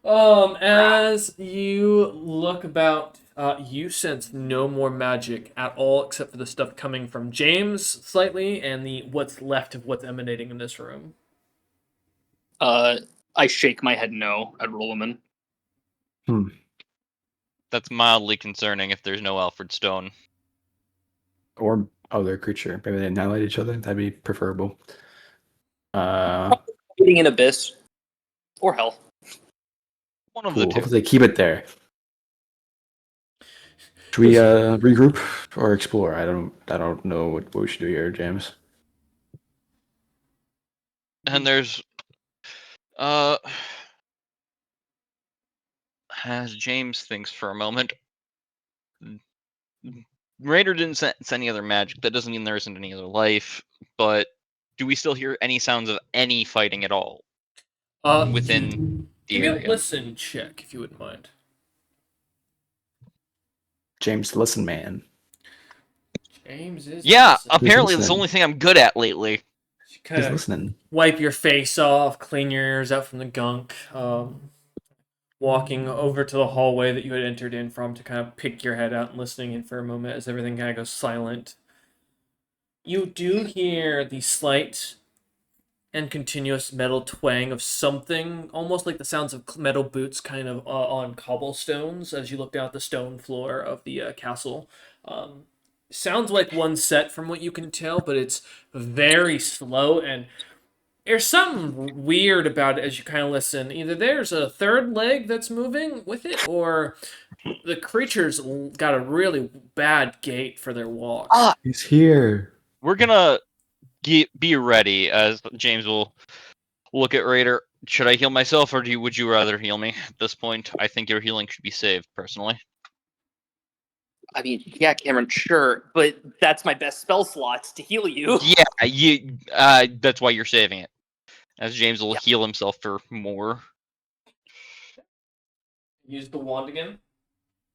As you look about, you sense no more magic at all, except for the stuff coming from James slightly, and the what's left of what's emanating in this room. I shake my head no at Rolliman. That's mildly concerning if there's no Alfred Stone. Or other creature. Maybe they annihilate each other. That'd be preferable. Getting an abyss. Or hell. One of Cool. the two. Hopefully they keep it there. Should we regroup or explore? I don't know what we should do here, James. And there's as James thinks for a moment, Raider didn't sense any other magic. That doesn't mean there isn't any other life, but do we still hear any sounds of any fighting at all within the Give me a area? listen check, if you wouldn't mind. James, listen, man. James is Yeah, listening. apparently that's the listening. only thing I'm good at lately. You He's kind of listening. wipe your face off, clean your ears out from the gunk, walking over to the hallway that you had entered in from to kind of pick your head out and listening in for a moment as everything kind of goes silent. You do hear the slight and continuous metal twang of something, almost like the sounds of metal boots kind of on cobblestones as you look down at the stone floor of the castle. Um, Sounds like one set from what you can tell, but it's very slow and there's something weird about it as you kind of listen. Either there's a third leg that's moving with it, or the creature's got a really bad gait for their walk. Ah, He's here. We're gonna be ready as James will look at Raider. Should I heal myself, or would you rather heal me at this point? I think your healing should be saved, personally. I mean, yeah, Cameron, sure, but that's my best spell slots to heal you. Yeah, that's why you're saving it. As James will Yeah. heal himself for more. Use the wand again.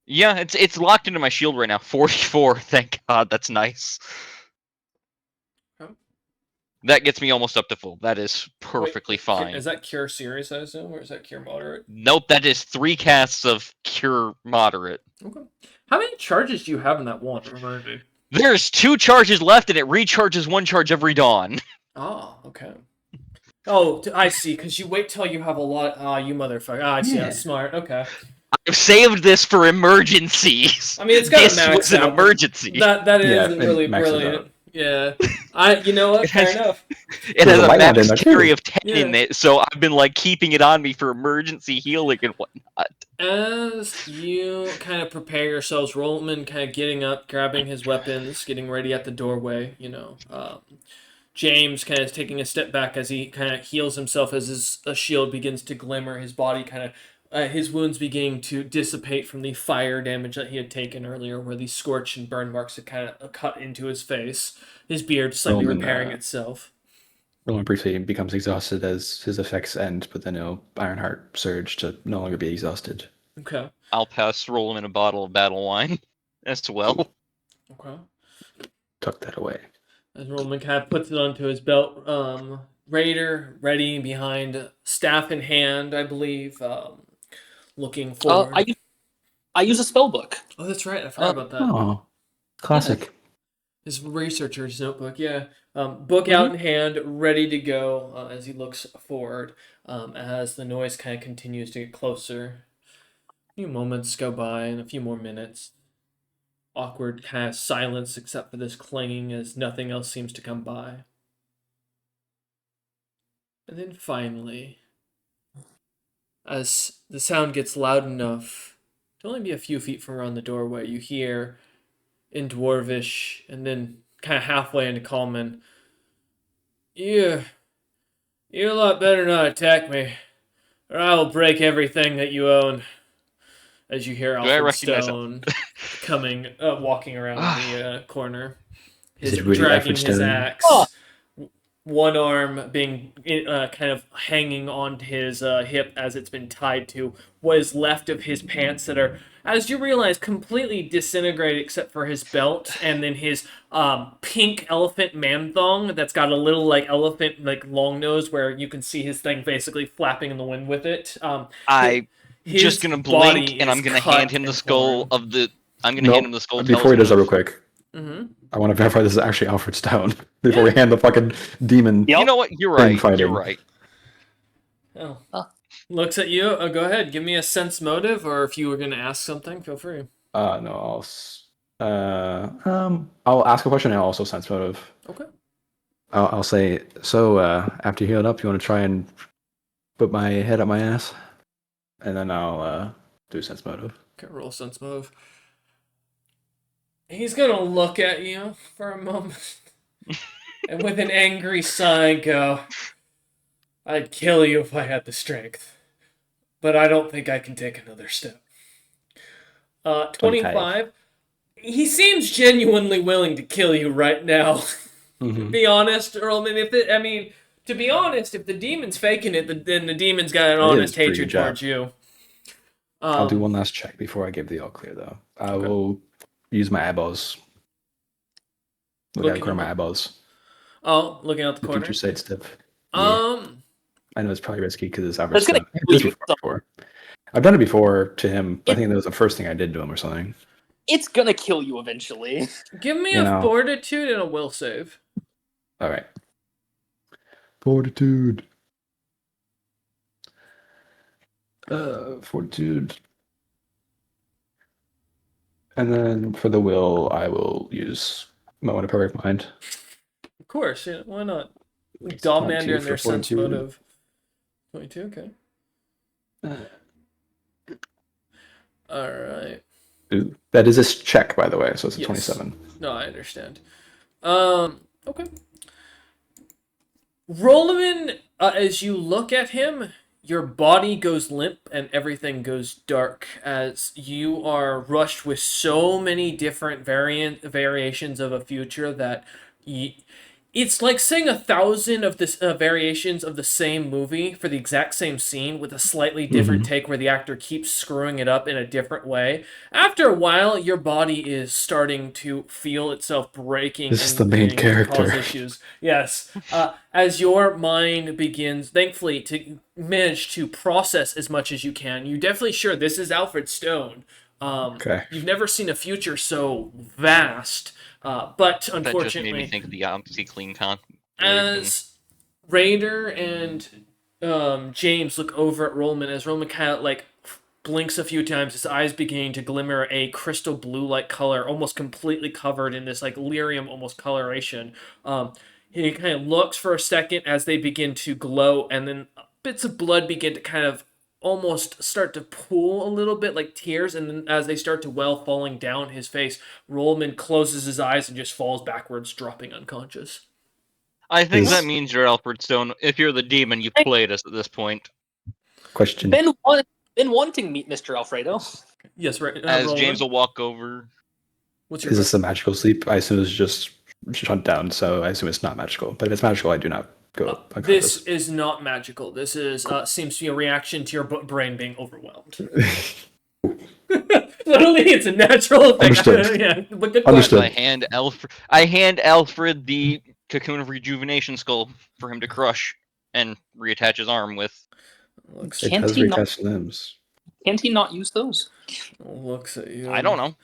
Yeah, it's locked into my shield right now. 44, thank God, that's nice. Okay. That gets me almost up to full. That is perfectly Wait, fine. Is that cure serious, I assume, or is that cure moderate? Nope, that is 3 casts of cure moderate. Okay. How many charges do you have in that wand? Remind me. There's 2 charges left, and it recharges 1 charge every dawn. Oh, okay. Oh, I see. Because you wait till you have a lot. Ah, you motherfucker. Ah, I see. Yeah. That's smart. Okay. I've saved this for emergencies. I mean, it's got this a max was an out. emergency. That is Yeah, it really maxes brilliant. out. Yeah. You know what? It Fair has- enough. It There's has a a light wand in max there, too. carry of 10 in Yeah. it, so I've been like keeping it on me for emergency healing and whatnot. As you kind of prepare yourselves, Rollman kind of getting up, grabbing his weapons, getting ready at the doorway, James kind of taking a step back as he kind of heals himself as his shield begins to glimmer, his body kind of, his wounds beginning to dissipate from the fire damage that he had taken earlier, where the scorch and burn marks had kind of cut into his face, his beard slightly Roman, repairing itself. Roman briefly becomes exhausted as his effects end, but then Ironheart surge to no longer be exhausted. Okay. I'll pass roll him in a bottle of battle wine as well. Okay. Tuck that away. As Roman kind of puts it onto his belt, Raider ready behind, staff in hand, I believe, looking forward. I use a spell book. Oh, that's right. I forgot about that. Oh, classic. His researcher's notebook, yeah. Book out in hand, ready to go as he looks forward. As the noise kind of continues to get closer. A few moments go by, and a few more minutes. Awkward kind of silence, except for this clanging, as nothing else seems to come by. And then finally, as the sound gets loud enough to only be a few feet from around the doorway, you hear in Dwarvish, and then kind of halfway into Common, You're a lot better not attack me, or I will break everything that you own. As you hear I Alfred recognize Stone walking around the corner, Is it really dragging Alfred his Stone? axe, Oh. one arm being kind of hanging onto his hip as it's been tied to what is left of his pants that are, as you realize, completely disintegrated except for his belt and then his pink elephant man thong that's got a little like elephant like long nose where you can see his thing basically flapping in the wind with it. I'm His just gonna body blink and I'm is gonna cut hand him the and skull torn. of the. I'm gonna hand him the skull. Before he does that, real talisman. quick, Mm-hmm. I want to verify this is actually Alfred Stone before we hand the fucking demon. Yep. You know what? You're Thing right. fighting. You're right. Oh. Huh. Looks at you. Go ahead. Give me a sense motive, or if you were going to ask something, feel free. No, I'll ask a question and I'll also sense motive. Okay. I'll say, so after you heal up, you want to try and put my head up my ass? And then I'll do sense motive. Okay, roll sense motive. He's going to look at you for a moment. And with an angry sigh go, I'd kill you if I had the strength. But I don't think I can take another step. 25. He seems genuinely willing to kill you right now. Mm-hmm. Be honest, Earl. To be honest, if the demon's faking it, then the demon's got an It honest is pretty hatred good job. towards you. I'll do one last check before I give the all clear, though. I Okay. will use my eyeballs. Look Looking at the corner of at my eyeballs. Oh, looking out the The corner. future sight stiff. I know it's probably risky because it's Alfred That's gonna Stone. I've kill done you this before. I've done it before to him. I think that was the first thing I did to him or something. It's gonna kill you eventually. Give me You a know. fortitude and a will save. All right. Fortitude. Fortitude. And then for the will, I will use Moment of Perfect Mind. Of course, yeah, why not? 22 Dominander and for their sense fortitude. motive. 22, okay. Alright. Ooh, that is a check, by the way, so it's a Yes. 27. No, I understand. Okay. Rolloman, as you look at him, your body goes limp and everything goes dark as you are rushed with so many different variations of a future that it's like saying 1,000 of this variations of the same movie for the exact same scene with a slightly different take where the actor keeps screwing it up in a different way. After a while, your body is starting to feel itself breaking This is and the main beginning to cause character. issues. Yes, as your mind begins, thankfully, to manage to process as much as you can. You're definitely sure this is Alfred Stone. Okay. You've never seen a future so vast, but That just made me unfortunately, think of the OxyClean con. as Raider and James look over at Rollman, as Rollman kind of like blinks a few times, his eyes beginning to glimmer a crystal blue-like color, almost completely covered in this like lyrium almost coloration. He kind of looks for a second as they begin to glow, and then bits of blood begin to kind of almost start to pool a little bit like tears, and then as they start to well falling down his face, Rollman closes his eyes and just falls backwards, dropping unconscious. I think Is- that means you're Alfred Stone. If you're the demon, you've played us at this point. Question. Been wanting meet Mr. Alfredo. Yes, right. As Rollman, James will walk over. what's your Is this question? a magical sleep? I assume it's just shut down, so I assume it's not magical. But if it's magical, I do not go This unconscious. is not magical. This is seems to be a reaction to your brain being overwhelmed. Literally, it's a natural thing. Understood. Yeah, but good Understood. question. I hand Alfred the cocoon of rejuvenation skull for him to crush and reattach his arm with. Looks, It Can't does he not- recast limbs. Can't he not use those? looks at you. I don't know.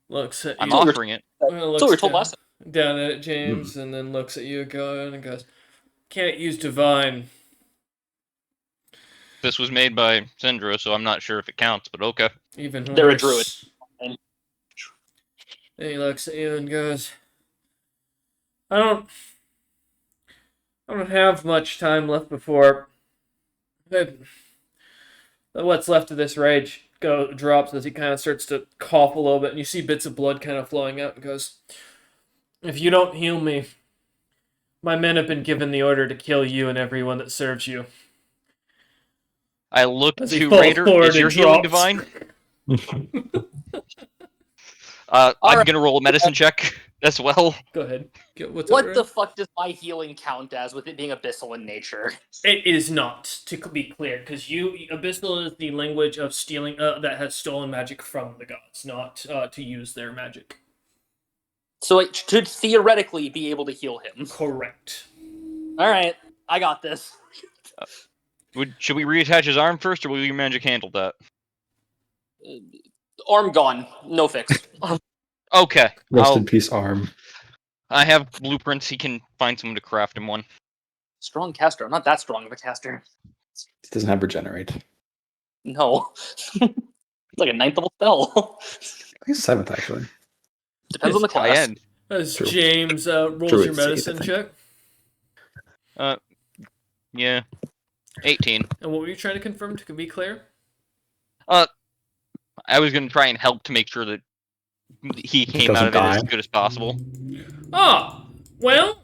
Looks at I'm you. offering it. Looks So we were told down, last time. down at James, and then looks at you again and goes, "Can't use divine." This was made by Syndra, so I'm not sure if it counts, but okay. Even They're a worse. druid. And he looks at you and goes, I don't have much time left before what's left of this rage drops as he kind of starts to cough a little bit, and you see bits of blood kind of flowing out, and goes, "If you don't heal me, my men have been given the order to kill you and everyone that serves you." I look As he to falls Raider. forward Is your and healing drops. divine? I'm gonna roll a medicine check as well. Go ahead. What's What up, the Ryan? fuck does my healing count as with it being abyssal in nature? It is not, to be clear, because Abyssal is the language of stealing that has stolen magic from the gods, not to use their magic. So it should theoretically be able to heal him. Correct. Alright, I got this. Should we reattach his arm first, or will your magic handle that? Arm gone. No fix. Okay. Rest in peace, arm. I have blueprints. He can find someone to craft him one. Strong caster. I'm not that strong of a caster. It doesn't have regenerate. No. It's like a 9th level spell. I think it's 7th, actually. Depends on the High class. end. As True. James rolls True, your it's 8th, I medicine think. check. Yeah. 18. And what were you trying to confirm, to be clear? I was gonna try and help to make sure that he came out doesn't of it as die. good as possible. Well,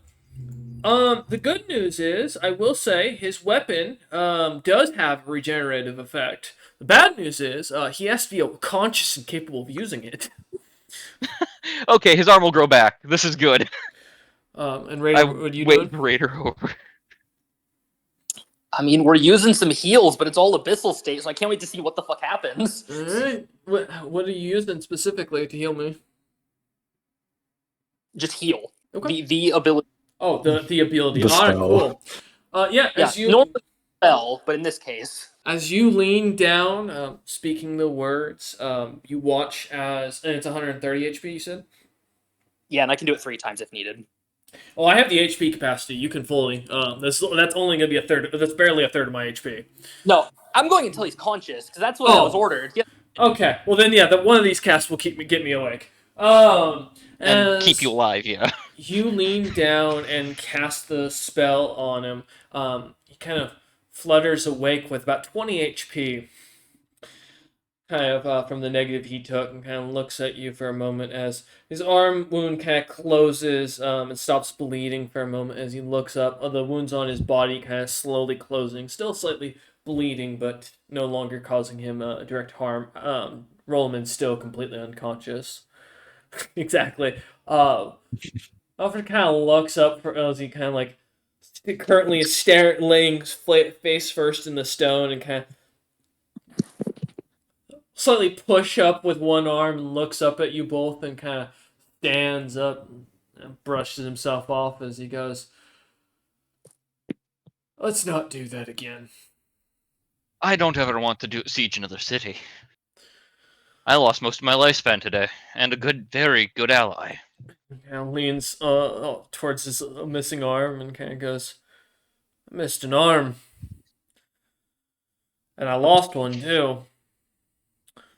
the good news is, I will say, his weapon does have a regenerative effect. The bad news is, he has to be conscious and capable of using it. Okay, his arm will grow back. This is good. And Raider, what are you wait doing? for Raider over. I mean, we're using some heals, but it's all abyssal state, so I can't wait to see what the fuck happens. Alright. What are you using specifically to heal me? Just heal. Okay. The ability. Oh, the ability. The Alright, spell. cool. Yeah, Yeah, as you... normally spell, but in this case. As you lean down, speaking the words, you watch as, and it's 130 HP. You said. Yeah, and I can do it 3 times if needed. Oh, I have the HP capacity. You can fully. That's only gonna be a third. That's barely a third of my HP. No, I'm going until he's conscious because that's what I was Oh, ordered. Yeah. okay. Well then, yeah, one of these casts will get me awake. And keep you As alive, yeah. you lean down and cast the spell on him, he kind of flutters awake with about 20 HP, kind of from the negative he took, and kind of looks at you for a moment as his arm wound kind of closes and stops bleeding for a moment as he looks up. The wounds on his body kind of slowly closing, still slightly bleeding, but no longer causing him direct harm. Rollman's still completely unconscious. Exactly. Alfred kind of looks up for as he kind of like currently is laying face first in the stone and kind of slightly push up with one arm and looks up at you both and kind of stands up and brushes himself off as he goes, "Let's not do that again." I don't ever want to siege another city. I lost most of my lifespan today, and a very good ally. He kind of leans towards his missing arm and kind of goes, "I missed an arm. And I lost one too.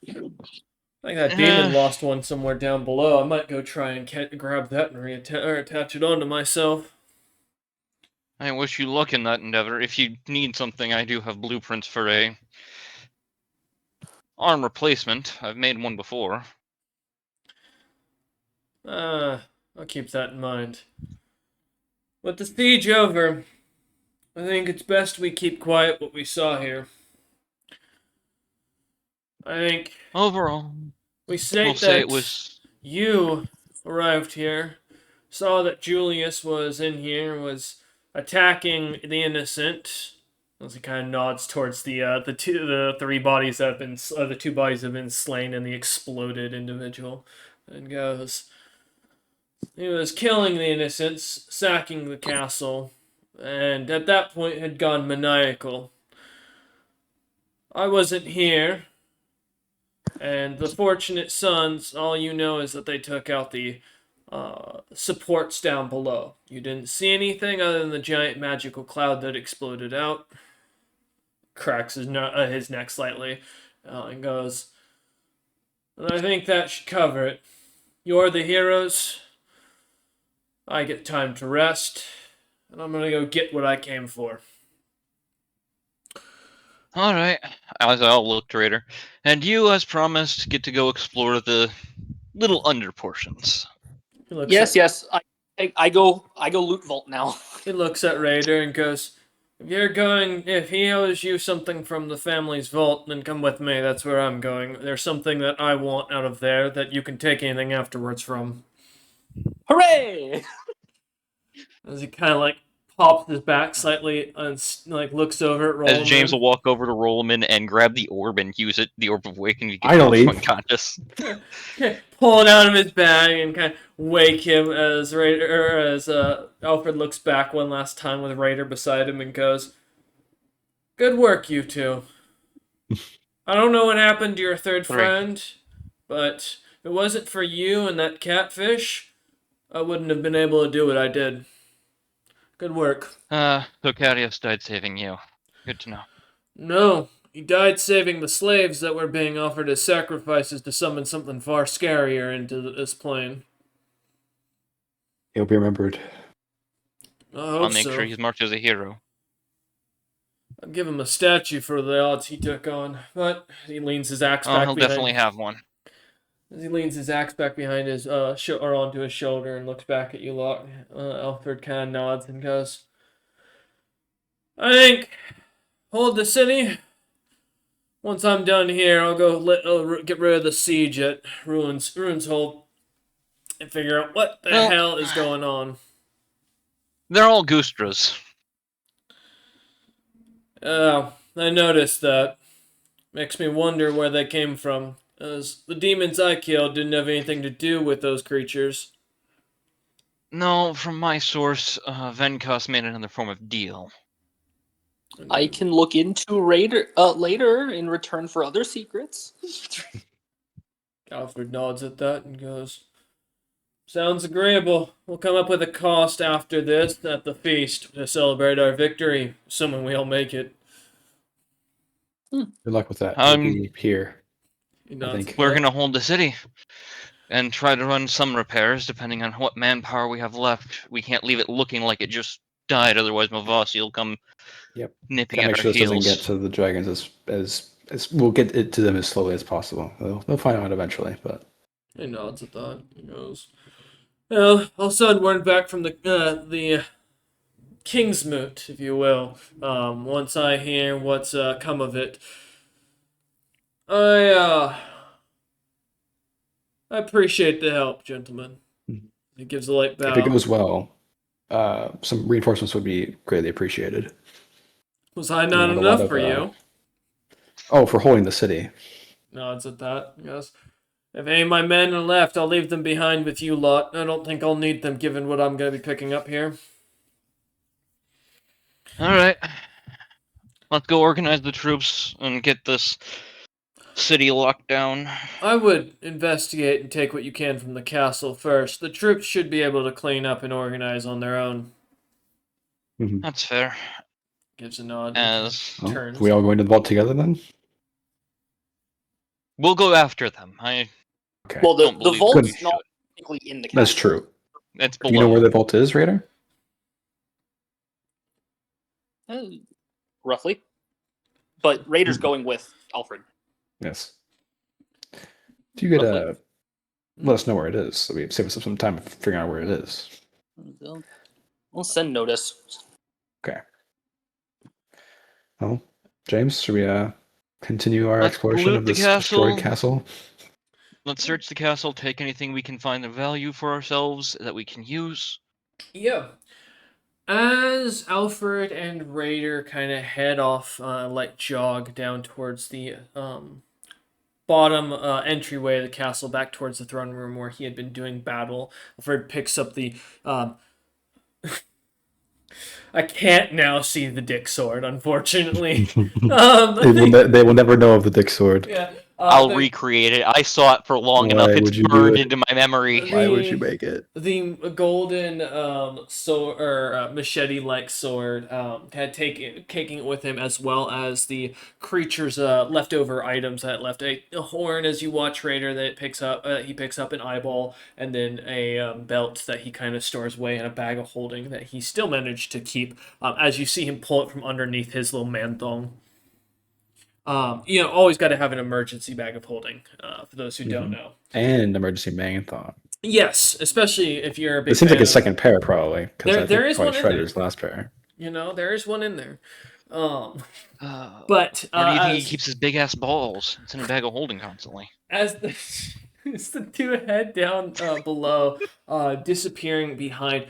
I think that demon lost one somewhere down below. I might go try and grab that and attach it onto myself." I wish you luck in that endeavor. If you need something, I do have blueprints for a arm replacement. I've made one before. I'll keep that in mind. With the siege over, I think it's best we keep quiet what we saw here. I think Overall, we state we'll say that it was... you arrived here, saw that Julius was in here, was attacking the innocent. As he kind of nods towards the 3 bodies that have been the 2 bodies have been slain and the exploded individual, and goes, he was killing the innocents, sacking the castle, and at that point had gone maniacal. I wasn't here, and the fortunate sons, all you know is that they took out the supports down below. You didn't see anything other than the giant magical cloud that exploded out. Cracks his neck slightly, and goes, and I think that should cover it. You're the heroes. I get time to rest, and I'm gonna go get what I came for. Alright, as I'll look to Raider. And you, as promised, get to go explore the little under portions. Yes, yes. I go loot vault now. He looks at Raider and goes, if he owes you something from the family's vault, then come with me. That's where I'm going. There's something that I want out of there that you can take anything afterwards from." Hooray! As he kind of like pops his back slightly and like looks over at Rollman. As James will walk over to Rollman and grab the orb and use it, the orb of waking, you get Finally. unconscious. Pull it out of his bag and kind of wake him as Alfred looks back one last time with Raider beside him and goes, "Good work, you two. I don't know what happened to your third friend, but if it wasn't for you and that catfish, I wouldn't have been able to do what I did. Good work." So Carius died saving you. Good to know. "No, he died saving the slaves that were being offered as sacrifices to summon something far scarier into this plane." He'll be remembered. I'll make sure he's marked as a hero. I'll give him a statue for the odds he took on, but he leans his axe back He'll behind. definitely have one. As he leans his axe back behind his or onto his shoulder and looks back at you lot, Alfred kind of nods and goes, "I think hold the city. Once I'm done here, I'll go get rid of the siege at Ruins Hold and figure out what the hell is going on." They're all Goostras. I noticed that. Makes me wonder where they came from, as the demons I killed didn't have anything to do with those creatures. No, from my source, Venkus made another form of deal. I can look into Raider later in return for other secrets. Alfred nods at that and goes, "Sounds agreeable. We'll come up with a cost after this at the feast to celebrate our victory, assuming we all make it." Good luck with that. We'll Um, be here. He I nods think. at we're that. gonna hold the city and try to run some repairs depending on what manpower we have left. We can't leave it looking like it just died, otherwise Mavasi will come Yep. nipping Gotta at make our sure this doesn't get heels. to the dragons as we'll get it to them as slowly as possible. They'll find out eventually, but He nods at that. He goes, "Well, I'll send word back from the Kingsmoot, if you will. Once I hear what's come of it, I I appreciate the help, gentlemen." Mhm. He gives a light if it bow. goes well, some reinforcements would be greatly appreciated. Was I We not have a lot enough of for you? for holding the city. Nods at that. He goes, "If any of my men are left, I'll leave them behind with you lot. I don't think I'll need them given what I'm going to be picking up here." All right, let's go organize the troops and get this city locked down. I would investigate and take what you can from the castle first. The troops should be able to clean up and organize on their own. Mhm. That's fair. Gives a nod and As Well, turns. we all going to the vault together then? we'll go after them. I Okay. Well, don't the believe we vault's should. not technically in the castle. That's true. It's Do you know where below. the vault is, Raider? Roughly. But Raider's Mhm. going with Alfred. Yes. If you could Roughly. let us know where it is, so we save us some time figuring out where it is. We'll send notice. Okay. Well, James, should we continue our Let's exploration loot of the this destroyed castle. castle? Let's search the castle, take anything we can find of value for ourselves that we can use. Yeah. As Alfred and Raider kind of head off, like jog down towards the bottom entryway of the castle, back towards the throne room where he had been doing battle, Alfred picks up the. I can't now see the dick sword, unfortunately. They will never know of the dick sword. Yeah. I'll recreate it. I saw it for long enough. Why It's would you do burned it? into my memory. Why would you make it? The golden sword or machete-like sword had taking it with him, as well as the creature's leftover items that left a horn as you watch Raider that he picks up an eyeball, and then a belt that he kind of stores away in a bag of holding that he still managed to keep as you see him pull it from underneath his little man thong. Always got to have an emergency bag of holding for those who don't know. And emergency marathon. Yes, especially if you're a big It seems fan like a of- second pair, probably, because I There think is probably one in there. Shredder's last pair. There is one in there. But But where do you think he keeps his big ass balls? It's in a bag of holding constantly. as the as the two head down below, disappearing behind,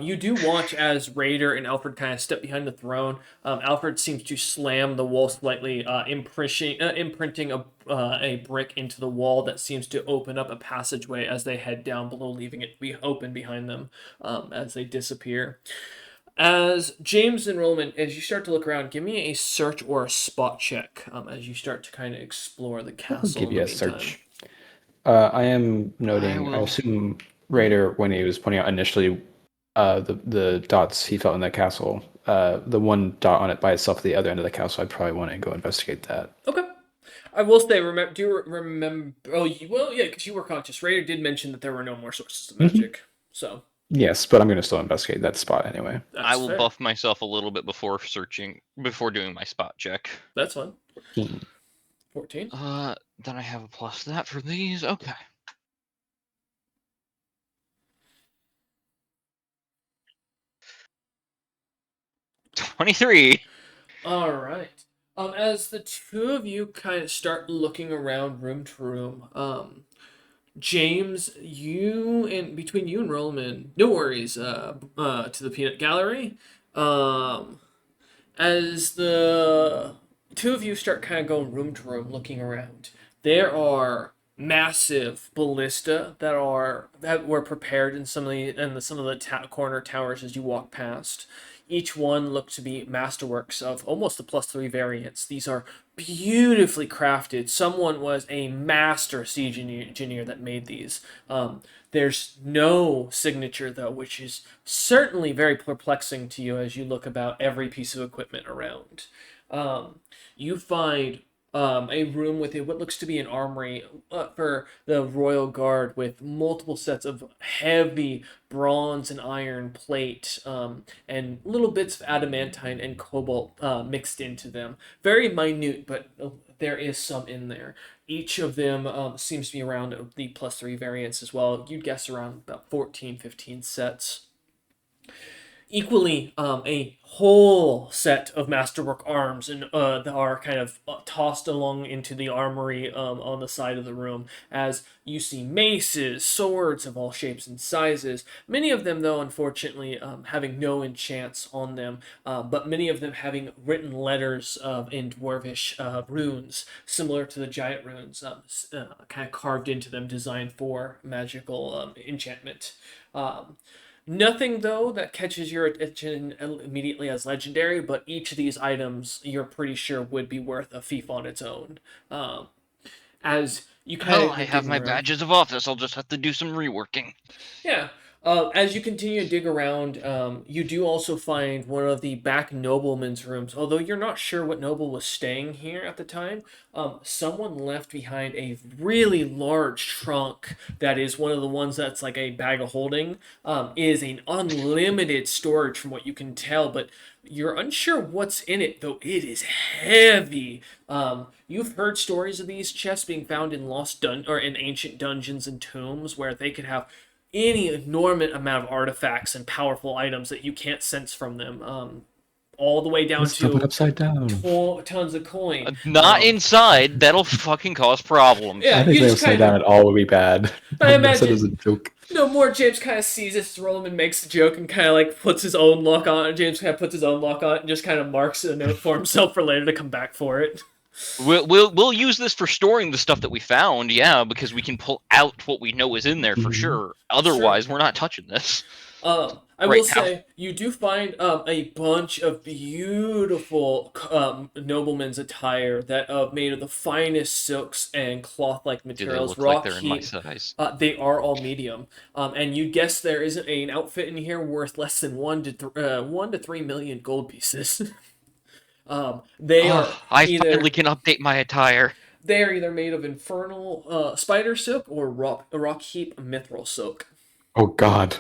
you do watch as Raider and Alfred kind of step behind the throne. Alfred seems to slam the wall slightly, imprinting a brick into the wall that seems to open up a passageway as they head down below, leaving it to be open behind them as they disappear. As James and Roman, as you start to look around, give me a search or a spot check as you start to kind of explore the I'll castle. give in you the a meantime. search. I am noting. I will. assume Raider, when he was pointing out initially the dots he felt in the castle, the one dot on it by itself at the other end of the castle, I'd probably want to go investigate that. Okay. I will say, do you remember? Oh, yeah, because you were conscious. Raider did mention that there were no more sources of magic, so Yes, but I'm going to still investigate that spot anyway. that's I will fair. buff myself a little bit before doing my spot check. That's fine. 14. 14. Then I have a plus that for these. Okay. $23. All right. As the two of you kind of start looking around room to room, James, between you and Roman, no worries. To the peanut gallery. As the two of you start kind of going room to room, looking around, there are massive ballista that were prepared in some of the corner towers as you walk past. Each one looked to be masterworks of almost the +3 variants. These are beautifully crafted. Someone was a master siege engineer that made these. There's no signature though, which is certainly very perplexing to you as you look about every piece of equipment around. You find a room with what looks to be an armory for the royal guard with multiple sets of heavy bronze and iron plate and little bits of adamantine and cobalt mixed into them. Very minute, but there is some in there. Each of them seems to be around the +3 variants as well. You'd guess around about 14, 15 sets. Equally, a whole set of masterwork arms and that are kind of tossed along into the armory on the side of the room as you see maces, swords of all shapes and sizes. Many of them, though, unfortunately, having no enchants on them, but many of them having written letters in dwarvish runes, similar to the giant runes, kind of carved into them, designed for magical enchantment. Nothing though that catches your attention immediately as legendary, but each of these items you're pretty sure would be worth a fief on its own. As you kind Well, of I have dig my around. badges of office. I'll just have to do some reworking. Yeah. As you continue to dig around, you do also find one of the back nobleman's rooms. Although you're not sure what noble was staying here at the time, someone left behind a really large trunk that is one of the ones that's like a bag of holding. Is an unlimited storage from what you can tell, but you're unsure what's in it, though it is heavy. You've heard stories of these chests being found in or in ancient dungeons and tombs where they could have any enormous amount of artifacts and powerful items that you can't sense from them. All the way down Let's flip it to upside down. tons of coin. Not inside. That'll fucking cause problems. Yeah, I think you they just upside kind down of. at all would be bad. I I said it was a imagine. joke. No more. James kind of sees this. Roland makes the joke and kind of like puts his own lock on it. James kind of puts his own lock on it and just kind of marks a note for himself for later to come back for it. We'll use this for storing the stuff that we found, yeah, because we can pull out what we know is in there for sure. Otherwise, we're not touching this. I Right will now. say you do find a bunch of beautiful noblemen's attire that made of the finest silks and cloth-like Do they materials. look like they're Rock in my heap. size? They are all medium, and you guess there isn't an outfit in here worth less than 1 to 3 million gold pieces. They are I either finally can update my attire. they are either made of infernal spider silk or rock heap mithril silk. Oh God,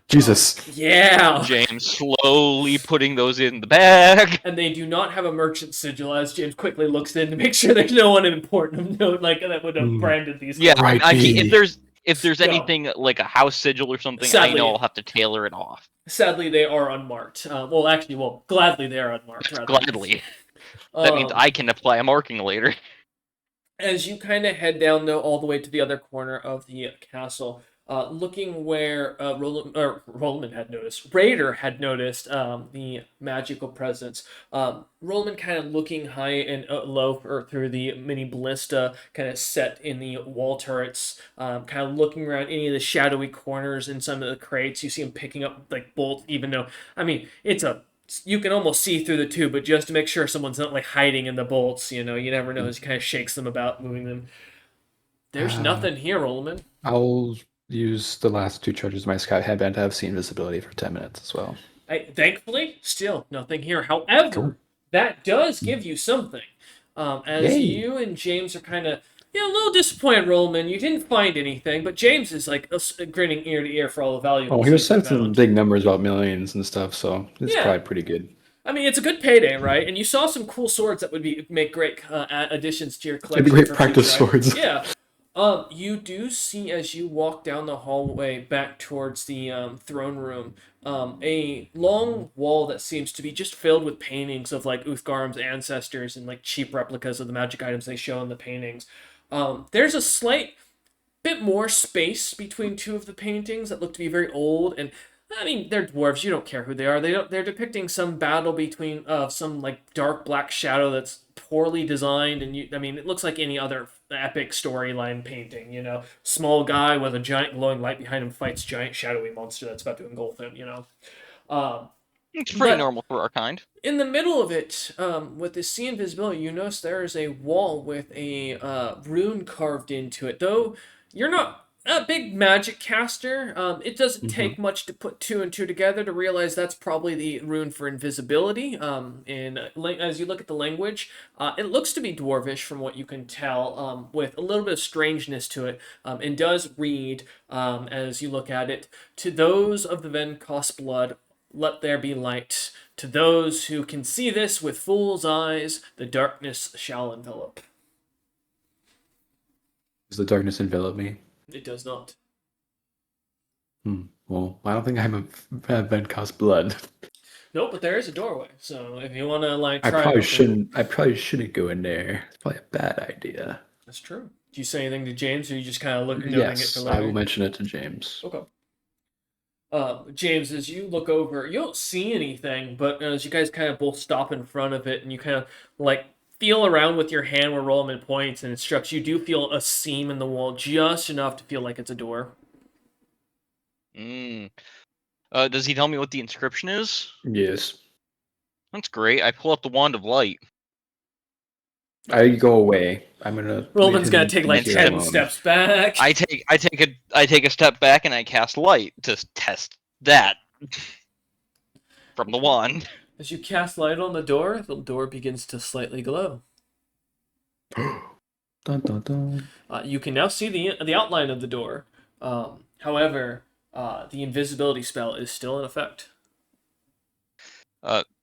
Jesus! Yeah. James slowly putting those in the bag. And they do not have a merchant sigil, as James quickly looks in to make sure there's no one important of note like that would have branded these. Yeah, clothes. I mean, R.I.P.. if there's No. anything like a house sigil or something, I Sadly. know I'll have to tailor it off. Sadly, they are unmarked. Gladly they are unmarked. Rather. Gladly. That means I can apply a marking later. As you kind of head down, though, all the way to the other corner of the castle, looking where Roland had noticed, Raider had noticed the magical presence. Roland kind of looking high and low through the mini ballista, kind of set in the wall turrets, kind of looking around any of the shadowy corners in some of the crates. You see him picking up like bolts, even though, I mean, you can almost see through the tube, but just to make sure someone's not like hiding in the bolts, you never know as he kind of shakes them about, moving them. There's nothing here, Roland. I'll use the last 2 charges of my scout headband to have seen visibility for 10 minutes as well. Thankfully, still nothing here. However, Cool. that does give you something. As Yay. you and James are kind of a little disappointed, Roland. You didn't find anything, but James is like grinning ear to ear for all the valuables. Oh, he was things saying some found. big numbers about millions and stuff, so it's Yeah. probably pretty good. I mean, it's a good payday, right? And you saw some cool swords that would make great additions to your collection. great for practice future items. swords. Yeah. You do see as you walk down the hallway back towards the throne room, a long wall that seems to be just filled with paintings of like Uthgarm's ancestors and like cheap replicas of the magic items they show in the paintings. There's a slight bit more space between 2 of the paintings that look to be very old, and I mean they're dwarves. You don't care who they are. They're depicting some battle between some like dark black shadow that's poorly designed, and it looks like any other epic storyline painting. Small guy with a giant glowing light behind him fights giant shadowy monster that's about to engulf him. It's pretty But normal for our kind. in the middle of it, with the sea invisibility, you notice there is a wall with a rune carved into it. Though you're not a big magic caster, it doesn't take much to put two and two together to realize that's probably the rune for invisibility. As you look at the language, it looks to be dwarvish from what you can tell, with a little bit of strangeness to it, and does read, as you look at it, to those of the Venkos blood, let there be light. To those who can see this with fool's eyes, the darkness shall envelop. Does the darkness envelop me? It does not. Well, I don't think I'm have Venkos blood. Nope, but there is a doorway. So if you want to I try probably it, shouldn't. I probably shouldn't go in there. It's probably a bad idea. That's true. Do you say anything to James, or you just kind of noting it for Yes, later? I will mention it to James. Okay. James, as you look over, you don't see anything, but as you guys kind of both stop in front of it and you kind of feel around with your hand where Rollman points and instructs, you do feel a seam in the wall just enough to feel like it's a door. Does he tell me what the inscription is? Yes. That's great. I pull up the wand of light. I go away. I'm gonna. Rollman's gonna take like 10 steps back. I take a step back and I cast light to test that from the wand. As you cast light on the door begins to slightly glow. Dun, dun, dun. You can now see the outline of the door. However, the invisibility spell is still in effect.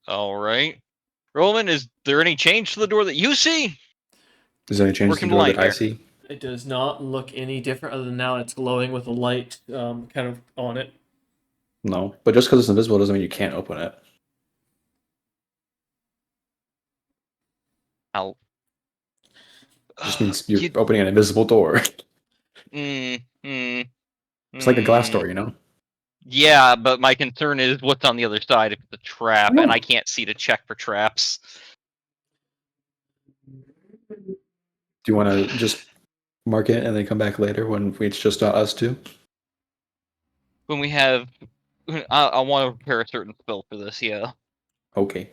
All right. Roman, is there any change to the door that you see? Is there any change to the door that I see? It does not look any different other than now it's glowing with a light kind of on it. No, but just because it's invisible doesn't mean you can't open it. I'll. Just means you're opening an invisible door. It's like a glass door, you know? Yeah, but my concern is what's on the other side if it's a trap, and I can't see to check for traps. Do you want to just mark it and then come back later when it's just us two? When we have... I want to prepare a certain spell for this, yeah. Okay.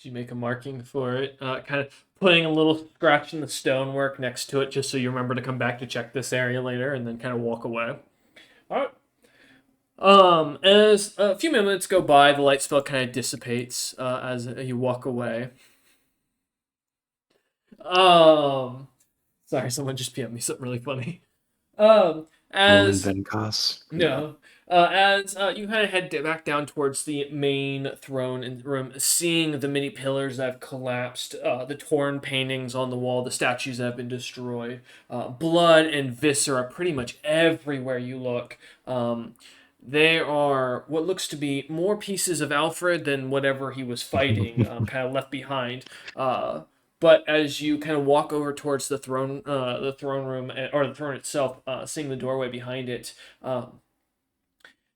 You make a marking for it, kind of putting a little scratch in the stonework next to it just so you remember to come back to check this area later and then kind of walk away. Alright. As a few minutes go by, the light spell kind of dissipates as you walk away. Sorry, someone just PM'd me something really funny. As Venkos. no, as you kind of head back down towards the main throne room, seeing the many pillars that have collapsed, the torn paintings on the wall, the statues that have been destroyed, blood and viscera pretty much everywhere you look. There are what looks to be more pieces of Alfred than whatever he was fighting, kind of left behind. But as you kind of walk over towards the throne room, or the throne itself, seeing the doorway behind it,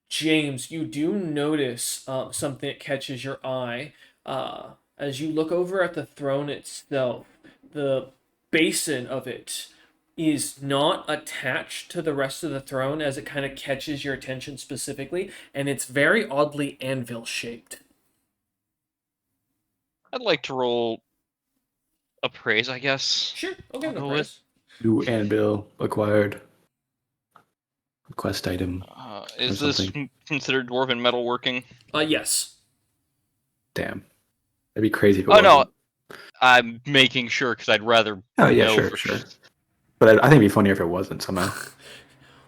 James, you do notice something that catches your eye. As you look over at the throne itself, the basin of it is not attached to the rest of the throne as it kind of catches your attention specifically, and it's very oddly anvil-shaped. I'd like to roll appraise, I guess. Sure, okay, I'll no go worries. New anvil acquired. Quest item. Is or this something. considered dwarven metalworking? Yes. Damn. That'd be crazy if it Oh, no. wasn't. I'm making sure because I'd rather Oh, yeah, know sure, for sure. But I think it'd be funnier if it wasn't somehow.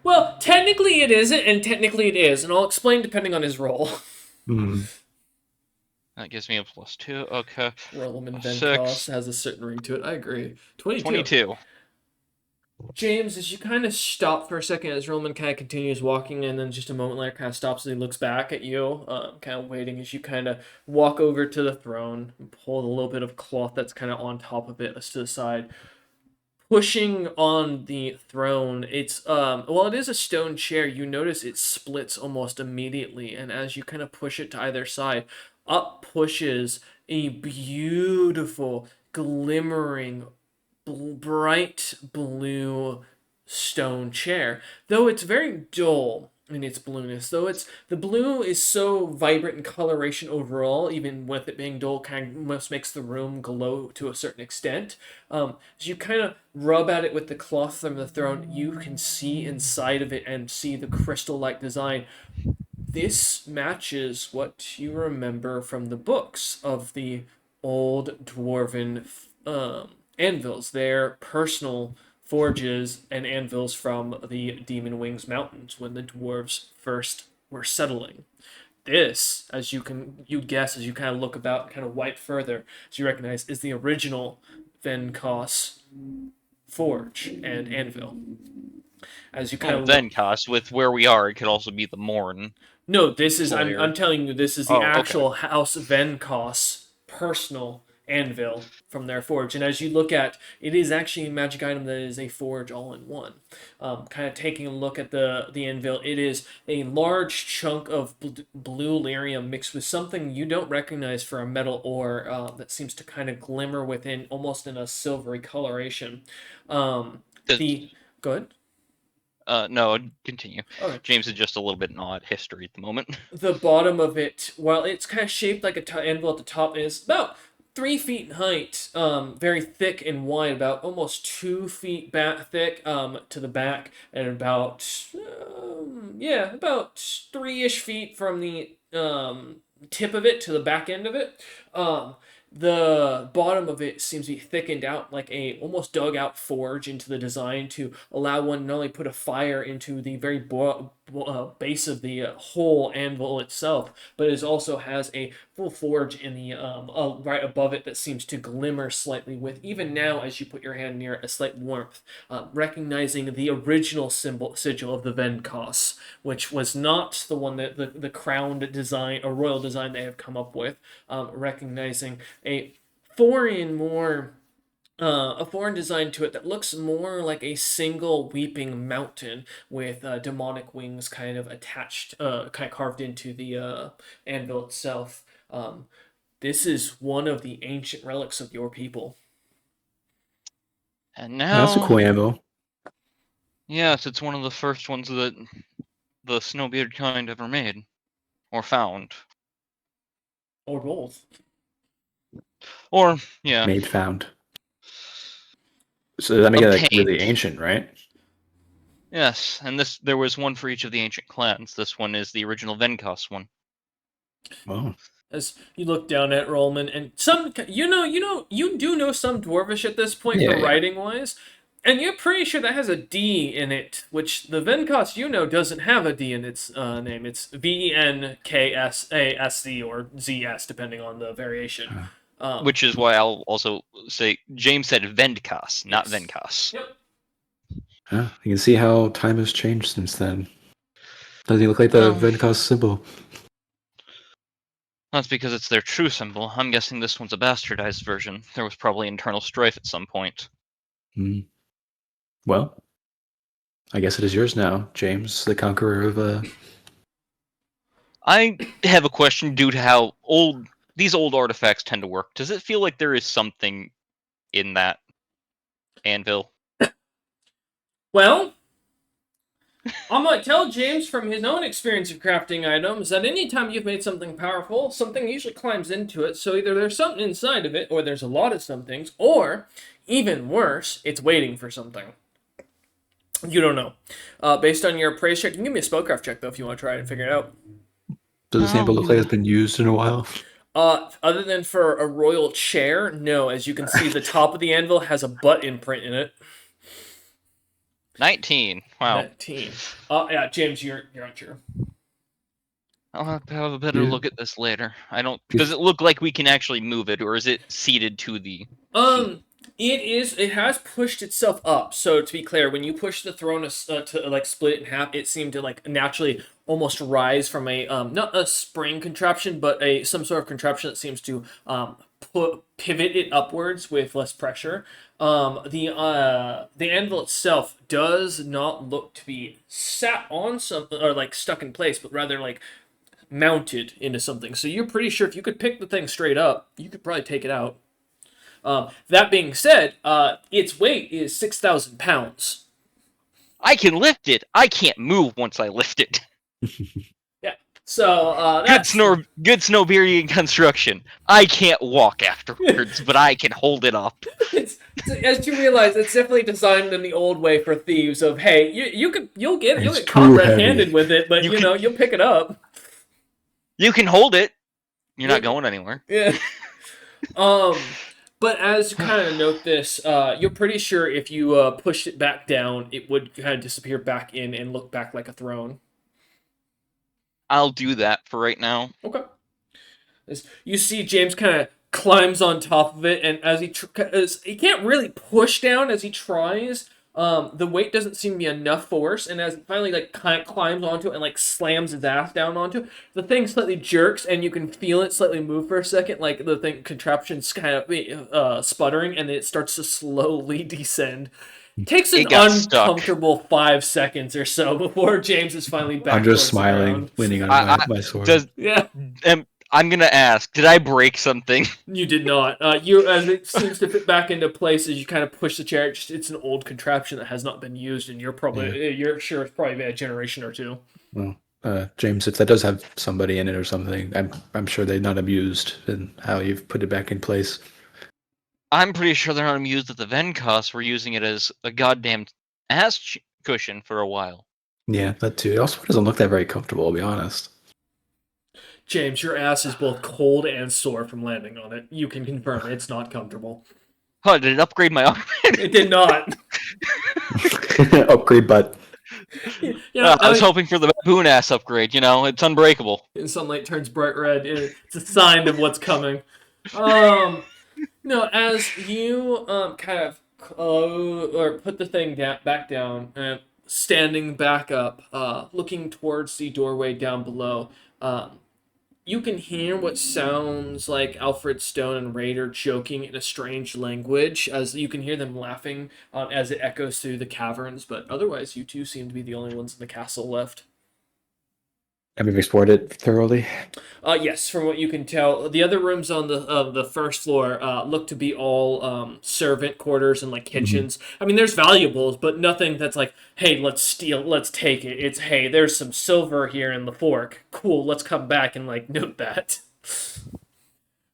Well, technically it isn't, and technically it is, and I'll explain depending on his role. That gives me a +2. Okay. Rollman Six. Venkos has a certain ring to it. I agree. 22. James, as you kind of stop for a second, as Roman kind of continues walking, and then just a moment later kind of stops and he looks back at you, kind of waiting as you kind of walk over to the throne and pull a little bit of cloth that's kind of on top of it to the side. Pushing on the throne, it's while it is a stone chair, you notice it splits almost immediately, and as you kind of push it to either side, up pushes a beautiful, glimmering, bright blue stone chair. Though it's very dull, in its blueness. Though the blue is so vibrant in coloration overall, even with it being dull, kind of almost makes the room glow to a certain extent. As you kind of rub at it with the cloth from the throne, you can see inside of it and see the crystal-like design. This matches what you remember from the books of the old dwarven anvils. Their personal forges and anvils from the Demon Wings Mountains when the dwarves first were settling. This, as you guess as you kind of look about, kind of wipe further, as you recognize, is the original Venkos forge and anvil. As you kind Well, of then, Cos, with where we are, it could also be the Morn No, this is Slayer. I'm telling you this is the Oh, okay. actual House Venkos personal anvil from their forge. And as you look at it is actually a magic item that is a forge all in one. Kind of taking a look at the anvil, it is a large chunk of blue lyrium mixed with something you don't recognize for a metal ore that seems to kind of glimmer within almost in a silvery coloration. The Good. No, continue. Okay. James is just a little bit in awe at history at the moment. The bottom of it, while it's kind of shaped like a anvil at the top, is about 3 feet in height, very thick and wide, about almost 2 feet back thick to the back, and about 3-ish feet from the tip of it to the back end of it. The bottom of it seems to be thickened out like a almost dug out forge into the design to allow one to not only put a fire into the very base of the whole anvil itself, but it also has a full forge in the right above it that seems to glimmer slightly with, even now as you put your hand near it, a slight warmth, recognizing the original sigil of the Venkos, which was not the one that the crowned design, a royal design they have come up with, recognizing a foreign, more a foreign design to it that looks more like a single weeping mountain with demonic wings kind of attached, kind of carved into the anvil itself. This is one of the ancient relics of your people. And That's a now, cool anvil. yes, it's one of the first ones that the Snowbeard kind ever made. Or found. Or both. Or, yeah. Made found. So that make it like really Obtained. ancient, right? Yes, and there was one for each of the ancient clans. This one is the original Venkos one. Wow. As you look down at Rollman, and you do know some Dwarvish at this point Yeah, for yeah. writing wise, and you're pretty sure that has a D in it, which the Venkos doesn't have a D in its name. It's Venkasasc or ZS, depending on the variation. Which is why I'll also say James said Vendkos, not Yes. Venkos. Yep. Yeah, you can see how time has changed since then. Doesn't he look like the Well, Venkos symbol? that's because it's their true symbol. I'm guessing this one's a bastardized version. There was probably internal strife at some point. Well, I guess it is yours now, James, the conqueror of. I have a question due to how these old artifacts tend to work. Does it feel like there is something in that anvil? Well, I'm going to tell James from his own experience of crafting items that anytime you've made something powerful, something usually climbs into it. So either there's something inside of it, or there's a lot of some things, or even worse, it's waiting for something. You don't know. Based on your appraise check, you can give me a spellcraft check though if you want to try it and figure it out. Does this anvil look like it's been used in a while? Other than for a royal chair, no. As you can see, the top of the anvil has a butt imprint in it. 19. Wow. 19. Yeah, James, you're unsure. I'll have to have a better Yeah. look at this later. Does it look like we can actually move it, or is it seated to the... It has pushed itself up. So to be clear, when you push the throne to like split it in half, it seemed to like naturally almost rise from a not a spring contraption, but some sort of contraption that seems to pivot it upwards with less pressure. The anvil itself does not look to be sat on something or like stuck in place, but rather like mounted into something. So you're pretty sure if you could pick the thing straight up, you could probably take it out. That being said, its weight is 6,000 pounds. I can lift it! I can't move once I lift it! So Good that's Snowberian construction. I can't walk afterwards, but I can hold it up. as you realize, it's definitely designed in the old way for thieves. Of hey, you'll It's get caught too red-handed heavy. with it, but You can you'll pick it up. you can hold it. You're Yeah. not going anywhere. Yeah. But as you kind of note this, you're pretty sure if you pushed it back down, it would kind of disappear back in and look back like a throne. I'll do that for right now. Okay. You see James kind of climbs on top of it, and as he can't really push down as he tries. The weight doesn't seem to be enough force, and as he finally like kind of climbs onto it and like slams his ass down onto it, the thing slightly jerks, and you can feel it slightly move for a second, like the thing contraption's kind of sputtering, and it starts to slowly descend. Takes an It got stuck. uncomfortable 5 seconds or so before James is finally back I'm just towards the smiling, ground. leaning on my sword. Yeah. I'm gonna ask, did I break something? You did not. You as it seems to fit back into place as you kind of push the chair. It's an old contraption that has not been used, and you're sure it's probably been a generation or two. Well, James, if that does have somebody in it or something, I'm sure they're not amused in how you've put it back in place. I'm pretty sure they're not amused that the Venkos were using it as a goddamn ass cushion for a while. Yeah, that too. It also doesn't look that very comfortable, I'll be honest. James, your ass is both cold and sore from landing on it. You can confirm it's not comfortable. Huh, did it upgrade my arm? It did not. Upgrade, but You know, I was hoping for the baboon ass upgrade, it's unbreakable. and sunlight turns bright red. It's a sign of what's coming. No, as you kind of or put the thing back down, standing back up, looking towards the doorway down below, you can hear what sounds like Alfred Stone and Raider joking in a strange language, as you can hear them laughing as it echoes through the caverns. But otherwise, you two seem to be the only ones in the castle left. have you explored it thoroughly? Yes, from what you can tell, the other rooms on the first floor look to be all servant quarters and like kitchens. I mean, there's valuables, but nothing that's like, hey, let's steal, let's take it. It's hey, there's some silver here in the fork. Cool, let's come back and like note that.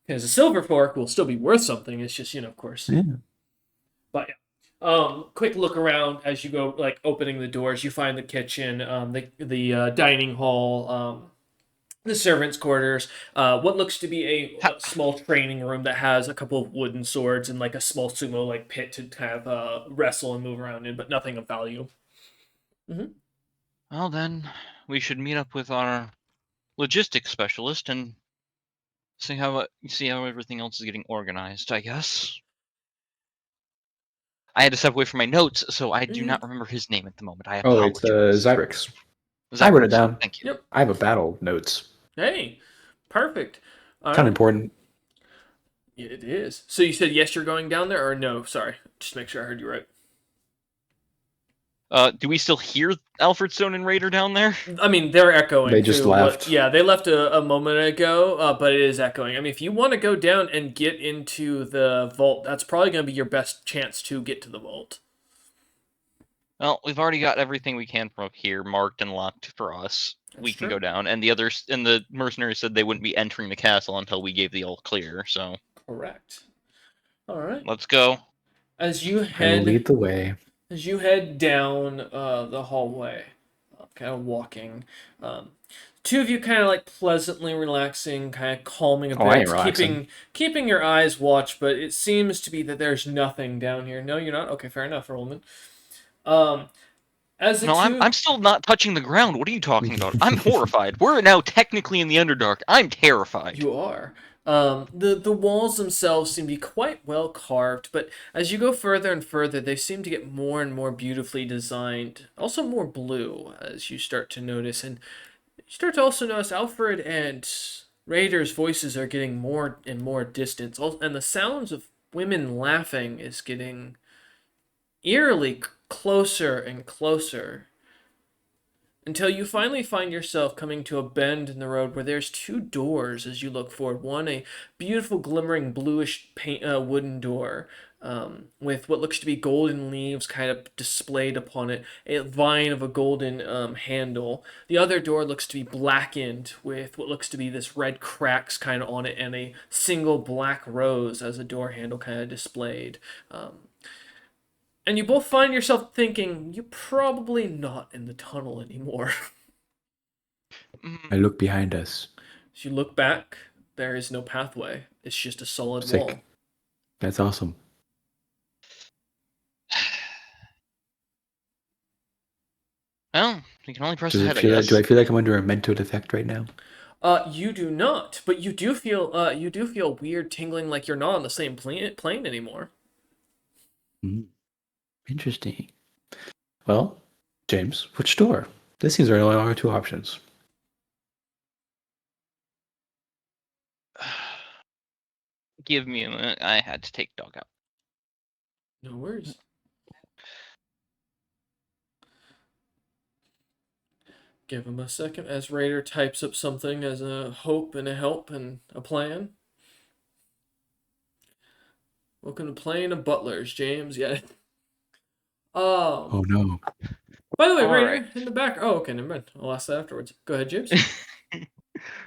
Because a silver fork will still be worth something. It's just of course. Yeah. But yeah. Quick look around as you go, like opening the doors. You find the kitchen, the dining hall, the servants' quarters, what looks to be a small training room that has a couple of wooden swords and like a small sumo like pit to kind of wrestle and move around in, but nothing of value. Well, then, we should meet up with our logistics specialist and see how everything else is getting organized, I guess. I had to step away from my notes, so I do not remember his name at the moment. I Oh, it's apologize. Zyrix. I wrote it down. Thank you. Yep. I have a battle notes. Hey, perfect. Kind of important. It is. So you said yes, you're going down there, or no? Sorry, just make sure I heard you right. Do we still hear Alfred Stone and Raider down there? I mean, they're echoing. They just left. They left a moment ago, but it is echoing. I mean, if you want to go down and get into the vault, that's probably going to be your best chance to get to the vault. Well, we've already got everything we can from up here marked and locked for us. We can go down, and the mercenaries said they wouldn't be entering the castle until we gave the all clear. So correct. All right. Let's go. As you I will lead the way. As you head down the hallway, kind of walking, two of you kind of like pleasantly relaxing, kind of calming a bit, I ain't relaxing. keeping your eyes watched, but it seems to be that there's nothing down here. No, you're not? Okay, fair enough, Roland. I'm still not touching the ground. What are you talking about? I'm horrified. We're now technically in the Underdark. I'm terrified. You are. The walls themselves seem to be quite well carved, but as you go further and further, they seem to get more and more beautifully designed. Also more blue, as you start to notice, and you start to also notice Alfred and Raider's voices are getting more and more distant, and the sounds of women laughing is getting eerily closer and closer. Until you finally find yourself coming to a bend in the road where there's two doors as you look forward. One, a beautiful glimmering bluish paint, wooden door. with what looks to be golden leaves kind of displayed upon it, a vine of a golden handle. The other door looks to be blackened with what looks to be this red cracks kind of on it, and a single black rose as a door handle kind of displayed. And you both find yourself thinking, you're probably not in the tunnel anymore. I look behind us. As you look back, there is no pathway. It's just a solid Sick. wall. That's awesome. Well, we can only press Does it ahead, I feel guess. do I feel like I'm under a mental effect right now? You do not, but you do feel weird tingling like you're not on the same plane anymore. Interesting. Well, James, which door? This seems there are only two options. Give me a minute. I had to take dog out. No worries. Give him a second as Raider types up something as a hope and a help and a plan. Welcome to playing of butlers, James. Yeah. Oh no. By the way, All Raider, right. in the back. Oh, okay, never mind. I'll ask that afterwards. Go ahead, James.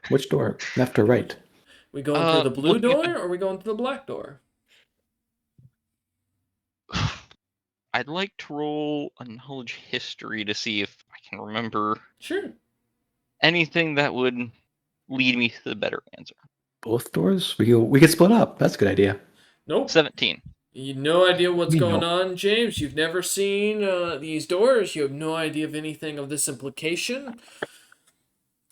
Which door? Left or right? We going through the blue Looking at door, or are we going through the black door? I'd like to roll a knowledge history to see if I can remember Sure. anything that would lead me to the better answer. Both doors? We could split up. That's a good idea. Nope. 17. You no idea what's Me going no. on, James. You've never seen these doors. You have no idea of anything of this implication.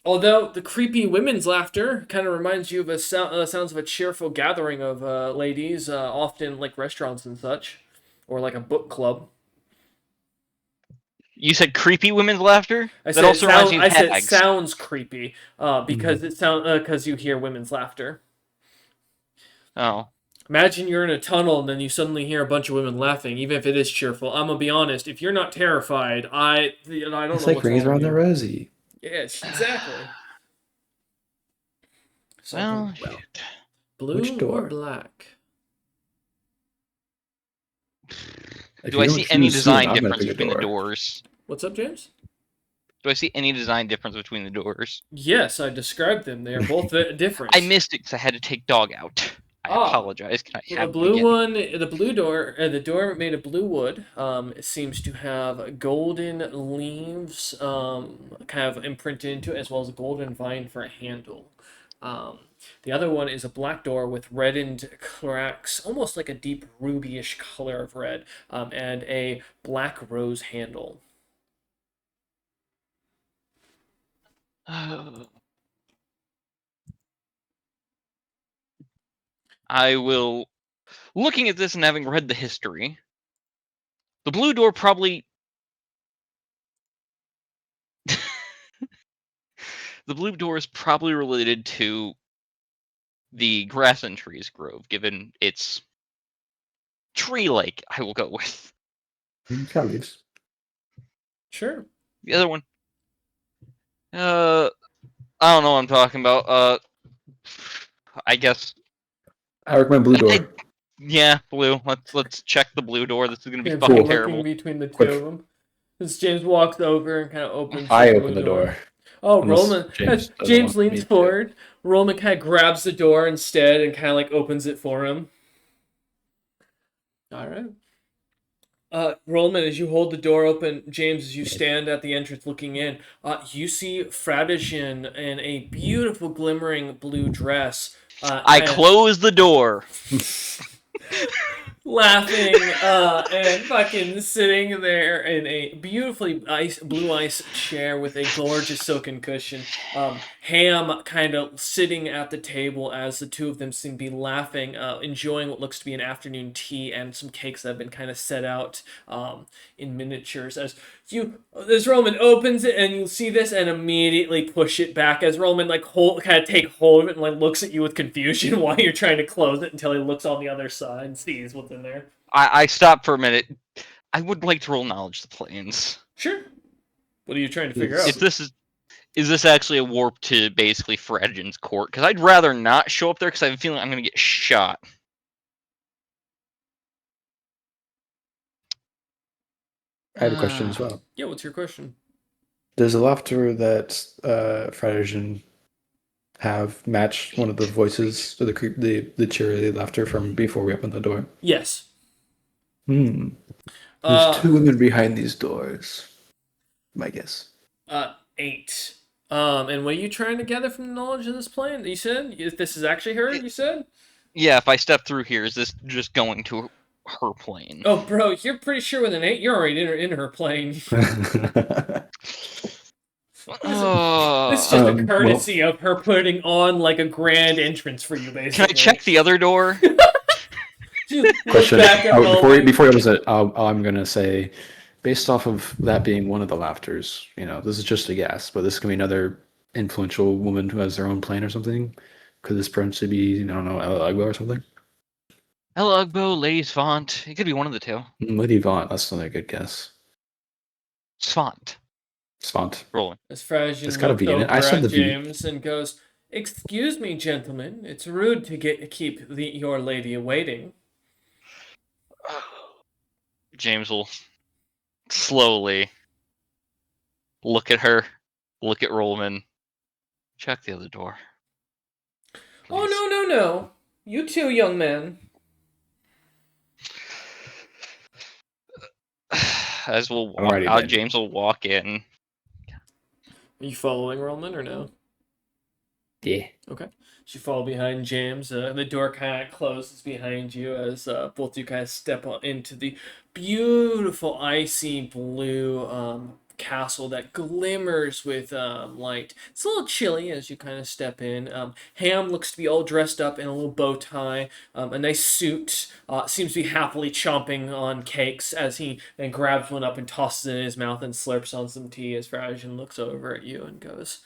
Although the creepy women's laughter kind of reminds you of sounds of a cheerful gathering of ladies, often like restaurants and such, or like a book club. You said creepy women's laughter? I That said also reminds me of I said it hags. sounds creepy because because you hear women's laughter. Oh. Imagine you're in a tunnel and then you suddenly hear a bunch of women laughing, even if it is cheerful. I'm gonna be honest. If you're not terrified, I don't It's know like what's rings wrong around with the you. rosy. Yes, exactly. So, Well, well, shit. blue Which or door? black? If Do you I don't see any choose soon, design I'm gonna difference pick a between the door. doors? What's up, James? Do I see any design difference between the doors? Yes, I described them. They are both different. I missed it because I had to take dog out. I apologize. Can I The have it blue again? one, the blue door, the door made of blue wood. It seems to have golden leaves, kind of imprinted into it, as well as a golden vine for a handle. Um, the other one is a black door with reddened cracks, almost like a deep rubyish color of red, and a black rose handle. I will. Looking at this and having read the history, the blue door probably. The blue door is probably related to the grass and trees grove, given its tree lake. I will go with Got leaves. Sure. the other one. I don't know what I'm talking about. I guess. I recommend blue door. Yeah, blue. Let's check the blue door. This is gonna be Okay, fucking looking terrible. between the two Quick. of them. As James walks over and kind of opens I the open blue the door. Oh, Unless Roman. James doesn't James want me leans to. forward. Roman kind of grabs the door instead and kind of like opens it for him. All right. Roman, as you hold the door open, James, as you stand at the entrance looking in, you see Fradishin in a beautiful glimmering blue dress. I close the door. Laughing and fucking sitting there in a beautifully blue ice chair with a gorgeous silken cushion. Ham kind of sitting at the table as the two of them seem to be laughing, enjoying what looks to be an afternoon tea and some cakes that have been kind of set out in miniatures. As Roman opens it and you see this and immediately push it back as Roman like kind of take hold of it and like looks at you with confusion while you're trying to close it until he looks on the other side and sees what's in there. I stop for a minute. I would like to roll knowledge of the planes. Sure. What are you trying to figure Yes. out? If this is this actually a warp to basically Fredgin's court? Because I'd rather not show up there because I have a feeling I'm gonna get shot. I had a question as well. Yeah, what's your question? Does the laughter that Frisian have match one of the voices of the cheery laughter from before we opened the door? Yes. Hmm. There's Uh, two women behind these doors. My guess. 8. And what are you trying to gather from the knowledge of this plan? You said if this is actually her. You said. Yeah, if I step through here, is this just going to her plane? Oh, bro, you're pretty sure with an 8, you're already in her plane. This is just a Well, courtesy of her putting on like a grand entrance for you, Can I basically. check the other door? She looks question. back at Roland. Before you opens it, I'm gonna say, based off of that being one of the laughters, this is just a guess, but this can be another influential woman who has their own plan or something. Could this potentially be, I don't know, Ella Agbo or something? Ella Ugbo, Lady Svant. It could be one of the two. Lady Vaunt, that's another good guess. Svant. Svant. Rolling. As Frasian It's gotta looked be in it. over I said at the V. James and goes, "Excuse me, gentlemen. It's rude to keep your lady waiting." James will slowly look at her, look at Rollman, check the other door. Oh, Please. no. You too, young man. As we'll walk Alrighty out, then. James will walk in. Are you following Roman or no? Yeah. Okay. You follow behind James. The door kind of closes behind you as both you guys step into the beautiful icy blue castle that glimmers with light. It's a little chilly as you kind of step in. Ham looks to be all dressed up in a little bow tie, a nice suit. Seems to be happily chomping on cakes as he then grabs one up and tosses it in his mouth and slurps on some tea as Frazian looks over at you and goes,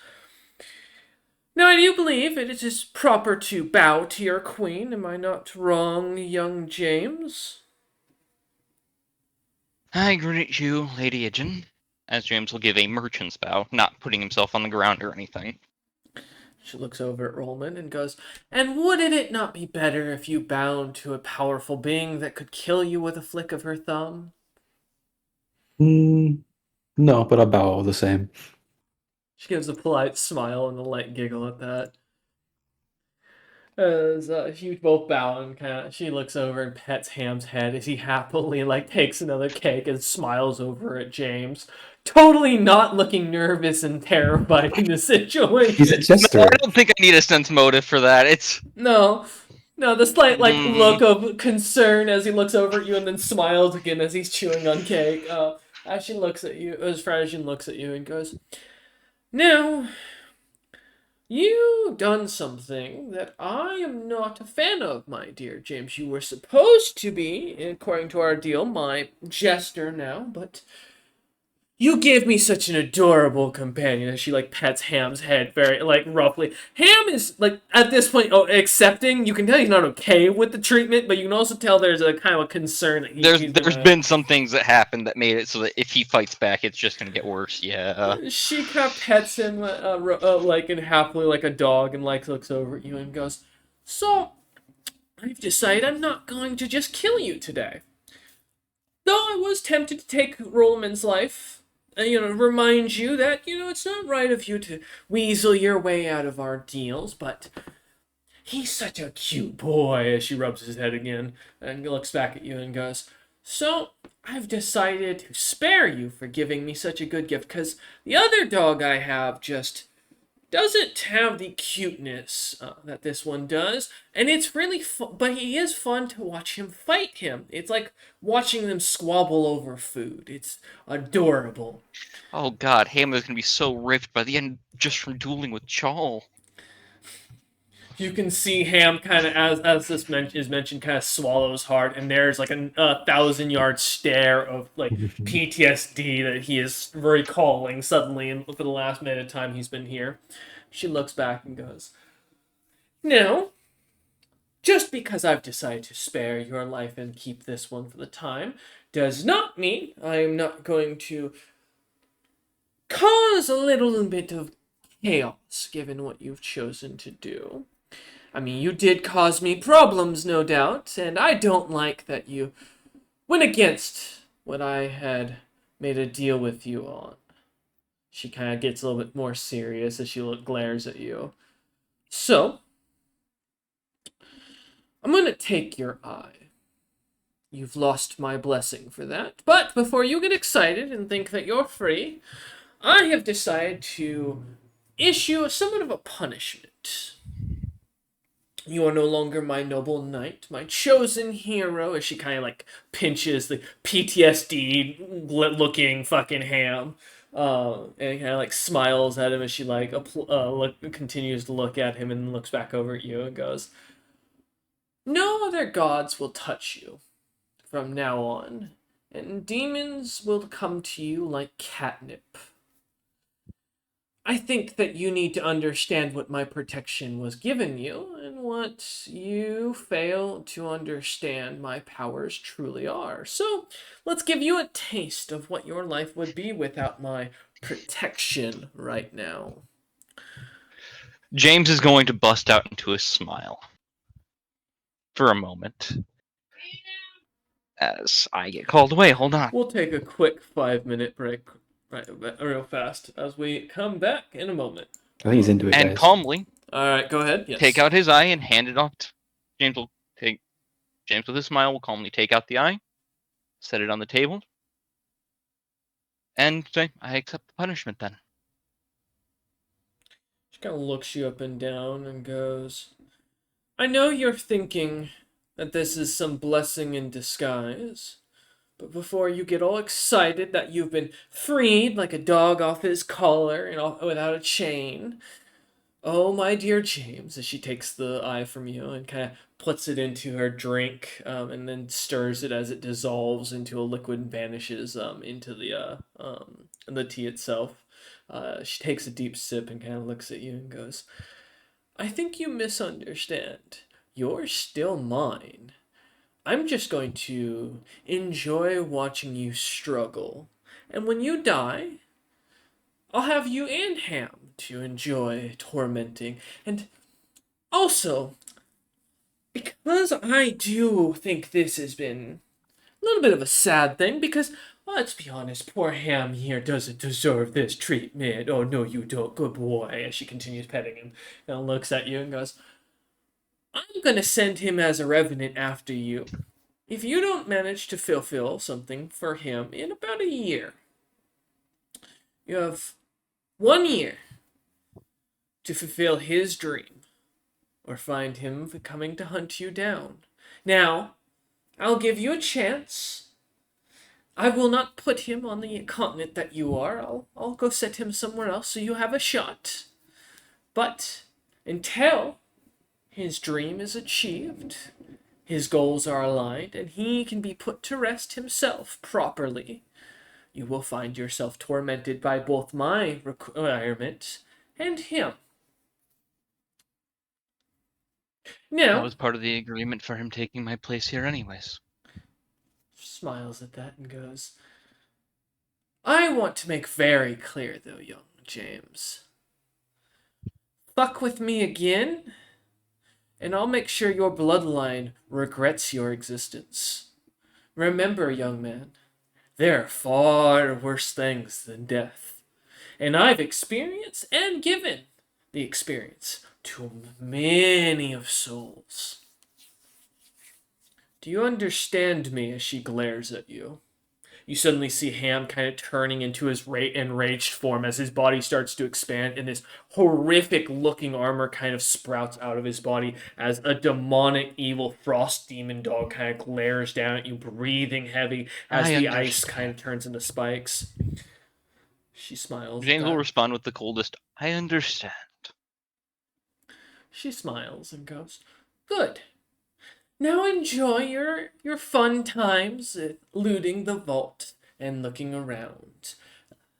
"Now, I do believe it is proper to bow to your queen. Am I not wrong, young James?" I greet you, Lady Idjin. As James will give a merchant's bow, not putting himself on the ground or anything. She looks over at Rollman and goes, "And wouldn't it not be better if you bowed to a powerful being that could kill you with a flick of her thumb?" No, but I'll bow all the same. She gives a polite smile and a light giggle at that. As you both bow and she looks over and pets Ham's head as he happily takes another cake and smiles over at James, totally not looking nervous and terrified in the situation. He's a jester. No, I don't think I need a sense motive for that. It's No, the slight look of concern as he looks over at you and then smiles again as he's chewing on cake. As Frasian looks at you and goes, "Now, you done something that I am not a fan of, my dear James. You were supposed to be, according to our deal, my jester now, but you give me such an adorable companion." As she pets Ham's head very roughly. Ham is at this point accepting. You can tell he's not okay with the treatment, but you can also tell there's a kind of a concern that there's been some things that happened that made it so that if he fights back, it's just gonna get worse. Yeah. She kind of pets him and happily like a dog and looks over at you and goes, "So I've decided I'm not going to just kill you today. Though I was tempted to take Rollman's life, remind you that, it's not right of you to weasel your way out of our deals, but he's such a cute boy," as she rubs his head again and looks back at you and goes, "So I've decided to spare you for giving me such a good gift, because the other dog I have just doesn't have the cuteness that this one does, and it's really fun, but he is fun to watch him fight him. It's like watching them squabble over food. It's adorable." Oh God, Ham is gonna be so ripped by the end just from dueling with Chawl. You can see Ham kind of, as this is mentioned, kind of swallows hard, and there's a 1,000-yard stare of PTSD that he is recalling suddenly and for the last minute of time he's been here. She looks back and goes, "Now, just because I've decided to spare your life and keep this one for the time, does not mean I am not going to cause a little bit of chaos, given what you've chosen to do. I mean, you did cause me problems, no doubt, and I don't like that you went against what I had made a deal with you on. She kind of gets a little bit more serious as she glares at you. So, I'm going to take your eye. You've lost my blessing for that. But before you get excited and think that you're free, I have decided to issue somewhat of a punishment. You are no longer my noble knight, my chosen hero, as she kind of like pinches the PTSD looking fucking Ham. And kind of like smiles at him as she like continues to look at him and looks back over at you and goes, "No other gods will touch you from now on, and demons will come to you like catnip. I think that you need to understand what my protection was given you, and what you fail to understand my powers truly are. So, let's give you a taste of what your life would be without my protection right now." James is going to bust out into a smile for a moment as I get called away. Hold on. We'll take a quick 5-minute break, right, real fast, as we come back in a moment. I think he's into it, And guys. calmly All right, go ahead. Yes. take out his eye and hand it off to James. James with a smile will calmly take out the eye, set it on the table, and say, "I accept the punishment then." She kind of looks you up and down and goes, "I know you're thinking that this is some blessing in disguise, but before you get all excited that you've been freed like a dog off his collar and all, without a chain, oh my dear James," as she takes the eye from you and kind of puts it into her drink, and then stirs it as it dissolves into a liquid and vanishes into the tea itself. She takes a deep sip and kind of looks at you and goes, "I think you misunderstand. You're still mine. I'm just going to enjoy watching you struggle. And when you die, I'll have you and Ham to enjoy tormenting. And also, because I do think this has been a little bit of a sad thing, because let's be honest, poor Ham here doesn't deserve this treatment. Oh, no, you don't. Good boy." As she continues petting him and looks at you and goes, "I'm going to send him as a revenant after you. If you don't manage to fulfill something for him in about a year, you have 1 year to fulfill his dream, or find him coming to hunt you down. Now, I'll give you a chance. I will not put him on the continent that you are. I'll go set him somewhere else so you have a shot. But until his dream is achieved, his goals are aligned, and he can be put to rest himself properly, you will find yourself tormented by both my requirement and him. That Now," was part of the agreement for him taking my place here anyways. smiles at that and goes, "I want to make very clear, though, young James. Fuck with me again, and I'll make sure your bloodline regrets your existence. Remember, young man, there are far worse things than death, and I've experienced and given the experience to many of souls. Do you understand me?" As she glares at you. You suddenly see Ham kind of turning into his enraged form as his body starts to expand, and this horrific looking armor kind of sprouts out of his body as a demonic, evil frost demon dog kind of glares down at you, breathing heavy as I the ice understand. kind of turns into spikes. She smiles. James at will that. respond with the coldest, "I understand." She smiles and goes, "Good. Now enjoy your fun times looting the vault and looking around.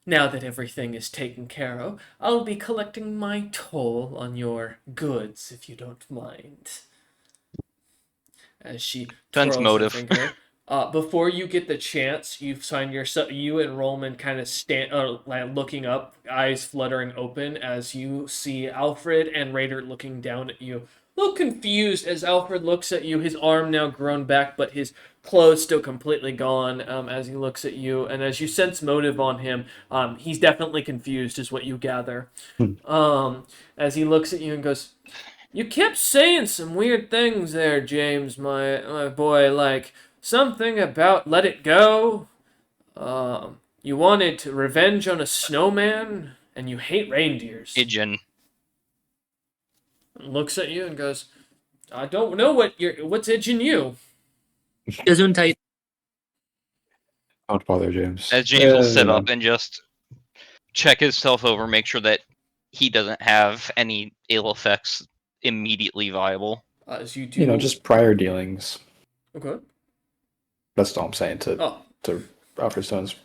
Now that everything is taken care of, I'll be collecting my toll on your goods, if you don't mind." As she Sense twirls her motive. finger. Before you get the chance, you and Roman kind of stand, like looking up, eyes fluttering open, as you see Alfred and Raider looking down at you, little confused as Alfred looks at you, his arm now grown back, but his clothes still completely gone as he looks at you. And as you sense motive on him, he's definitely confused, is what you gather. Hmm. As he looks at you and goes, "You kept saying some weird things there, James, my boy, like something about let it go. You wanted revenge on a snowman, and you hate reindeers." Pigeon. Looks at you and goes, "I don't know what's itching you." Gesundheit. Don't bother, James. As James will sit up and just check himself over, make sure that he doesn't have any ill effects immediately viable. As you do, just prior dealings. okay. That's all I'm saying Oh, to Alfred Stone's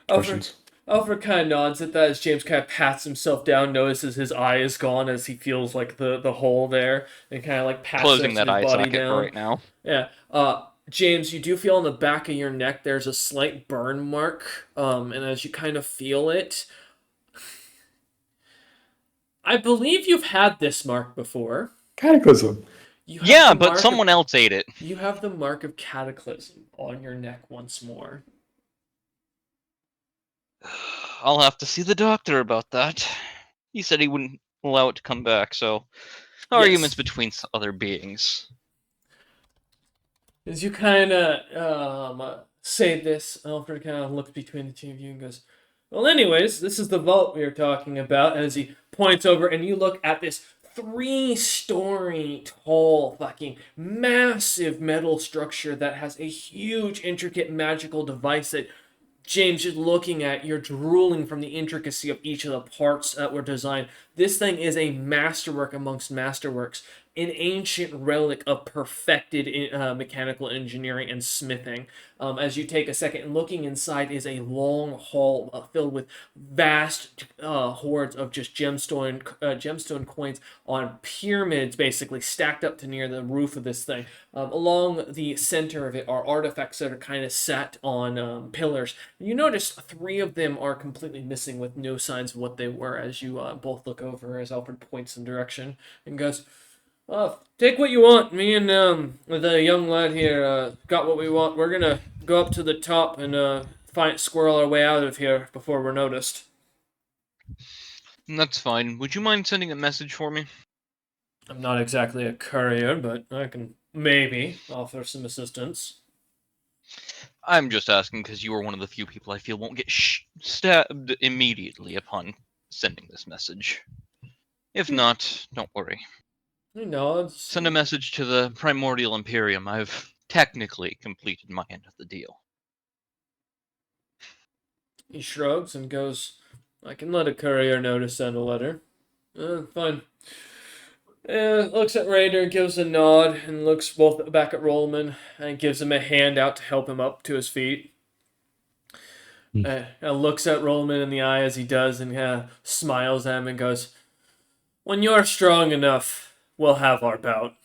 Alfred, questions. Alfred kind of nods at that as James kind of pats himself down, notices his eye is gone as he feels like the hole there, and kind of like pats Closing his that eye body socket down. for right now. Yeah. James, you do feel on the back of your neck there's a slight burn mark. And as you kind of feel it, I believe you've had this mark before. Cataclysm. You have Yeah, the but mark someone else ate it. You have the mark of cataclysm on your neck once more. I'll have to see the doctor about that. He said he wouldn't allow it to come back, so arguments between other beings. As you kind of say this, Alfred kind of looks between the two of you and goes, "Well, anyways, this is the vault we were talking about." As he points over, and you look at this 3-story tall, fucking massive metal structure that has a huge, intricate, magical device that James, just looking at, you're drooling from the intricacy of each of the parts that were designed. This thing is a masterwork amongst masterworks, an ancient relic of perfected mechanical engineering and smithing. As you take a second, and looking inside is a long hall filled with vast hordes of just gemstone coins on pyramids, basically stacked up to near the roof of this thing. Along the center of it are artifacts that are kind of set on pillars. You notice 3 of them are completely missing with no signs of what they were as you both look over as Alfred points in direction and goes, "Take what you want. Me and the young lad here got what we want. We're gonna go up to the top and squirrel our way out of here before we're noticed." That's fine. Would you mind sending a message for me? I'm not exactly a courier, but I can maybe offer some assistance. I'm just asking because you are one of the few people I feel won't get stabbed immediately upon sending this message. If not, don't worry. He nods. Send a message to the Primordial Imperium. I've technically completed my end of the deal. He shrugs and goes, "I can let a courier know to send a letter." Fine. Looks at Raider, gives a nod, and looks both back at Rollman, and gives him a hand out to help him up to his feet. Looks at Rollman in the eye as he does, and smiles at him and goes, "When you're strong enough, we'll have our bout."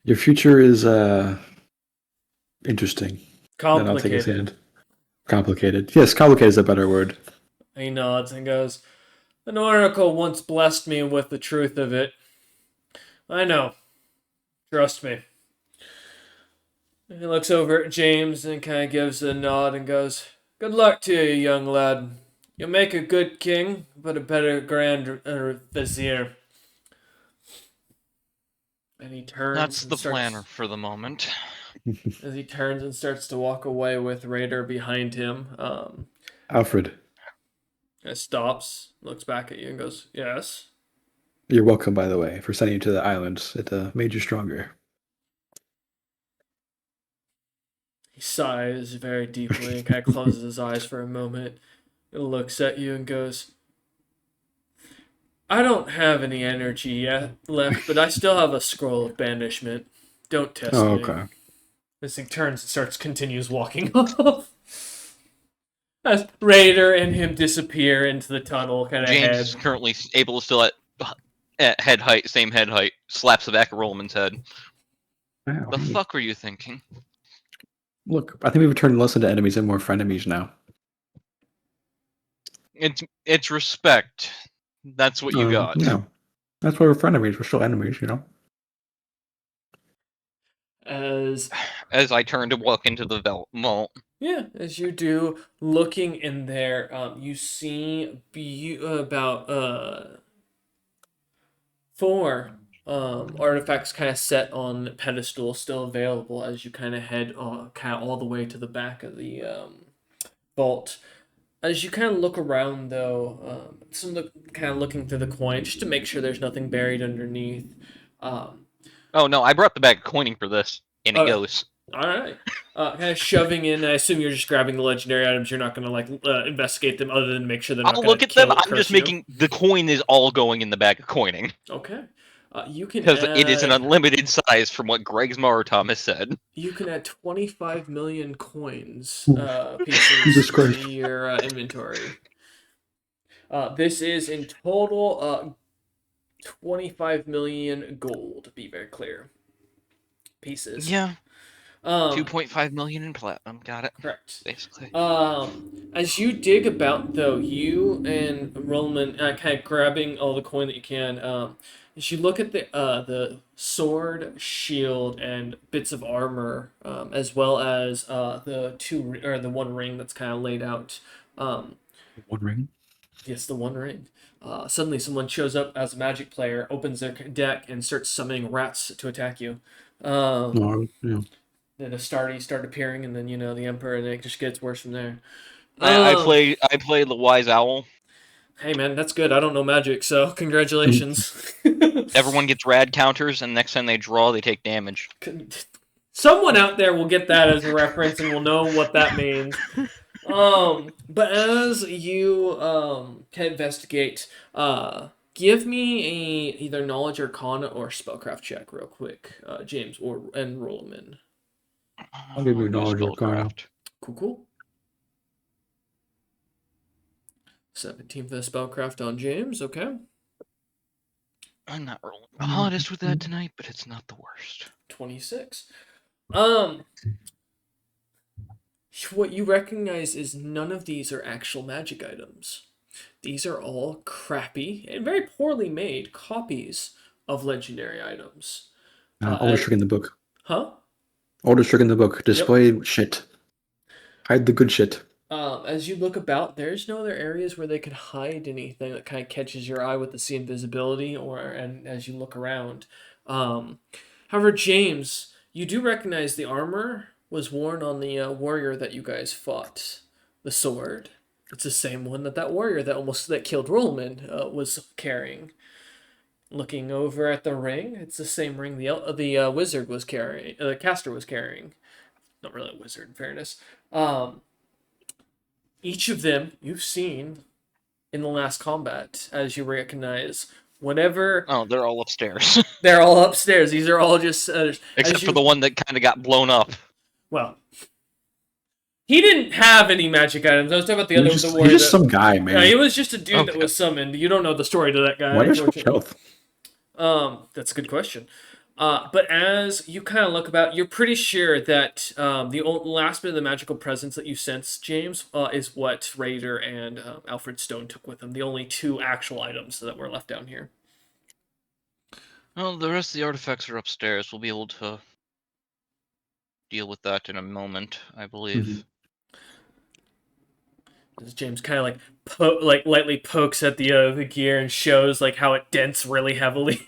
Your future is interesting. Then I'll take his Complicated. hand. Complicated. Yes, complicated is a better word. He nods and goes, "An oracle once blessed me with the truth of it. I know. Trust me." He looks over at James and kind of gives a nod and goes, "Good luck to you, young lad. You'll make a good king, but a better grand vizier." And he turns. That's and the starts, plan for the moment. As he turns and starts to walk away with Raider behind him. Alfred, Stops, looks back at you and goes, "Yes." you're welcome, by the way, for sending you to the islands. It made you stronger. He sighs very deeply and kind of closes his eyes for a moment. He looks at you and goes, "I don't have any energy yet left, but I still have a scroll of banishment. Don't test me." Okay. As he turns and continues walking off. As Raider and him disappear into the tunnel, kind of James head. is currently able to still at head height, same head height, slaps the back of Rollman's head. Wow. The fuck were you thinking? Look, I think we've turned less into enemies and more frenemies now. It's respect. That's what you got. No. That's why we're frenemies. We're still enemies, you know. As As I turn to walk into the vault. Yeah, as you do, looking in there, you see about four artifacts kind of set on pedestals, still available as you kind of head kind of all the way to the back of the vault. As you kind of look around, though, kind of looking through the coin just to make sure there's nothing buried underneath. Um, Oh no, I brought the bag of coining for this, and it oh, goes. All right. Kind of shoving in. I assume you're just grabbing the legendary items. You're not going to like investigate them, other than make sure they're not I'll going look to at them. kill or I'm just curse you. making the coin is all going in the bag of coining Okay. You can because it is an add. unlimited size, from what Greg's Marotom has said. You can add 25 million coins Jesus pieces to Christ. your inventory. This is in total 25 million gold. To be very clear. Pieces. Yeah, Um, 2.5 million in platinum. Got it. Correct. Basically. As you dig about, though, you and Roman kind of grabbing all the coin that you can. As you look at the sword, shield, and bits of armor, as well as the one ring that's kind of laid out. One ring. Yes, the one ring. Suddenly, someone shows up as a magic player, opens their deck, and starts summoning rats to attack you. No, yeah. Then Astartes start appearing, and then the Emperor, and it just gets worse from there. I play the wise owl. Hey man, that's good. I don't know magic, so congratulations. Everyone gets rad counters, and next time they draw, they take damage. Someone out there will get that as a reference and will know what that means. But as you can investigate, give me a either knowledge arcana or spellcraft check real quick, James and Rollman. I'll give you do knowledge arcana. spellcraft. Cool. 17 for the spellcraft on James. Okay. I'm not rolling the hottest with that tonight, but it's not the worst. 26. What you recognize is none of these are actual magic items. These are all crappy and very poorly made copies of legendary items. Always trick in the book. Huh? Always trick in the book. Display shit. Hide the good shit. As you look about, there's no other areas where they could hide anything that kind of catches your eye with the sea invisibility, and as you look around. However, James, you do recognize the armor was worn on the warrior that you guys fought. The sword. It's the same one that warrior that killed Rollman was carrying. Looking over at the ring, it's the same ring the wizard was carrying. The caster was carrying. Not really a wizard, in fairness. Each of them you've seen in the last combat, as you recognize. Whatever. Oh, they're all upstairs. They're all upstairs. These are all just. Except for the one that kind of got blown up. Well, he didn't have any magic items. I was talking about the other He's warrior. just some guy, man. No, he was just a dude that Okay. was summoned. You don't know the story to that guy. Why does he health? That's a good question. But as you kind of look about, you're pretty sure that the last bit of the magical presence that you sense, James, is what Raider and Alfred Stone took with them. The only two actual items that were left down here. Well, the rest of the artifacts are upstairs. We'll be able to deal with that in a moment, I believe. As James kind of lightly pokes at the gear and shows like how it dents really heavily.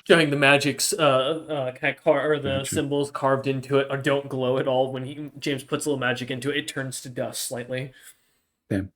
Showing the magic's kind of the symbols carved into it or don't glow at all. When James puts a little magic into it, it turns to dust slightly. Damn.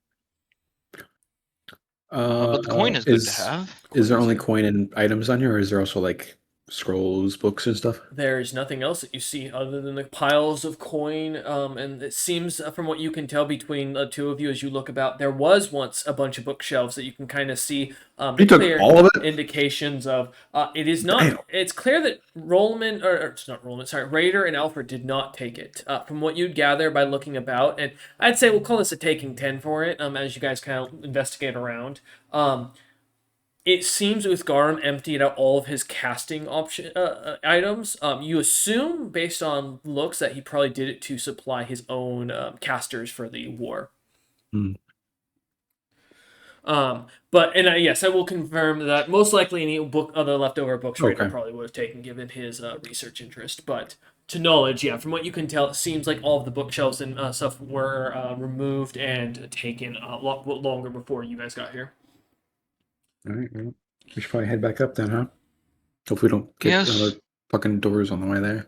But the coin is good to have. Is there only coin and items on here, or is there also like scrolls, books, and stuff? There's nothing else that you see other than the piles of coin, and it seems from what you can tell between the two of you as you look about, there was once a bunch of bookshelves that you can kind of see He took clear all of it? indications of. It is not. Damn. It's clear that it's not Rollman. Sorry, Raider and Alfred did not take it. From what you'd gather by looking about, and I'd say we'll call this a taking 10 for it. As you guys kind of investigate around. It seems Uthgaram emptied out all of his casting items. You assume, based on looks, that he probably did it to supply his own casters for the war. Yes, I will confirm that most likely any book, other leftover books, Raider Okay. probably would have taken given his research interest. But to knowledge, yeah, from what you can tell, it seems like all of the bookshelves and stuff were removed and taken a lot longer before you guys got here. All right. Well, we should probably head back up then, huh? Hopefully, we don't get Yes. fucking doors on the way there.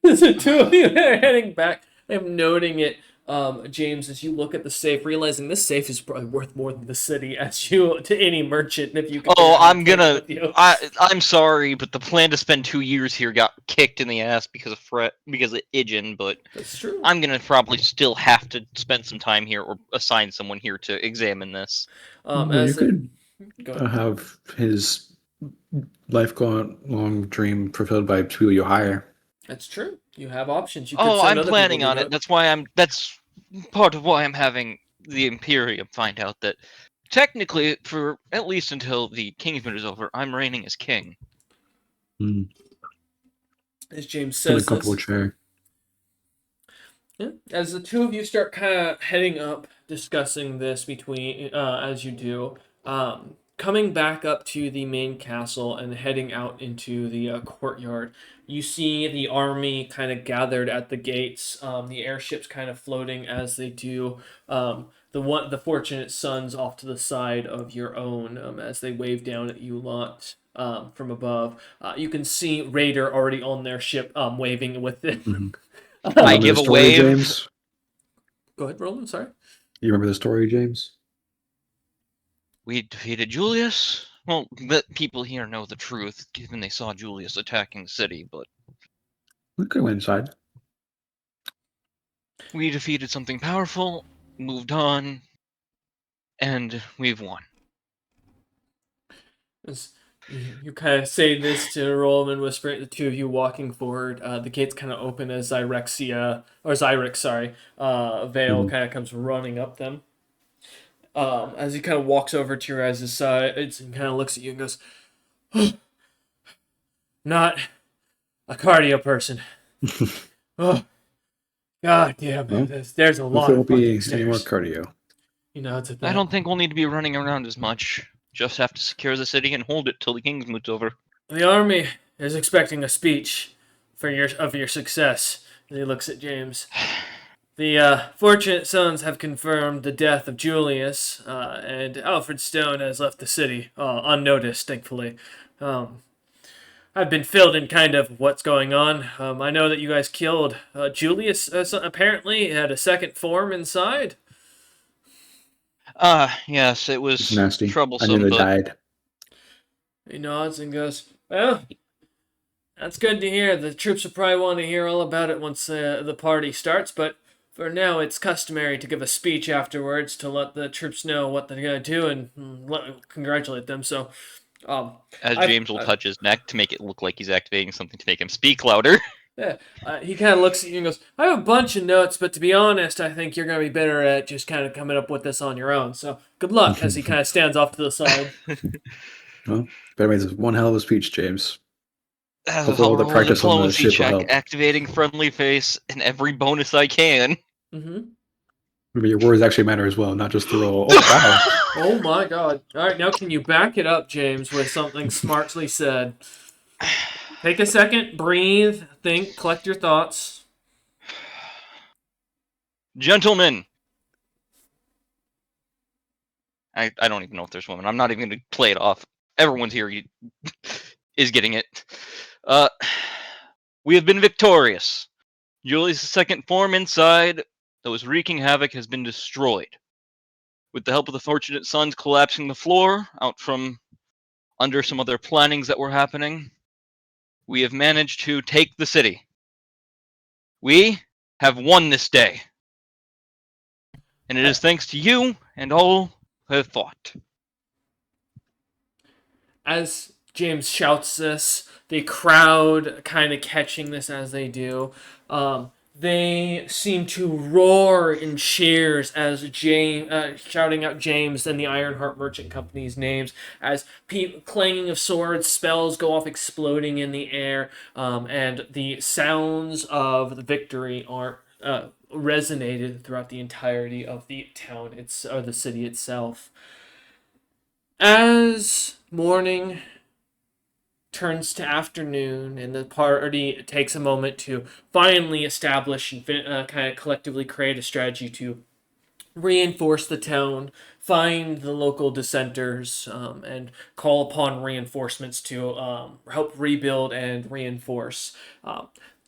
The two of you are heading back. I'm noting it, James, as you look at the safe, realizing this safe is probably worth more than the city as you to any merchant if you can. Oh, take it with you. I'm sorry, but the plan to spend 2 years here got kicked in the ass because of Ijin, but That's true. I'm gonna probably still have to spend some time here or assign someone here to examine this. Well, you As it, could go ahead. have his lifelong dream fulfilled by people you hire. That's true. You have options. You could Oh, send I'm other planning people on to it. That's part of why I'm having the Imperium find out that technically, for at least until the Kingsmoot is over, I'm reigning as king. Mm. As James In a says comfortable this. chair. Yeah. As the two of you start kind of heading up, discussing this between as you do, coming back up to the main castle and heading out into the courtyard, you see the army kind of gathered at the gates. The airships kind of floating as they do. The fortunate sons off to the side of your own as they wave down at you lot. From above, you can see Raider already on their ship, waving with it. Mhm. I Remember give the a story, wave. James? Go ahead, Roland. Sorry. You remember the story, James? We defeated Julius. Well, the people here know the truth, given they saw Julius attacking the city, but We could go inside. we defeated something powerful, moved on, and we've won. As you kind of say this to Roland, whispering, the two of you walking forward. The gates kind of open as Zyrix, sorry, Vale Mhm. kind of comes running up them. As he kind of walks over to your guys' side, and kind of looks at you and goes, "Not a cardio person. Oh, god damn Well, it. There's a lot Hopefully, it of won't fucking be any more stairs. cardio. You know, it's a I bit. don't think we'll need to be running around as much. Just have to secure the city and hold it till the Kingsmoot's over. The army is expecting a speech for your success." And he looks at James. The fortunate sons have confirmed the death of Julius, and Alfred Stone has left the city unnoticed, thankfully. Um, I've been filled in kind of what's going on. I know that you guys killed Julius, apparently. He had a second form inside. Yes, it It's was nasty. I troublesome, nearly but died. He nods and goes, "Well, that's good to hear. The troops will probably want to hear all about it once the party starts, but for now, it's customary to give a speech afterwards to let the troops know what they're going to do and congratulate them. So, um, as I've, James will touch his neck to make it look like he's activating something to make him speak louder. yeah, he kind of looks at you and goes, I have a bunch of notes, but to be honest, I think you're going to be better at just kind of coming up with this on your own. So, good luck as he kind of stands off to the side. Well, but anyways, it's one hell of a speech, James. Hopefully, I'll all the roll a practice on the diplomacy ship will check, help. activating friendly face, and every bonus I can. Mm-hmm. Maybe your words actually matter as well, not just the roll. Oh, wow. Oh my god. All right, now can you back it up, James, with something smartly said? Take a second, breathe, think, collect your thoughts. Gentlemen. I don't even know if there's women. I'm not even going to play it off. Everyone's here is getting it. We have been victorious. Julius' second form inside that was wreaking havoc has been destroyed. With the help of the fortunate sons collapsing the floor out from under some other plannings that were happening, we have managed to take the city. We have won this day. And it is thanks to you and all who have fought. As James shouts this, the crowd kind of catching this as they do. They seem to roar in cheers as James shouting out James and the Ironheart Merchant Company's names as clanging of swords, spells go off exploding in the air, and the sounds of the victory resonated throughout the entirety of the town, or the city itself. As morning turns to afternoon and the party takes a moment to finally establish and kind of collectively create a strategy to reinforce the town, find the local dissenters, and call upon reinforcements to help rebuild and reinforce.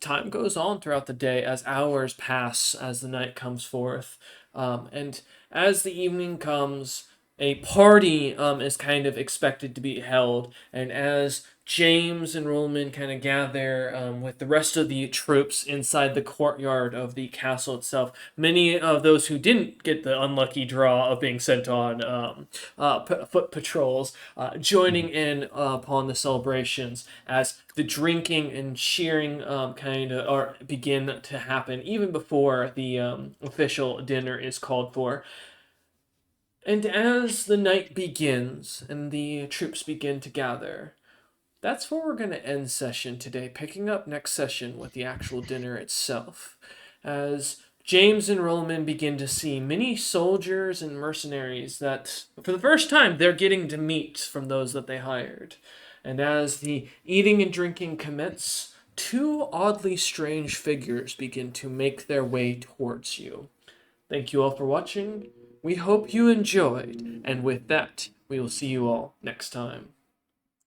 Time goes on throughout the day as hours pass as the night comes forth. And as the evening comes, a party is kind of expected to be held. And as James and Roman kind of gather with the rest of the troops inside the courtyard of the castle itself, many of those who didn't get the unlucky draw of being sent on foot patrols joining in upon the celebrations as the drinking and cheering kind of begin to happen even before the official dinner is called for. And as the night begins and the troops begin to gather, that's where we're going to end session today, picking up next session with the actual dinner itself. As James and Roman begin to see many soldiers and mercenaries that, for the first time, they're getting to meet from those that they hired. And as the eating and drinking commence, two oddly strange figures begin to make their way towards you. Thank you all for watching. We hope you enjoyed, and with that, we will see you all next time.